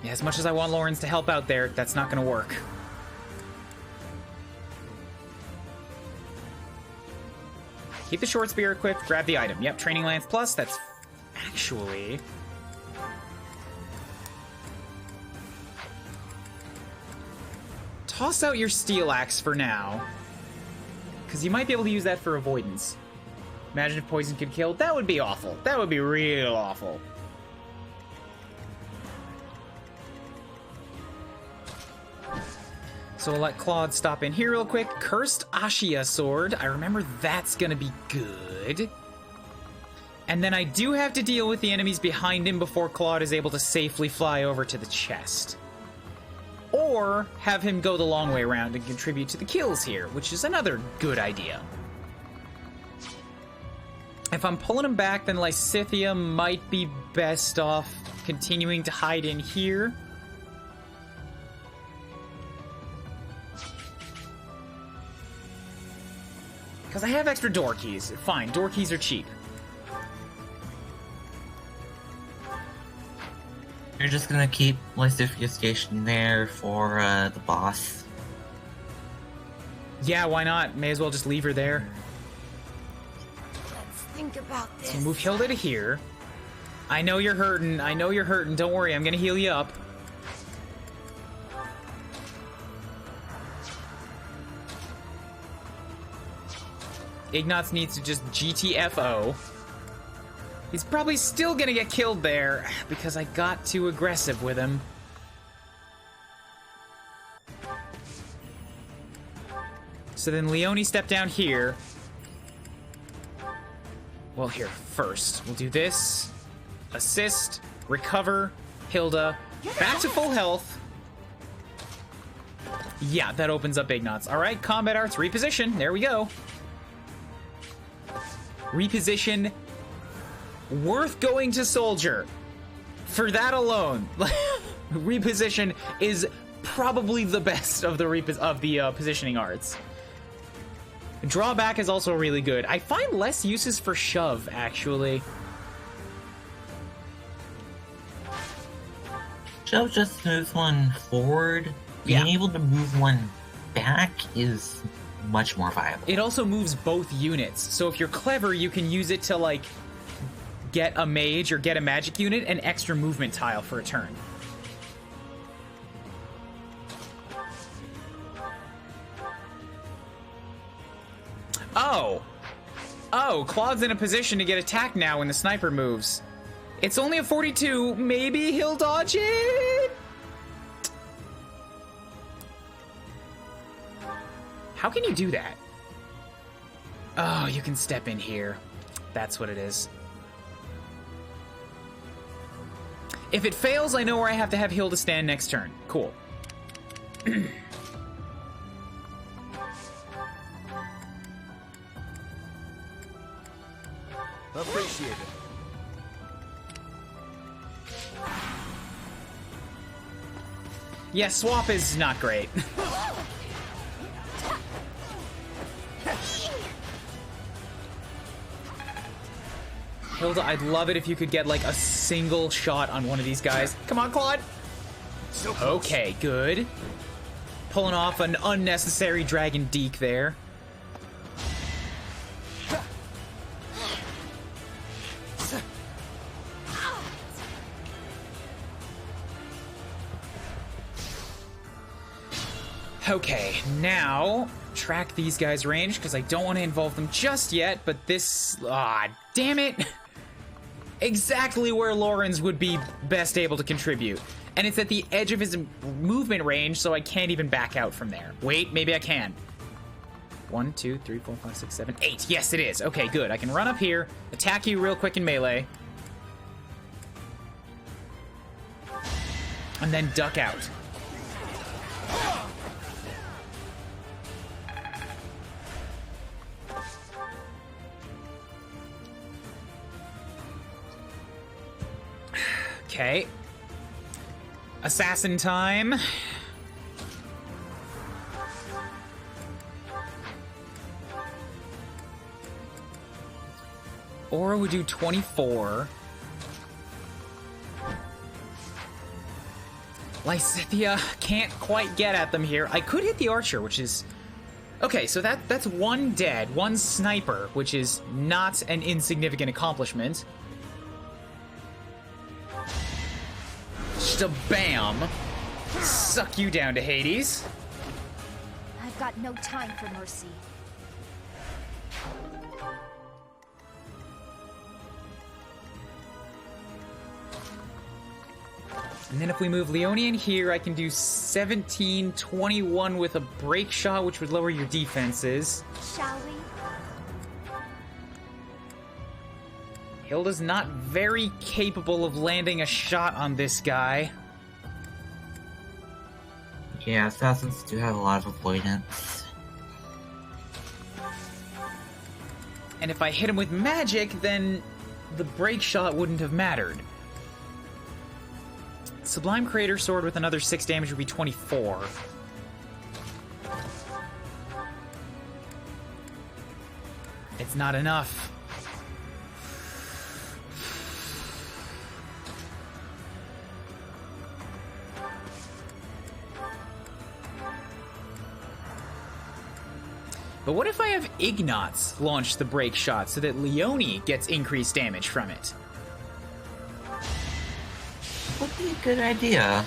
Yeah, as much as I want Lorenz to help out there, that's not going to work. Keep the short spear equipped, grab the item. Yep, training lance plus, that's actually... Toss out your steel axe for now, because you might be able to use that for avoidance. Imagine if poison could kill. That would be awful. That would be real awful. So we'll let Claude stop in here real quick. Cursed Ashia sword. I remember that's gonna be good. And then I do have to deal with the enemies behind him before Claude is able to safely fly over to the chest. Or have him go the long way around and contribute to the kills here, which is another good idea. If I'm pulling him back, then Lysithea might be best off continuing to hide in here. Because I have extra door keys. Fine, door keys are cheap. You're just gonna keep Lysithea stationed there for the boss. Yeah, why not? May as well just leave her there. Let's think about this. So move Hilda to here. I know you're hurting. I know you're hurting. Don't worry, I'm gonna heal you up. Ignatz needs to just GTFO. He's probably still gonna get killed there because I got too aggressive with him. So then Leonie step down here. Well, here, first. We'll do this. Assist, recover, Hilda, back to full health. Yeah, that opens up Ignatz. Alright, combat arts, reposition. There we go. Reposition. Worth going to soldier. For that alone. Reposition is probably the best of the positioning arts. Drawback is also really good. I find less uses for shove, actually. Shove just moves one forward. Being able to move one back is much more viable. It also moves both units, so if you're clever, you can use it to, like, get a mage or get a magic unit an extra movement tile for a turn. Oh, Claude's in a position to get attacked now when the sniper moves. It's only a 42. Maybe he'll dodge it? How can you do that? Oh, you can step in here. That's what it is. If it fails, I know where I have to have Hilda stand next turn. Cool. Appreciate it. Yeah, swap is not great. Hilda, I'd love it if you could get, like, a single shot on one of these guys. Come on, Claude! So close. Okay, good. Pulling off an unnecessary dragon deke there. Okay, now track these guys' range, because I don't want to involve them just yet, but this... Ah, damn it! Exactly where LORENZ would be best able to contribute. And it's at the edge of his movement range, so I can't even back out from there. Wait, maybe I can. 1, 2, 3, 4, 5, 6, 7, 8. Yes, it is. Okay, good. I can run up here, attack you real quick in melee, and then duck out. Okay. Assassin time. Aura would do 24. Lysithia can't quite get at them here. I could hit the archer, which is... Okay, so that's one dead, one sniper, which is not an insignificant accomplishment. Bam! Suck you down to Hades. I've got no time for mercy. And then if we move Leone in here, I can do 17, 21 with a break shot, which would lower your defenses. Shall we? Hilda's not very capable of landing a shot on this guy. Yeah, assassins do have a lot of avoidance. And if I hit him with magic, then the break shot wouldn't have mattered. Sublime Crater Sword with another 6 damage would be 24. It's not enough. But what if I have Ignatz launch the break shot so that Leone gets increased damage from it? Would be a good idea.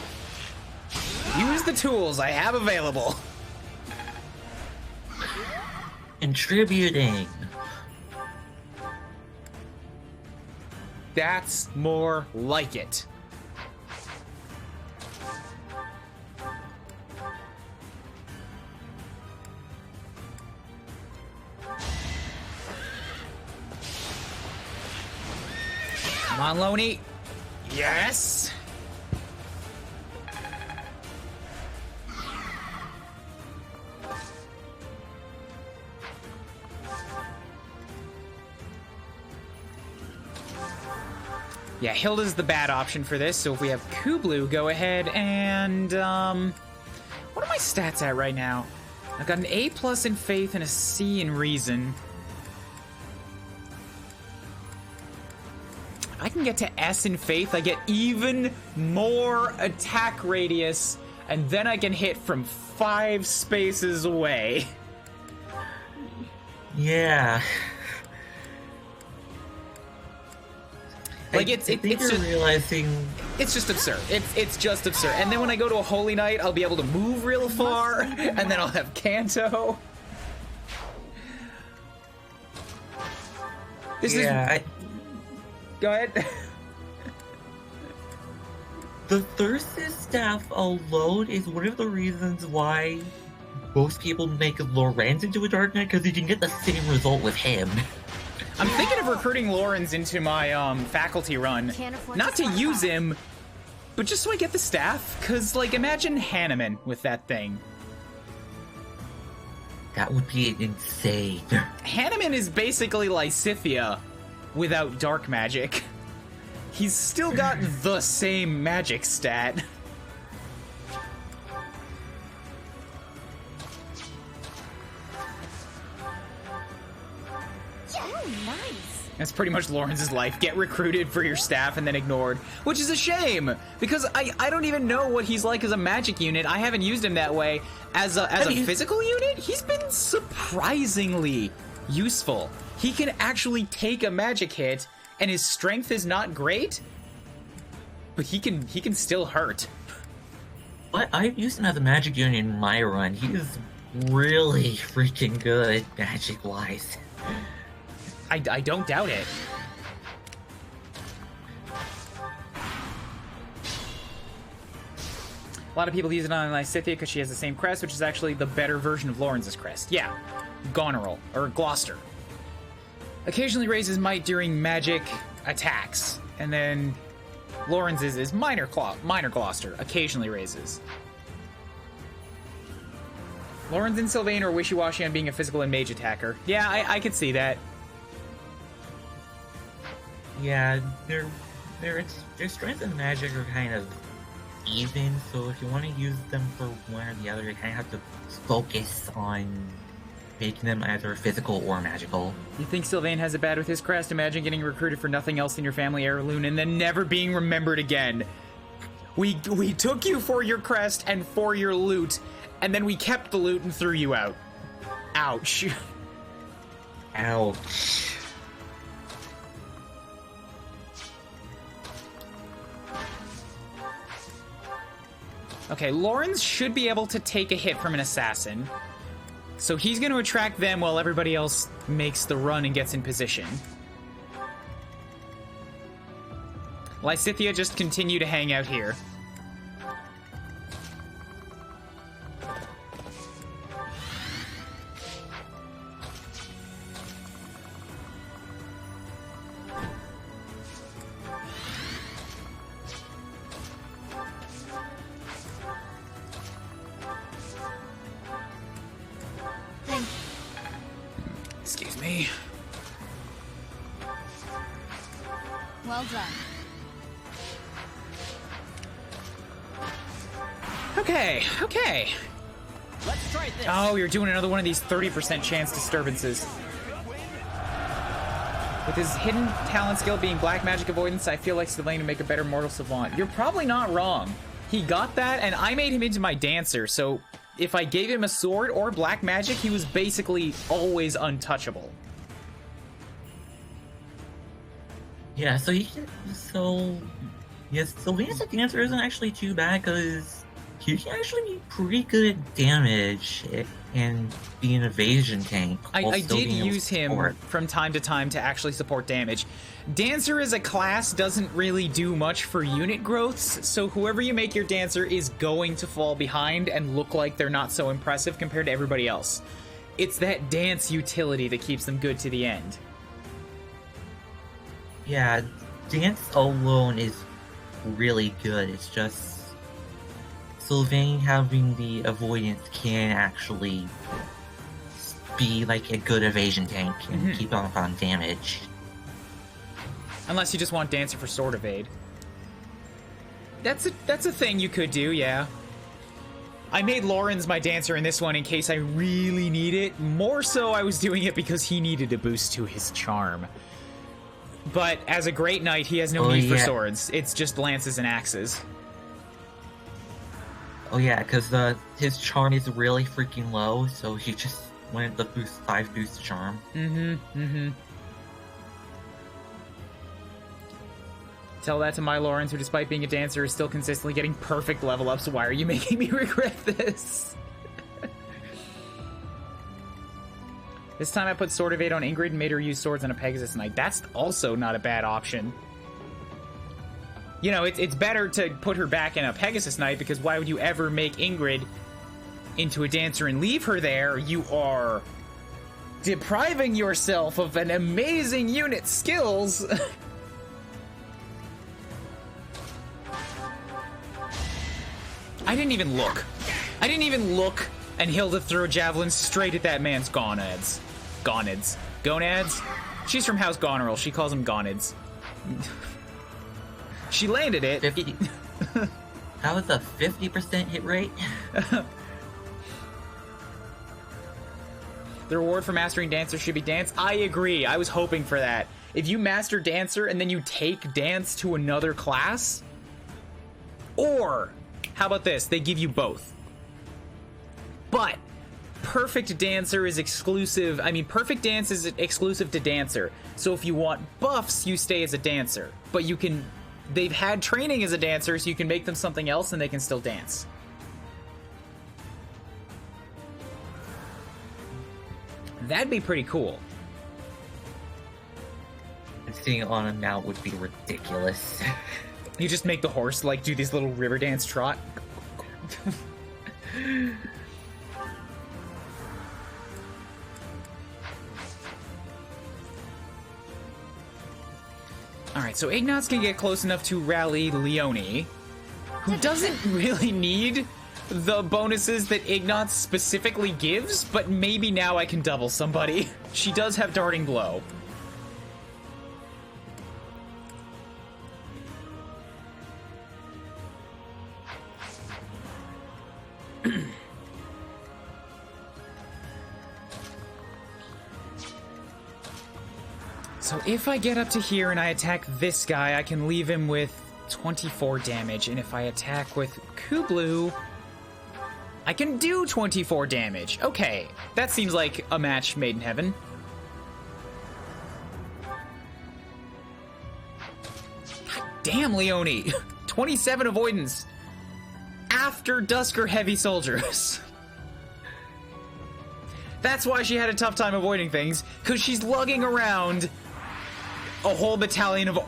Use the tools I have available. Contributing. That's more like it. Come on, Loney. Yes! Yeah, Hilda's the bad option for this, so if we have Kublu, go ahead and, what are my stats at right now? I've got an A+ in Faith and a C in Reason. I can get to S in Faith, I get even more attack radius, and then I can hit from 5 spaces away. Yeah. Like, it's just realizing... It's just absurd. It's just absurd. And then when I go to a Holy Knight, I'll be able to move real far, and then I'll have Kanto. Go ahead. The Thyrsus Staff alone is one of the reasons why most people make LORENZ into a Dark Knight, because you can get the same result with him. I'm thinking of recruiting LORENZ into my faculty run. Not to use him, but just so I get the staff. Because, like, imagine Hanneman with that thing. That would be insane. Hanneman is basically Lysithia without dark magic. He's still got the same magic stat. Oh, nice. That's pretty much Lorenz's life. Get recruited for your staff and then ignored. Which is a shame, because I don't even know what he's like as a magic unit. I haven't used him that way. As a physical unit, he's been surprisingly useful. He can actually take a magic hit, and his strength is not great, but he can still hurt. But I've used him as a magic unit in my run. He is really freaking good magic-wise. I don't doubt it. A lot of people use it on Lysithea because she has the same crest, which is actually the better version of Lorenz's crest. Yeah, Goneril, or Gloucester. Occasionally raises might during magic attacks, and then Lorenz's is minor Gloucester, occasionally raises. Lorenz and Sylvain are wishy-washy on being a physical and mage attacker. Yeah, I could see that. Yeah, their strength and magic are kind of even, so if you want to use them for one or the other, you kind of have to focus on making them either physical or magical. You think Sylvain has it bad with his crest? Imagine getting recruited for nothing else than your family heirloom and then never being remembered again. We took you for your crest and for your loot, and then we kept the loot and threw you out. Ouch. Ouch. Okay, Lorenz should be able to take a hit from an assassin. So he's going to attract them while everybody else makes the run and gets in position. Lysithea just continue to hang out here. Excuse me. Well done. Okay. Let's try this. Oh, you're doing another one of these 30% chance disturbances. With his hidden talent skill being black magic avoidance, I feel like Sylvain would make a better mortal savant. You're probably not wrong. He got that, and I made him into my dancer, so if I gave him a sword or black magic, he was basically always untouchable. Yeah, Sylvain's dancer isn't actually too bad, because he can actually be pretty good at damage and be an evasion tank. I did use him from time to time to actually support damage. Dancer as a class doesn't really do much for unit growths, so whoever you make your dancer is going to fall behind and look like they're not so impressive compared to everybody else. It's that dance utility that keeps them good to the end. Yeah, dance alone is really good. It's just Sylvain having the avoidance can actually be like a good evasion tank and keep on damage. Unless you just want Dancer for sword evade. That's a thing you could do, yeah. I made Lorenz my dancer in this one in case I really need it. More so I was doing it because he needed a boost to his charm. But as a great knight, he has no need for swords. It's just lances and axes. Oh yeah, because his charm is really freaking low, so he just wanted the 5 boost charm. Tell that to my Lorenz, who despite being a dancer is still consistently getting perfect level ups. Why are you making me regret this? This time I put Sword Evade on Ingrid and made her use swords on a Pegasus Knight. That's also not a bad option. You know, it's better to put her back in a Pegasus Knight, because why would you ever make Ingrid into a dancer and leave her there? You are depriving yourself of an amazing unit skills. I didn't even look, and Hilda threw a javelin straight at that man's gonads. Gonads? She's from House Goneril. She calls them gonads. She landed it. That was a 50% hit rate. The reward for mastering Dancer should be dance. I agree. I was hoping for that. if you master Dancer and then you take Dance to another class, or how about this? They give you both. But Perfect Dancer is exclusive. I mean, Perfect Dance is exclusive to Dancer. So if you want buffs, you stay as a Dancer. But you can... They've had training as a Dancer, so you can make them something else and they can still dance. That'd be pretty cool. Sitting on a mount would be ridiculous. You just make the horse, like, do this little river dance trot. Alright, so Ignatz can get close enough to rally Leonie, who doesn't really need the bonuses that Ignatz specifically gives, but maybe now I can double somebody. She does have Darting Blow. So if I get up to here and I attack this guy, I can leave him with 24 damage, and if I attack with Kublu, I can do 24 damage. Okay, that seems like a match made in heaven. God damn, Leonie! 27 avoidance after Dusker Heavy Soldiers. That's why she had a tough time avoiding things, because she's lugging around a whole battalion of,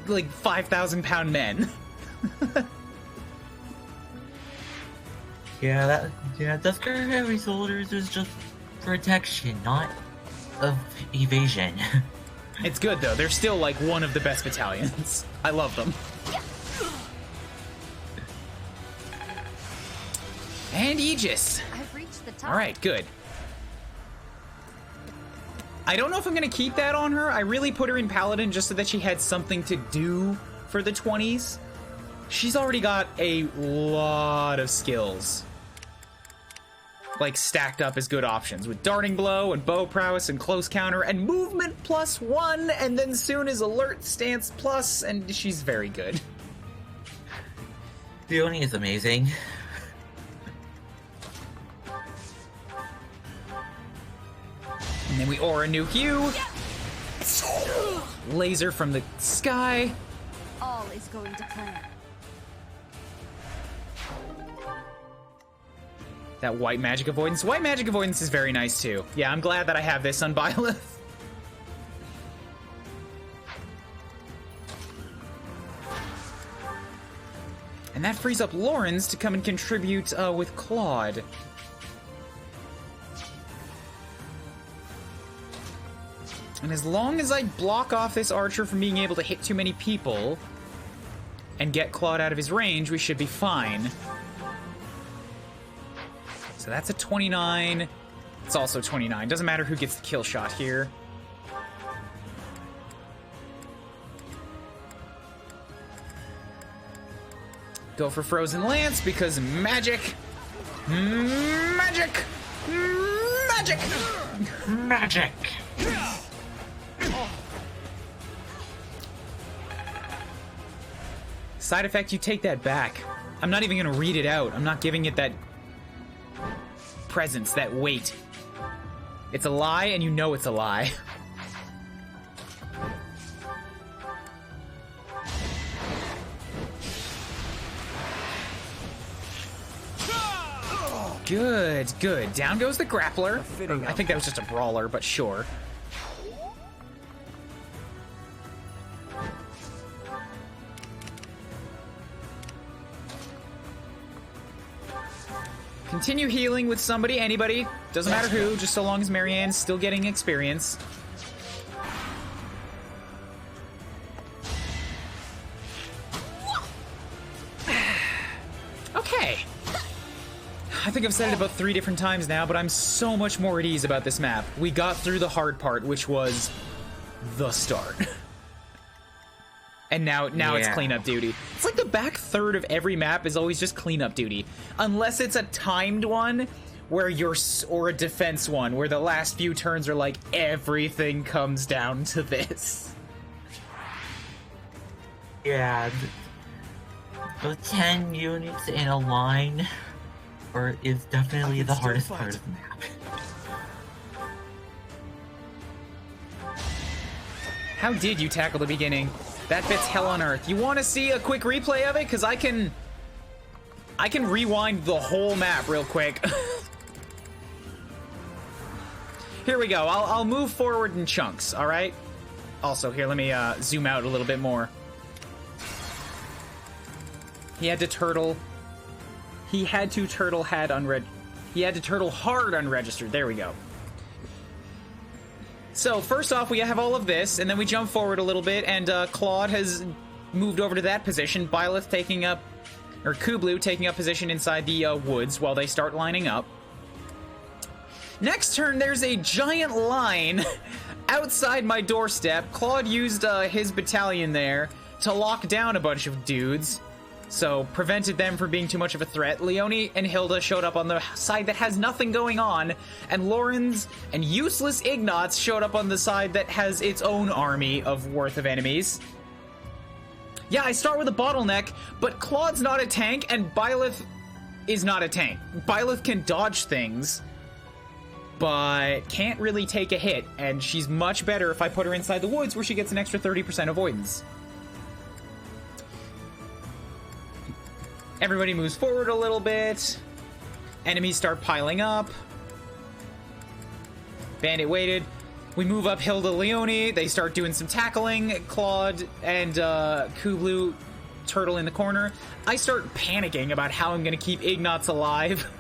like, 5,000-pound men. Yeah, Dusker Heavy Soldiers is just protection, not of evasion. It's good, though. They're still, like, one of the best battalions. I love them. And Aegis. I've reached the top. Alright, good. I don't know if I'm going to keep that on her. I really put her in Paladin just so that she had something to do for the 20s. She's already got a lot of skills, like, stacked up as good options with Darting Blow and Bow Prowess and Close Counter and Movement +1, and then soon is Alert Stance Plus, and she's very good. Leonie is amazing. And then we Aura Nuke you. Laser from the sky. All is going to plan. That White Magic Avoidance. White Magic Avoidance is very nice, too. Yeah, I'm glad that I have this on Byleth. And that frees up Lorenz to come and contribute with Claude. And as long as I block off this archer from being able to hit too many people and get Claude out of his range, we should be fine. So that's a 29. It's also 29. Doesn't matter who gets the kill shot here. Go for Frozen Lance because magic. Magic. Magic. Magic. Side effect, you take that back. I'm not even gonna read it out. I'm not giving it that presence, that weight. It's a lie, and you know it's a lie. Good, good. Down goes the grappler. I think that was just a brawler, but sure. Continue healing with somebody, anybody. Doesn't matter who, just so long as Marianne's still getting experience. Okay. I think I've said it about 3 different times now, but I'm so much more at ease about this map. We got through the hard part, which was the start. And now it's cleanup duty. It's like the back third of every map is always just cleanup duty. Unless it's a timed one, where or a defense one, where the last few turns are like, everything comes down to this. Yeah, the 10 units in a line is definitely the hardest part of the map. How did you tackle the beginning? That bit's hell on earth. You want to see a quick replay of it? Because I can rewind the whole map real quick. Here we go. I'll move forward in chunks, all right? Also, here, let me zoom out a little bit more. He had to turtle. He had to turtle hard unregistered. There we go. So, first off, we have all of this, and then we jump forward a little bit, and Claude has moved over to that position. Byleth taking up, or Kuuribro taking up position inside the woods while they start lining up. Next turn, there's a giant line outside my doorstep. Claude used his battalion there to lock down a bunch of dudes, so prevented them from being too much of a threat. Leone and Hilda showed up on the side that has nothing going on, and LORENZ and useless Ignatz showed up on the side that has its own army of worth of enemies. Yeah, I start with a bottleneck, but Claude's not a tank, and Byleth is not a tank. Byleth can dodge things, but can't really take a hit, and she's much better if I put her inside the woods where she gets an extra 30% avoidance. Everybody moves forward a little bit. Enemies start piling up. Bandit waited. We move up Hilda Leone. They start doing some tackling. Claude and Kuuribro turtle in the corner. I start panicking about how I'm going to keep Ignatz alive.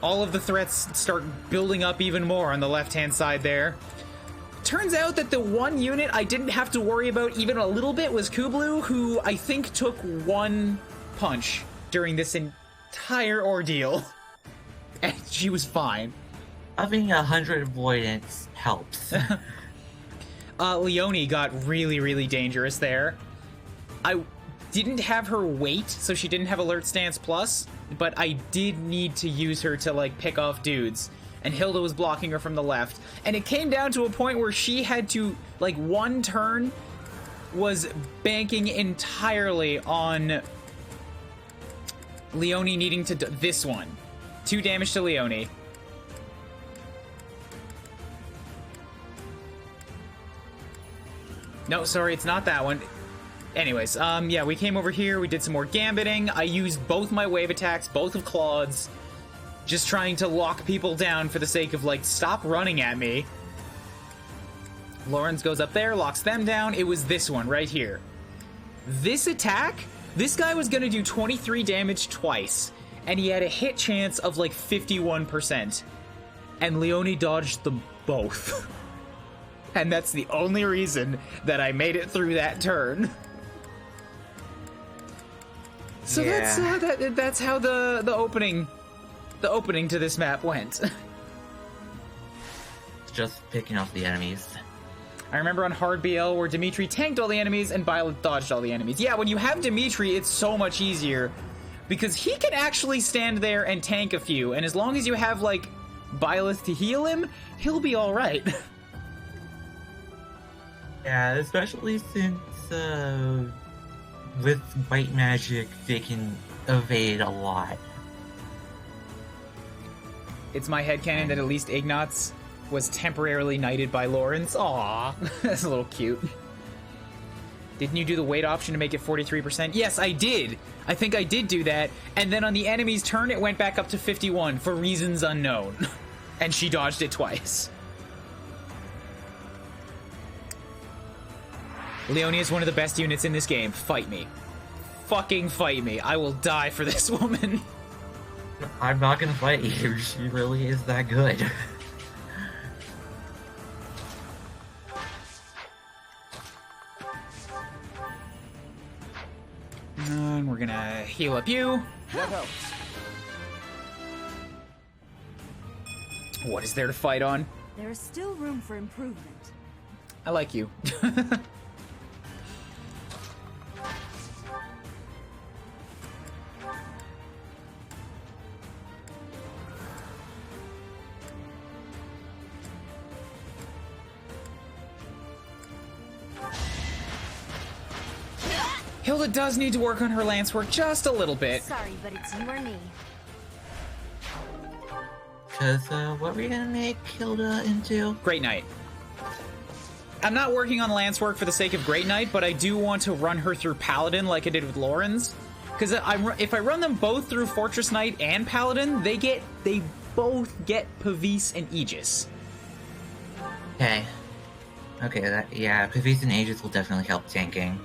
All of the threats start building up even more on the left-hand side there. Turns out that the one unit I didn't have to worry about even a little bit was Kuuribro, who I think took one punch during this entire ordeal. And she was fine. Having 100 avoidance helps. Leone got really, really dangerous there. I didn't have her wait, so she didn't have Alert Stance Plus, but I did need to use her to, like, pick off dudes. And Hilda was blocking her from the left. And it came down to a point where she had to, like, one turn was banking entirely on Leone needing to this one. 2 damage to Leone. No, sorry, it's not that one. Anyways, yeah, we came over here, we did some more gambiting. I used both my wave attacks, both of Claude's. Just trying to lock people down for the sake of, like, stop running at me. LORENZ goes up there, locks them down. It was this one right here. This attack, this guy was gonna do 23 damage twice, and he had a hit chance of, like, 51%. And Leone dodged them both. And that's the only reason that I made it through that turn. So yeah. That's how the opening to this map went. Just picking off the enemies. I remember on Hard BL where Dimitri tanked all the enemies and Byleth dodged all the enemies. Yeah, when you have Dimitri, it's so much easier because he can actually stand there and tank a few, and as long as you have, like, Byleth to heal him, he'll be alright. Yeah, especially since, with white magic, they can evade a lot. It's my headcanon that at least Ignatz was temporarily knighted by LORENZ. Aww, that's a little cute. Didn't you do the wait option to make it 43%? Yes, I did. I think I did do that. And then on the enemy's turn, it went back up to 51 for reasons unknown. And she dodged it twice. Leone is one of the best units in this game. Fight me. Fucking fight me. I will die for this woman. I'm not gonna fight you. She really is that good. And we're gonna heal up you. That helps. What is there to fight on? There is still room for improvement. I like you. Hilda does need to work on her lance work just a little bit. Sorry, but it's you or me. Because, what were you gonna make Hilda into? Great Knight. I'm not working on lance work for the sake of Great Knight, but I do want to run her through Paladin like I did with LORENZ. Because if I run them both through Fortress Knight and Paladin, they both get Pavis and Aegis. Okay. Okay, yeah, Pavis and Aegis will definitely help tanking.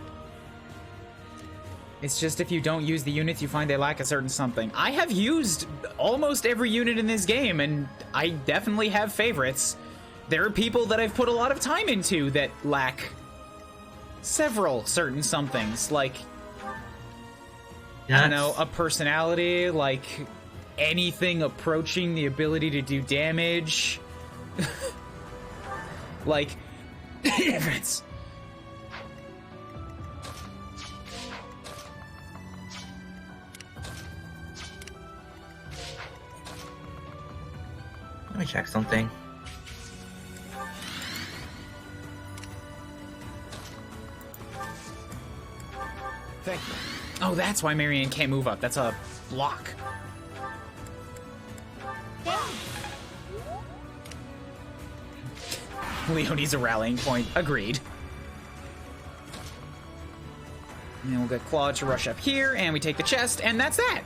It's just if you don't use the units, you find they lack a certain something. I have used almost every unit in this game, and I definitely have favorites. There are people that I've put a lot of time into that lack several certain somethings, like, I don't know, a personality, like anything approaching the ability to do damage. Like, difference. Let me check something. Thank you. Oh, that's why Marianne can't move up. That's a block. Leo needs a rallying point. Agreed. And then we'll get Claude to rush up here, and we take the chest, and that's that.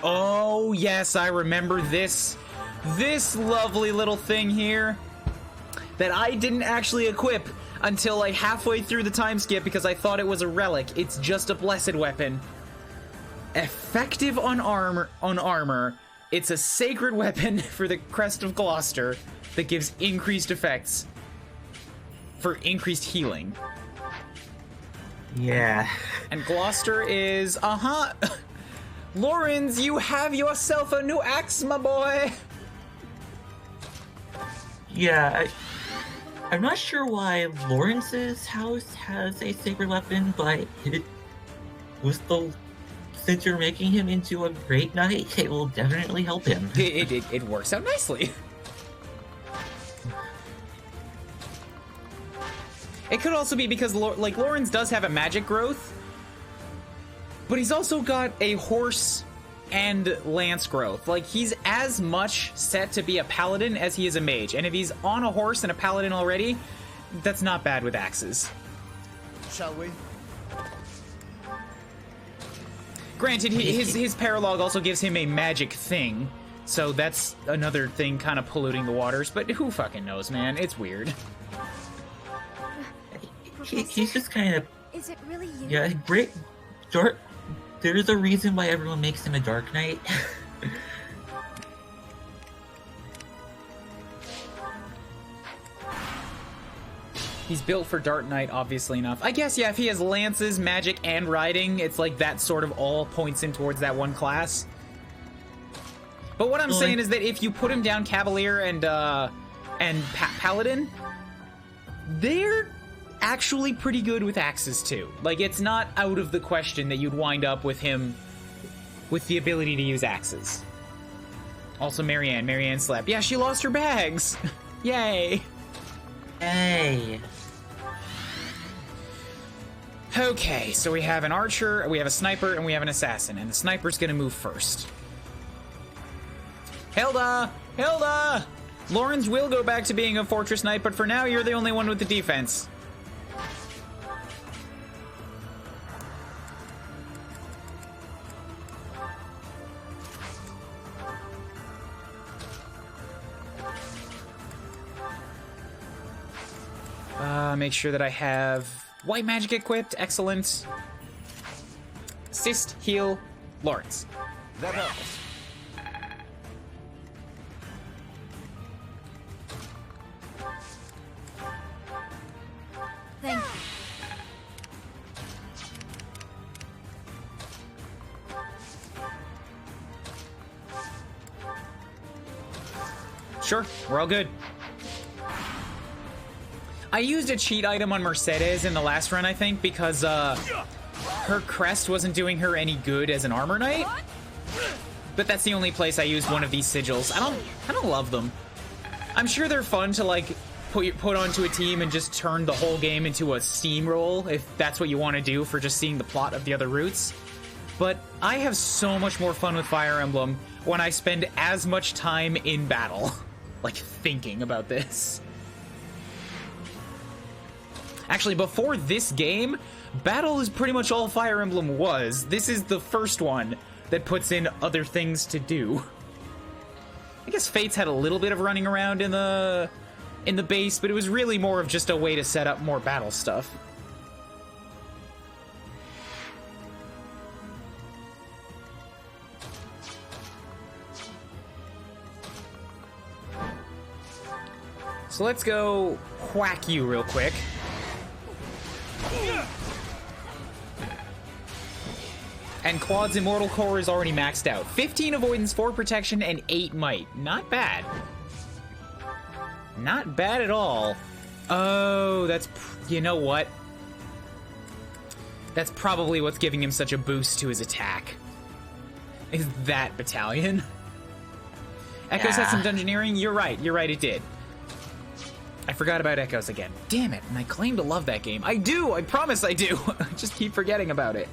Oh, yes, I remember this lovely little thing here that I didn't actually equip until like halfway through the time skip because I thought it was a relic. It's just a blessed weapon. Effective on armor. It's a sacred weapon for the Crest of Gloucester that gives increased effects for increased healing. Yeah. And Gloucester is, LORENZ, you have yourself a new axe, my boy. Yeah, I'm not sure why Lorenz's house has a sacred weapon, but since you're making him into a Great Knight, it will definitely help him. It works out nicely. It could also be because, like, LORENZ does have a magic growth, but he's also got a horse and lance growth. Like, he's as much set to be a paladin as he is a mage, and if he's on a horse and a paladin already, that's not bad with axes. Shall we? Granted, his paralog also gives him a magic thing, so that's another thing kind of polluting the waters, but who fucking knows, man? It's weird. He's just kind of... Is it really you? Yeah, great. There's a reason why everyone makes him a Dark Knight. He's built for Dark Knight, obviously enough. I guess, yeah, if he has lances, magic, and riding, it's like that sort of all points in towards that one class. But what I'm saying is that if you put him down Cavalier and Paladin, they're actually pretty good with axes too. Like, it's not out of the question that you'd wind up with him with the ability to use axes. Also, Marianne slept. Yeah, she lost her bags. Yay. Hey. Okay, so we have an archer, we have a sniper, and we have an assassin, and the sniper's gonna move first. Hilda! LORENZ will go back to being a Fortress Knight, but for now, you're the only one with the defense. Make sure that I have white magic equipped. Excellent. Assist, heal, LORENZ. That helps. Thank you. Sure, we're all good. I used a cheat item on Mercedes in the last run, I think, because her crest wasn't doing her any good as an armor knight. But that's the only place I used one of these sigils. I don't love them. I'm sure they're fun to, like, put onto a team and just turn the whole game into a steamroll, if that's what you want to do for just seeing the plot of the other routes. But I have so much more fun with Fire Emblem when I spend as much time in battle, like thinking about this. Actually, before this game, battle is pretty much all Fire Emblem was. This is the first one that puts in other things to do. I guess Fates had a little bit of running around in the base, but it was really more of just a way to set up more battle stuff. So let's go whack you real quick. And Claude's Immortal Core is already maxed out. 15 avoidance, 4 protection, and 8 might. Not bad. Not bad at all. Oh, that's... You know what? That's probably what's giving him such a boost to his attack. Is that battalion? Echoes had some dungeoneering? You're right, it did. I forgot about Echoes again. Damn it, and I claim to love that game. I do, I promise I do. I just keep forgetting about it.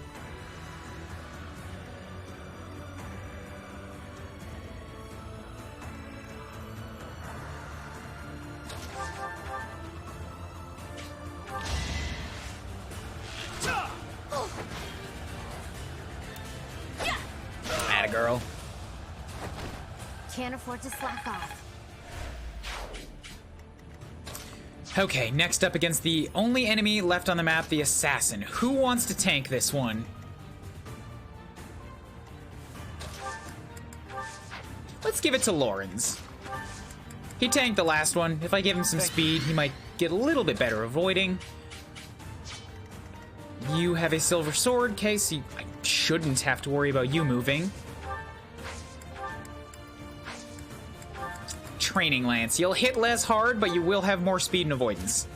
Atta girl. Can't afford to slack off. Okay, next up against the only enemy left on the map, the Assassin. Who wants to tank this one? Let's give it to Lorenz. He tanked the last one. If I give him some speed, he might get a little bit better avoiding. You have a silver sword, Casey. I shouldn't have to worry about you moving. Training Lance. You'll hit less hard, but you will have more speed and avoidance.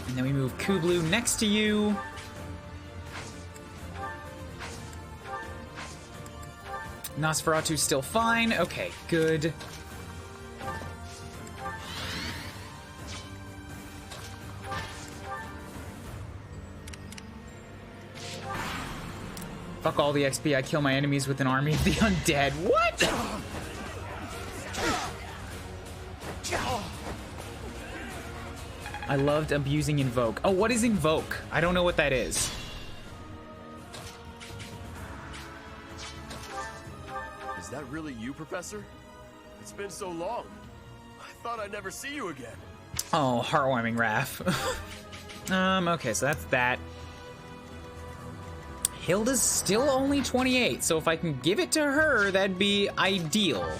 And then we move Kublu next to you. Nosferatu's still fine. Okay, good. Fuck all the XP. I kill my enemies with an army of the undead. What? I loved abusing Invoke. Oh, what is Invoke? I don't know what that is. Is that really you, Professor? It's been so long. I thought I'd never see you again. Oh, heartwarming, Raph. Okay, so that's that. Hilda's still only 28, so if I can give it to her, that'd be ideal.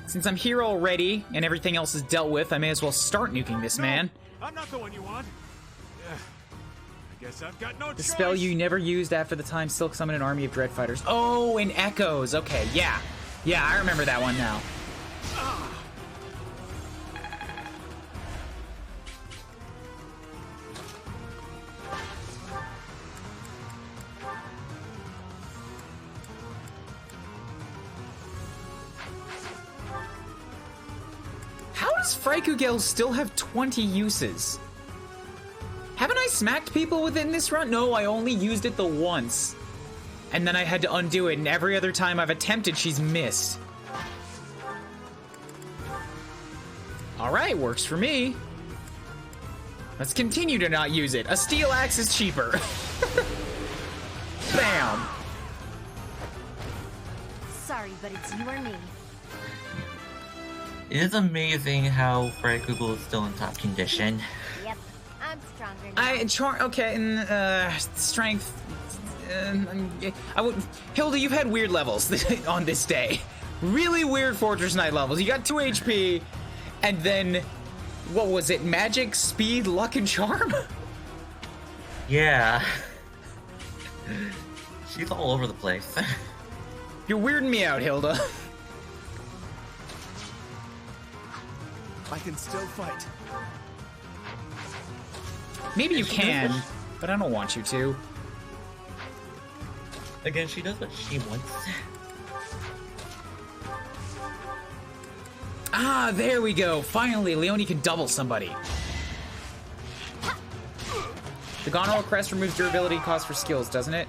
Since I'm here already, and everything else is dealt with, I may as well start nuking this man. I'm not the one you want. I guess I've got no choice. The spell you never used after the time Silk summoned an army of dread fighters. Oh, and Echoes. Okay, yeah. Yeah, I remember that one now. How does Frykugel still have 20 uses? Haven't I smacked people with it in this run? No, I only used it the once. And then I had to undo it, and every other time I've attempted, she's missed. Alright, works for me. Let's continue to not use it. A steel axe is cheaper. Bam! Sorry, but it's you or me. It is amazing how Frykugel is still in top condition. Yep, I'm stronger now. Okay, and strength. I would. Hilda, you've had weird levels on this day. Really weird Fortress Knight levels. You got 2 HP, and then what was it? Magic, speed, luck, and charm. Yeah. She's all over the place. You're weirding me out, Hilda. I can still fight. Maybe you can, but I don't want you to. Again, she does what she wants. Ah, there we go. Finally, Leone can double somebody. The Gonral Crest removes durability cost for skills, doesn't it?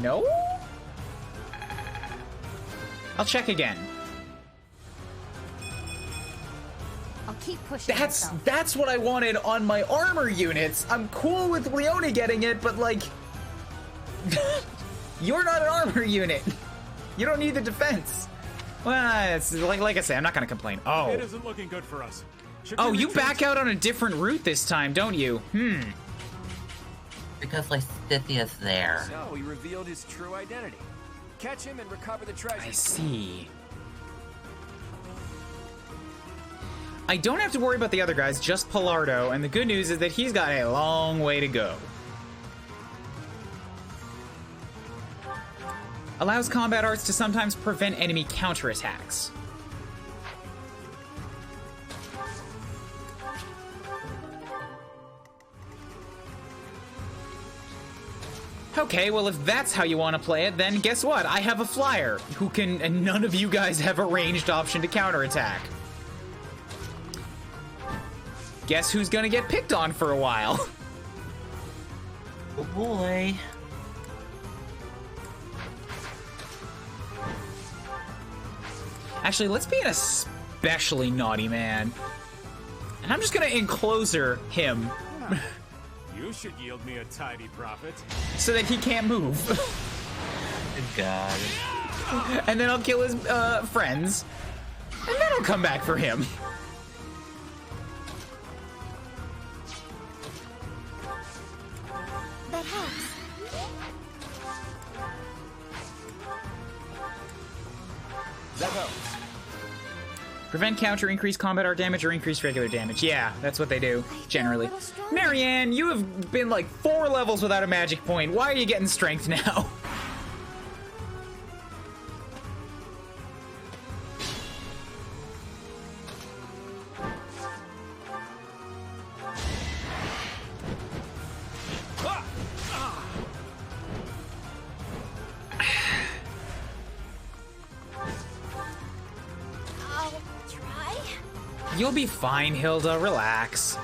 No? I'll check again. I'll keep pushing. That's what I wanted on my armor units. I'm cool with Leone getting it, but like, you're not an armor unit. You don't need the defense. Well, it's like I say, I'm not gonna complain. Oh. It isn't looking good for us. Oh, you back out on a different route this time, don't you? Because Lysithia's there. So he revealed his true identity. Catch him and recover the treasure. I see. I don't have to worry about the other guys, just Pilardo, and the good news is that he's got a long way to go. Allows combat arts to sometimes prevent enemy counterattacks. Okay, well if that's how you want to play it, then guess what? I have a flyer who can, and none of you guys have a ranged option to counterattack. Guess who's gonna get picked on for a while? Oh boy. Actually, let's be an especially naughty man. And I'm just gonna encloser him. You should yield me a tidy profit. So that he can't move. Good God. And then I'll kill his friends. And then I'll come back for him. That helps. That helps. Prevent counter, increase combat art damage, or increase regular damage. Yeah, that's what they do, generally. Marianne, you have been like 4 levels without a magic point. Why are you getting strength now? You'll be fine, Hilda. Relax.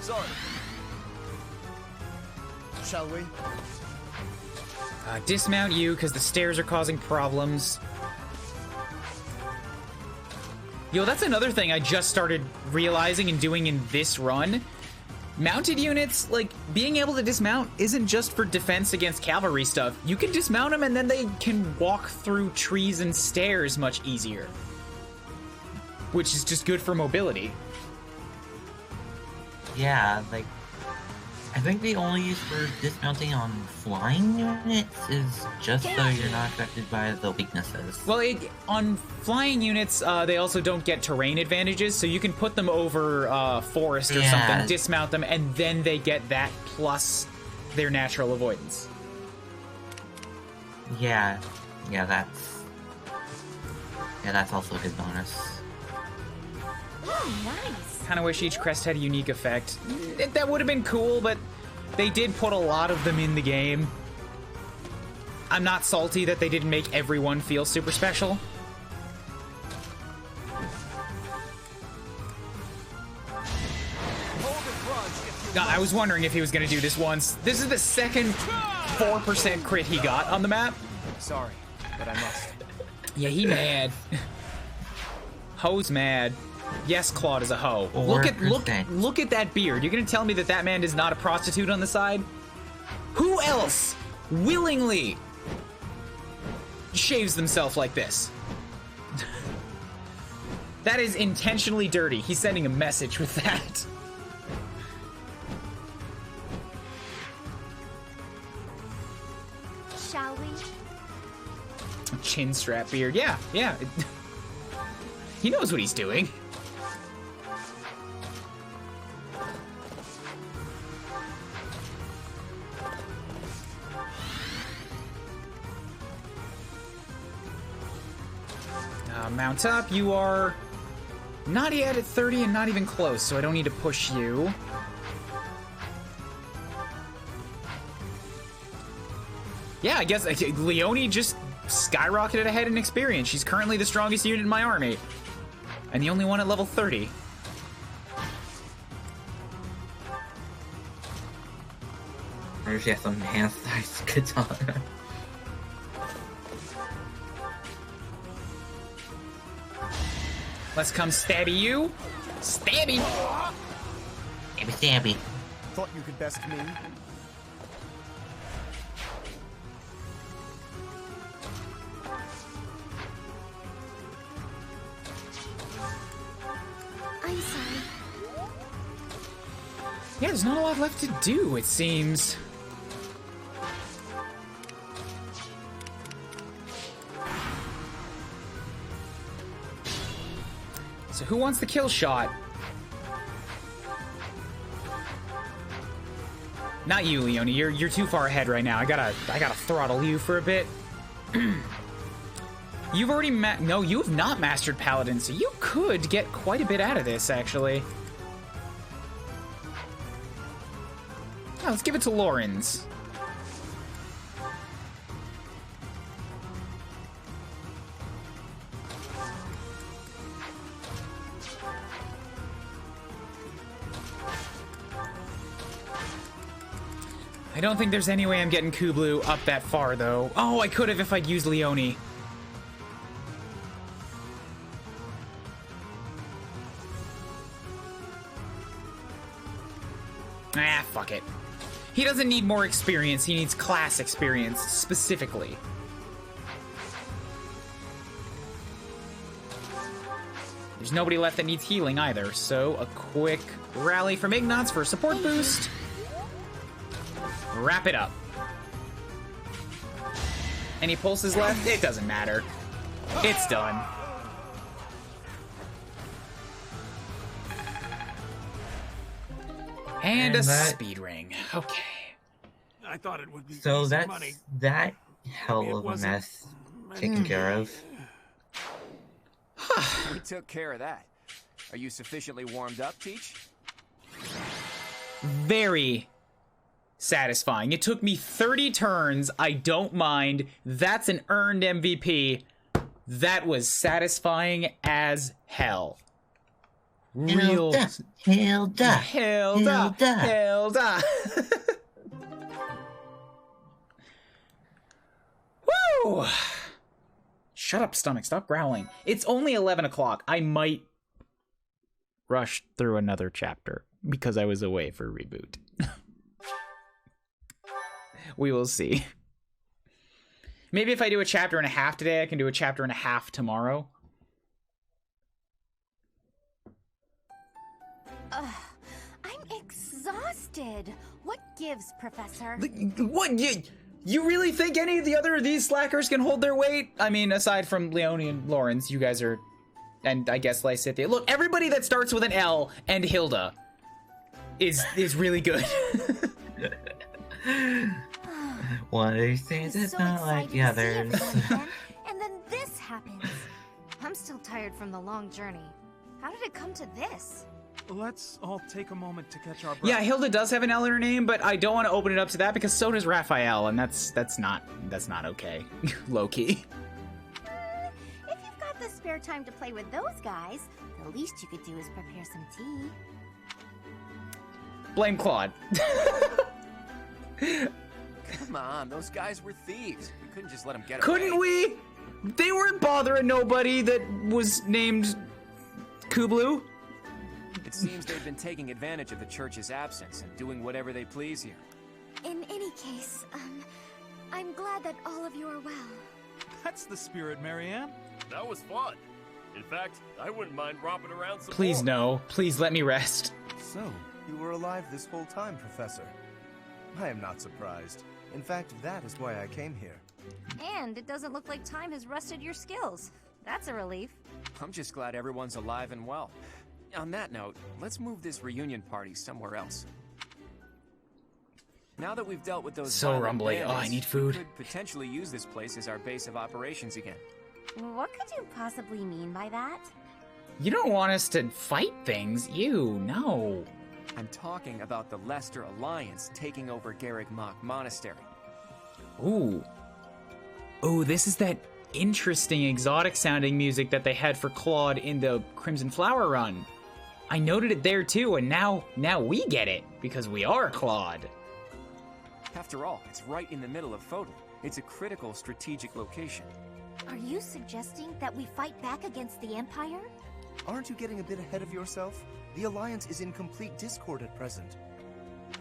Sorry. Shall we? Dismount you, because the stairs are causing problems. Yo, that's another thing I just started realizing and doing in this run. Mounted units, like, being able to dismount isn't just for defense against cavalry stuff. You can dismount them and then they can walk through trees and stairs much easier. Which is just good for mobility. Yeah, like, I think the only use for dismounting on flying units is just so you're not affected by the weaknesses. Well, on flying units, they also don't get terrain advantages, so you can put them over forest or something, dismount them, and then they get that plus their natural avoidance. Yeah, that's also a good bonus. Oh, nice. Kind of wish each crest had a unique effect. That would have been cool, but they did put a lot of them in the game. I'm not salty that they didn't make everyone feel super special. I was wondering if he was going to do this once. This is the second 4% crit he got on the map. Sorry, but I must. Yeah, he mad. Ho's mad. Yes, Claude is a hoe. Look at that beard. You're gonna tell me that that man is not a prostitute on the side? Who else willingly shaves themselves like this? That is intentionally dirty. He's sending a message with that. Shall we? Chin strap beard. Yeah. He knows what he's doing. Mount up. You are not yet at 30 and not even close, so I don't need to push you. Yeah, I guess Leone just skyrocketed ahead in experience. She's currently the strongest unit in my army. And the only one at level 30. Or she has some hand-sized katana. Let's come stabby you. Stabby! Stabby, stabby. Thought you could best me? I'm sorry. Yeah, there's not a lot left to do, it seems. So who wants the kill shot? Not you, Leonie. You're too far ahead right now. I gotta throttle you for a bit. You've already no, you have not mastered Paladin, so you could get quite a bit out of this, actually. Oh, let's give it to LORENZ. I don't think there's any way I'm getting Kuuribro up that far, though. Oh, I could have if I'd used Leonie. Ah, fuck it. He doesn't need more experience, he needs class experience, specifically. There's nobody left that needs healing either, so a quick rally from Ignatz for a support boost. Wrap it up. Any pulses left? It doesn't matter. It's done. And a speed ring. Okay. I thought it would be So easy that's money. that hell of a mess taken care of. We took care of that. Are you sufficiently warmed up, Teach? Very satisfying. It took me 30 turns. I don't mind. That's an earned MVP. That was satisfying as hell. Real. Hilda. Hilda. Hilda. Woo! Shut up, stomach. Stop growling. It's only 11 o'clock. I might rush through another chapter because I was away for reboot. We will see. Maybe if I do a chapter and a half today, I can do a chapter and a half tomorrow. I'm exhausted. What gives, Professor? What? You really think any of the other of these slackers can hold their weight? I mean, aside from Leonie and LORENZ, you guys are... And I guess Lysithia. Look, everybody that starts with an L and Hilda is really good. One of these things is not like the others. And then this happens. I'm still tired from the long journey. How did it come to this? Let's all take a moment to catch our breath. Yeah, Hilda does have an L in her name, but I don't want to open it up to that because so does Raphael, and that's not okay. Low key. If you've got the spare time to play with those guys, the least you could do is prepare some tea. Blame Claude. Come on, those guys were thieves. We couldn't just let them get away. Couldn't we? They weren't bothering nobody that was named Kuuribro. It seems they've been taking advantage of the church's absence and doing whatever they please here. In any case, I'm glad that all of you are well. That's the spirit, Marianne. That was fun. In fact, I wouldn't mind romping around some Please more. no. Please let me rest. So, you were alive this whole time, Professor. I am not surprised. In fact, that is why I came here. And it doesn't look like time has rusted your skills. That's a relief. I'm just glad everyone's alive and well. On that note, let's move this reunion party somewhere else. Now that we've dealt with those So violent rumbly. bandits, Oh, I need food. we could potentially use this place as our base of operations again. What could you possibly mean by that? You don't want us to fight things. Ew, no. I'm talking about the Leicester Alliance taking over Garreg Mach Monastery. Ooh. Ooh, this is that interesting, exotic-sounding music that they had for Claude in the Crimson Flower run. I noted it there too, and now we get it, because we are Claude. After all, it's right in the middle of Fodal. It's a critical strategic location. Are you suggesting that we fight back against the Empire? Aren't you getting a bit ahead of yourself? The Alliance is in complete discord at present.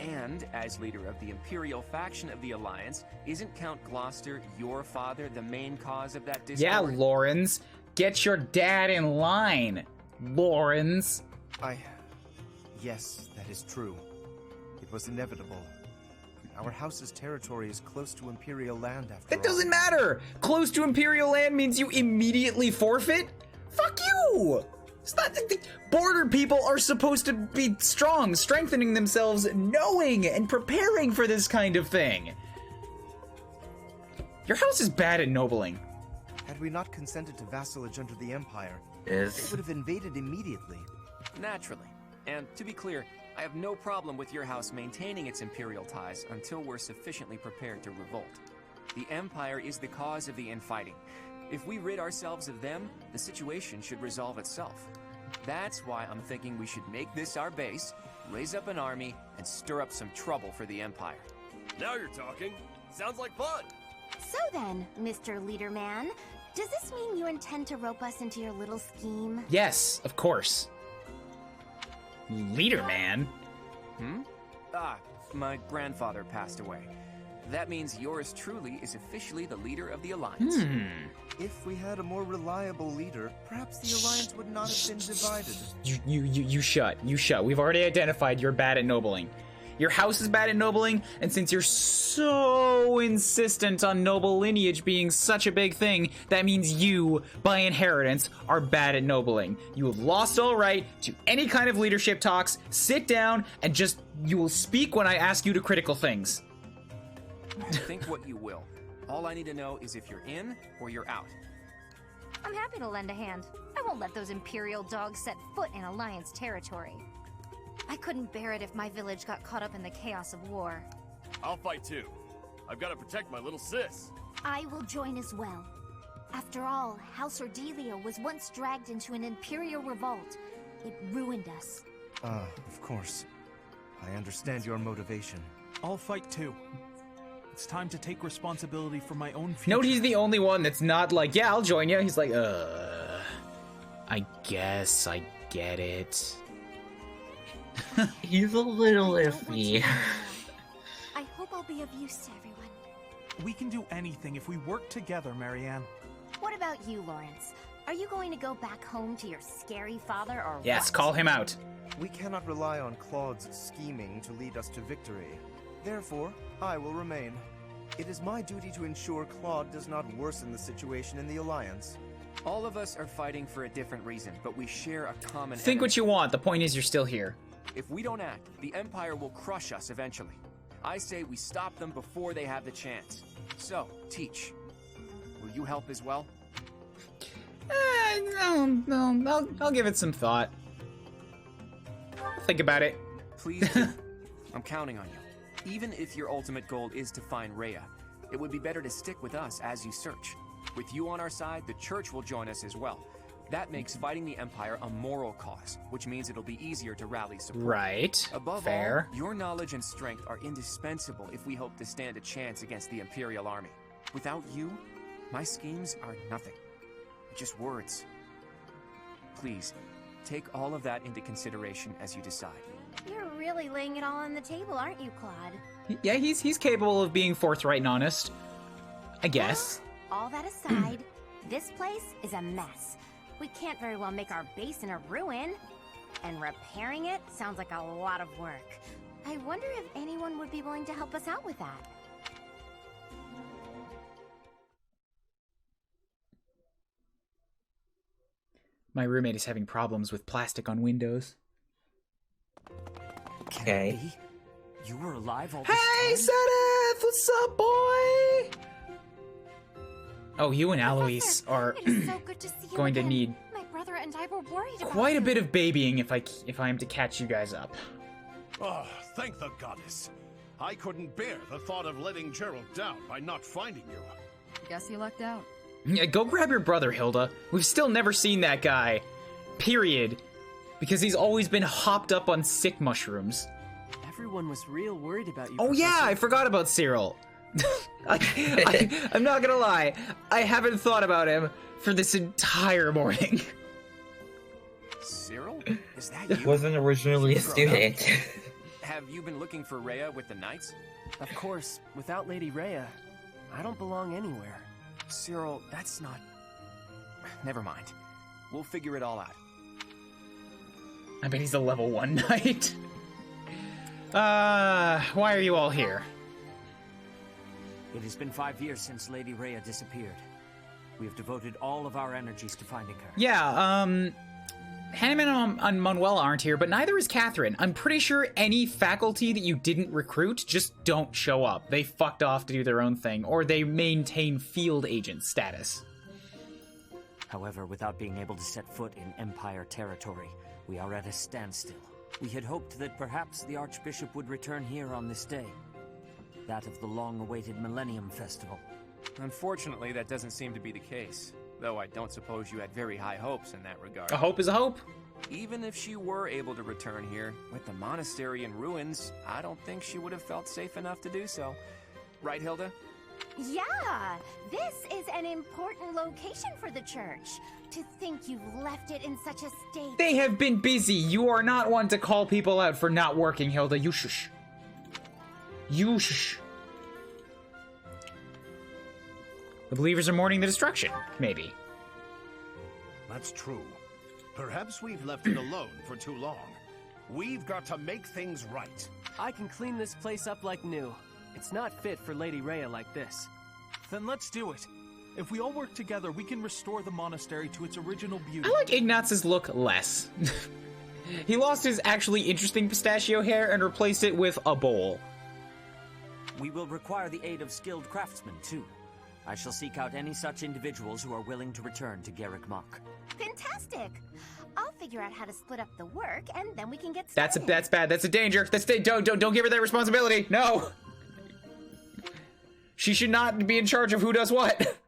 And, as leader of the Imperial faction of the Alliance, isn't Count Gloucester, your father, the main cause of that discord? Yeah, LORENZ. Get your dad in line, LORENZ. Yes, that is true. It was inevitable. Our house's territory is close to Imperial land after all. That doesn't matter! Close to Imperial land means you immediately forfeit? Fuck you! It's not the border people are supposed to be strong, strengthening themselves, knowing and preparing for this kind of thing. Your house is bad at nobling. Had we not consented to vassalage under the Empire, Yes. it would have invaded immediately. Naturally. And to be clear, I have no problem with your house maintaining its Imperial ties until we're sufficiently prepared to revolt. The Empire is the cause of the infighting. If we rid ourselves of them, the situation should resolve itself. That's why I'm thinking we should make this our base, raise up an army, and stir up some trouble for the Empire. Now you're talking. Sounds like fun. So then, Mr. Leaderman, does this mean you intend to rope us into your little scheme? Yes, of course. Leader man. My grandfather passed away. That means yours truly is officially the leader of the Alliance. If we had a more reliable leader, perhaps the Alliance would not have been divided. You shut. You shut. We've already identified you're bad at nobling. Your house is bad at nobling, and since you're so insistent on noble lineage being such a big thing, that means you, by inheritance, are bad at nobling. You have lost all right to any kind of leadership talks. Sit down and just, you will speak when I ask you to critical things. Think what you will. All I need to know is if you're in or you're out. I'm happy to lend a hand. I won't let those Imperial dogs set foot in Alliance territory. I couldn't bear it if my village got caught up in the chaos of war. I'll fight too. I've got to protect my little sis. I will join as well. After all, House Ordelia was once dragged into an Imperial revolt. It ruined us. Of course. I understand your motivation. I'll fight too. It's time to take responsibility for my own future. Note he's the only one that's not like, yeah, I'll join you. He's like, I guess I get it. He's a little iffy. I hope I'll be of use to everyone. We can do anything if we work together, Marianne. What about you, LORENZ? Are you going to go back home to your scary father or Yes, what? call him out. We cannot rely on Claude's scheming to lead us to victory. Therefore, I will remain. It is my duty to ensure Claude does not worsen the situation in the Alliance. All of us are fighting for a different reason, but we share a common Think enemy. what you want. The point is you're still here. If we don't act, the Empire will crush us eventually. I say we stop them before they have the chance. So, Teach, will you help as well? No, I'll give it some thought. I'll think about it. Please do. I'm counting on you. Even if your ultimate goal is to find Rhea, it would be better to stick with us as you search. With you on our side, the Church will join us as well. That makes fighting the Empire a moral cause, which means it'll be easier to rally support. Right. Above Fair. all, your knowledge and strength are indispensable if we hope to stand a chance against the Imperial Army. Without you, my schemes are nothing. Just words. Please, take all of that into consideration as you decide. You're really laying it all on the table, aren't you, Claude? Yeah, he's capable of being forthright and honest. I guess. All that aside, this place is a mess. We can't very well make our base in a ruin. And repairing it sounds like a lot of work. I wonder if anyone would be willing to help us out with that. My roommate is having problems with plastic on windows. Okay. You were alive all this Hey, time? Sedith! What's up, boy? Oh, you and Alois are It is so good to see you going to again. need My brother and I were worried about quite a you. bit of babying if I am to catch you guys up. Oh, thank the goddess. I couldn't bear the thought of letting Gerald down by not finding you. Guess he lucked out. Yeah, go grab your brother, Hilda. We've still never seen that guy. Period. Because he's always been hopped up on sick mushrooms. Everyone was real worried about you. Oh yeah, I forgot about Cyril. I'm not gonna lie. I haven't thought about him for this entire morning. Cyril? Is that you? Wasn't originally a student. Have you been looking for Rhea with the Knights? Of course, without Lady Rhea, I don't belong anywhere. Cyril, that's not... Never mind. We'll figure it all out. I bet he's a level 1 knight. Why are you all here? It has been 5 years since Lady Rhea disappeared. We have devoted all of our energies to finding her. Yeah, Hanneman and Manuela aren't here, but neither is Catherine. I'm pretty sure any faculty that you didn't recruit just don't show up. They fucked off to do their own thing, or they maintain field agent status. However, without being able to set foot in Empire territory, we are at a standstill. We had hoped that perhaps the Archbishop would return here on this day. That of the long-awaited Millennium Festival. Unfortunately, that doesn't seem to be the case. Though I don't suppose you had very high hopes in that regard. A hope is a hope. Even if she were able to return here, with the monastery in ruins, I don't think she would have felt safe enough to do so. Right, Hilda? Yeah, this is an important location for the church. To think you've left it in such a state. They have been busy. You are not one to call people out for not working, Hilda. You shush. You shush. The believers are mourning the destruction, maybe. That's true. Perhaps we've left it alone for too long. We've got to make things right. I can clean this place up like new. It's not fit for Lady Rhea like this. Then let's do it. If we all work together, we can restore the monastery to its original beauty. I like Ignaz's look less. He lost his actually interesting pistachio hair and replaced it with a bowl. We will require the aid of skilled craftsmen, too. I shall seek out any such individuals who are willing to return to Garreg Mach. Fantastic! I'll figure out how to split up the work, and then we can get started. That's bad. That's a danger. Don't give her that responsibility. No. She should not be in charge of who does what.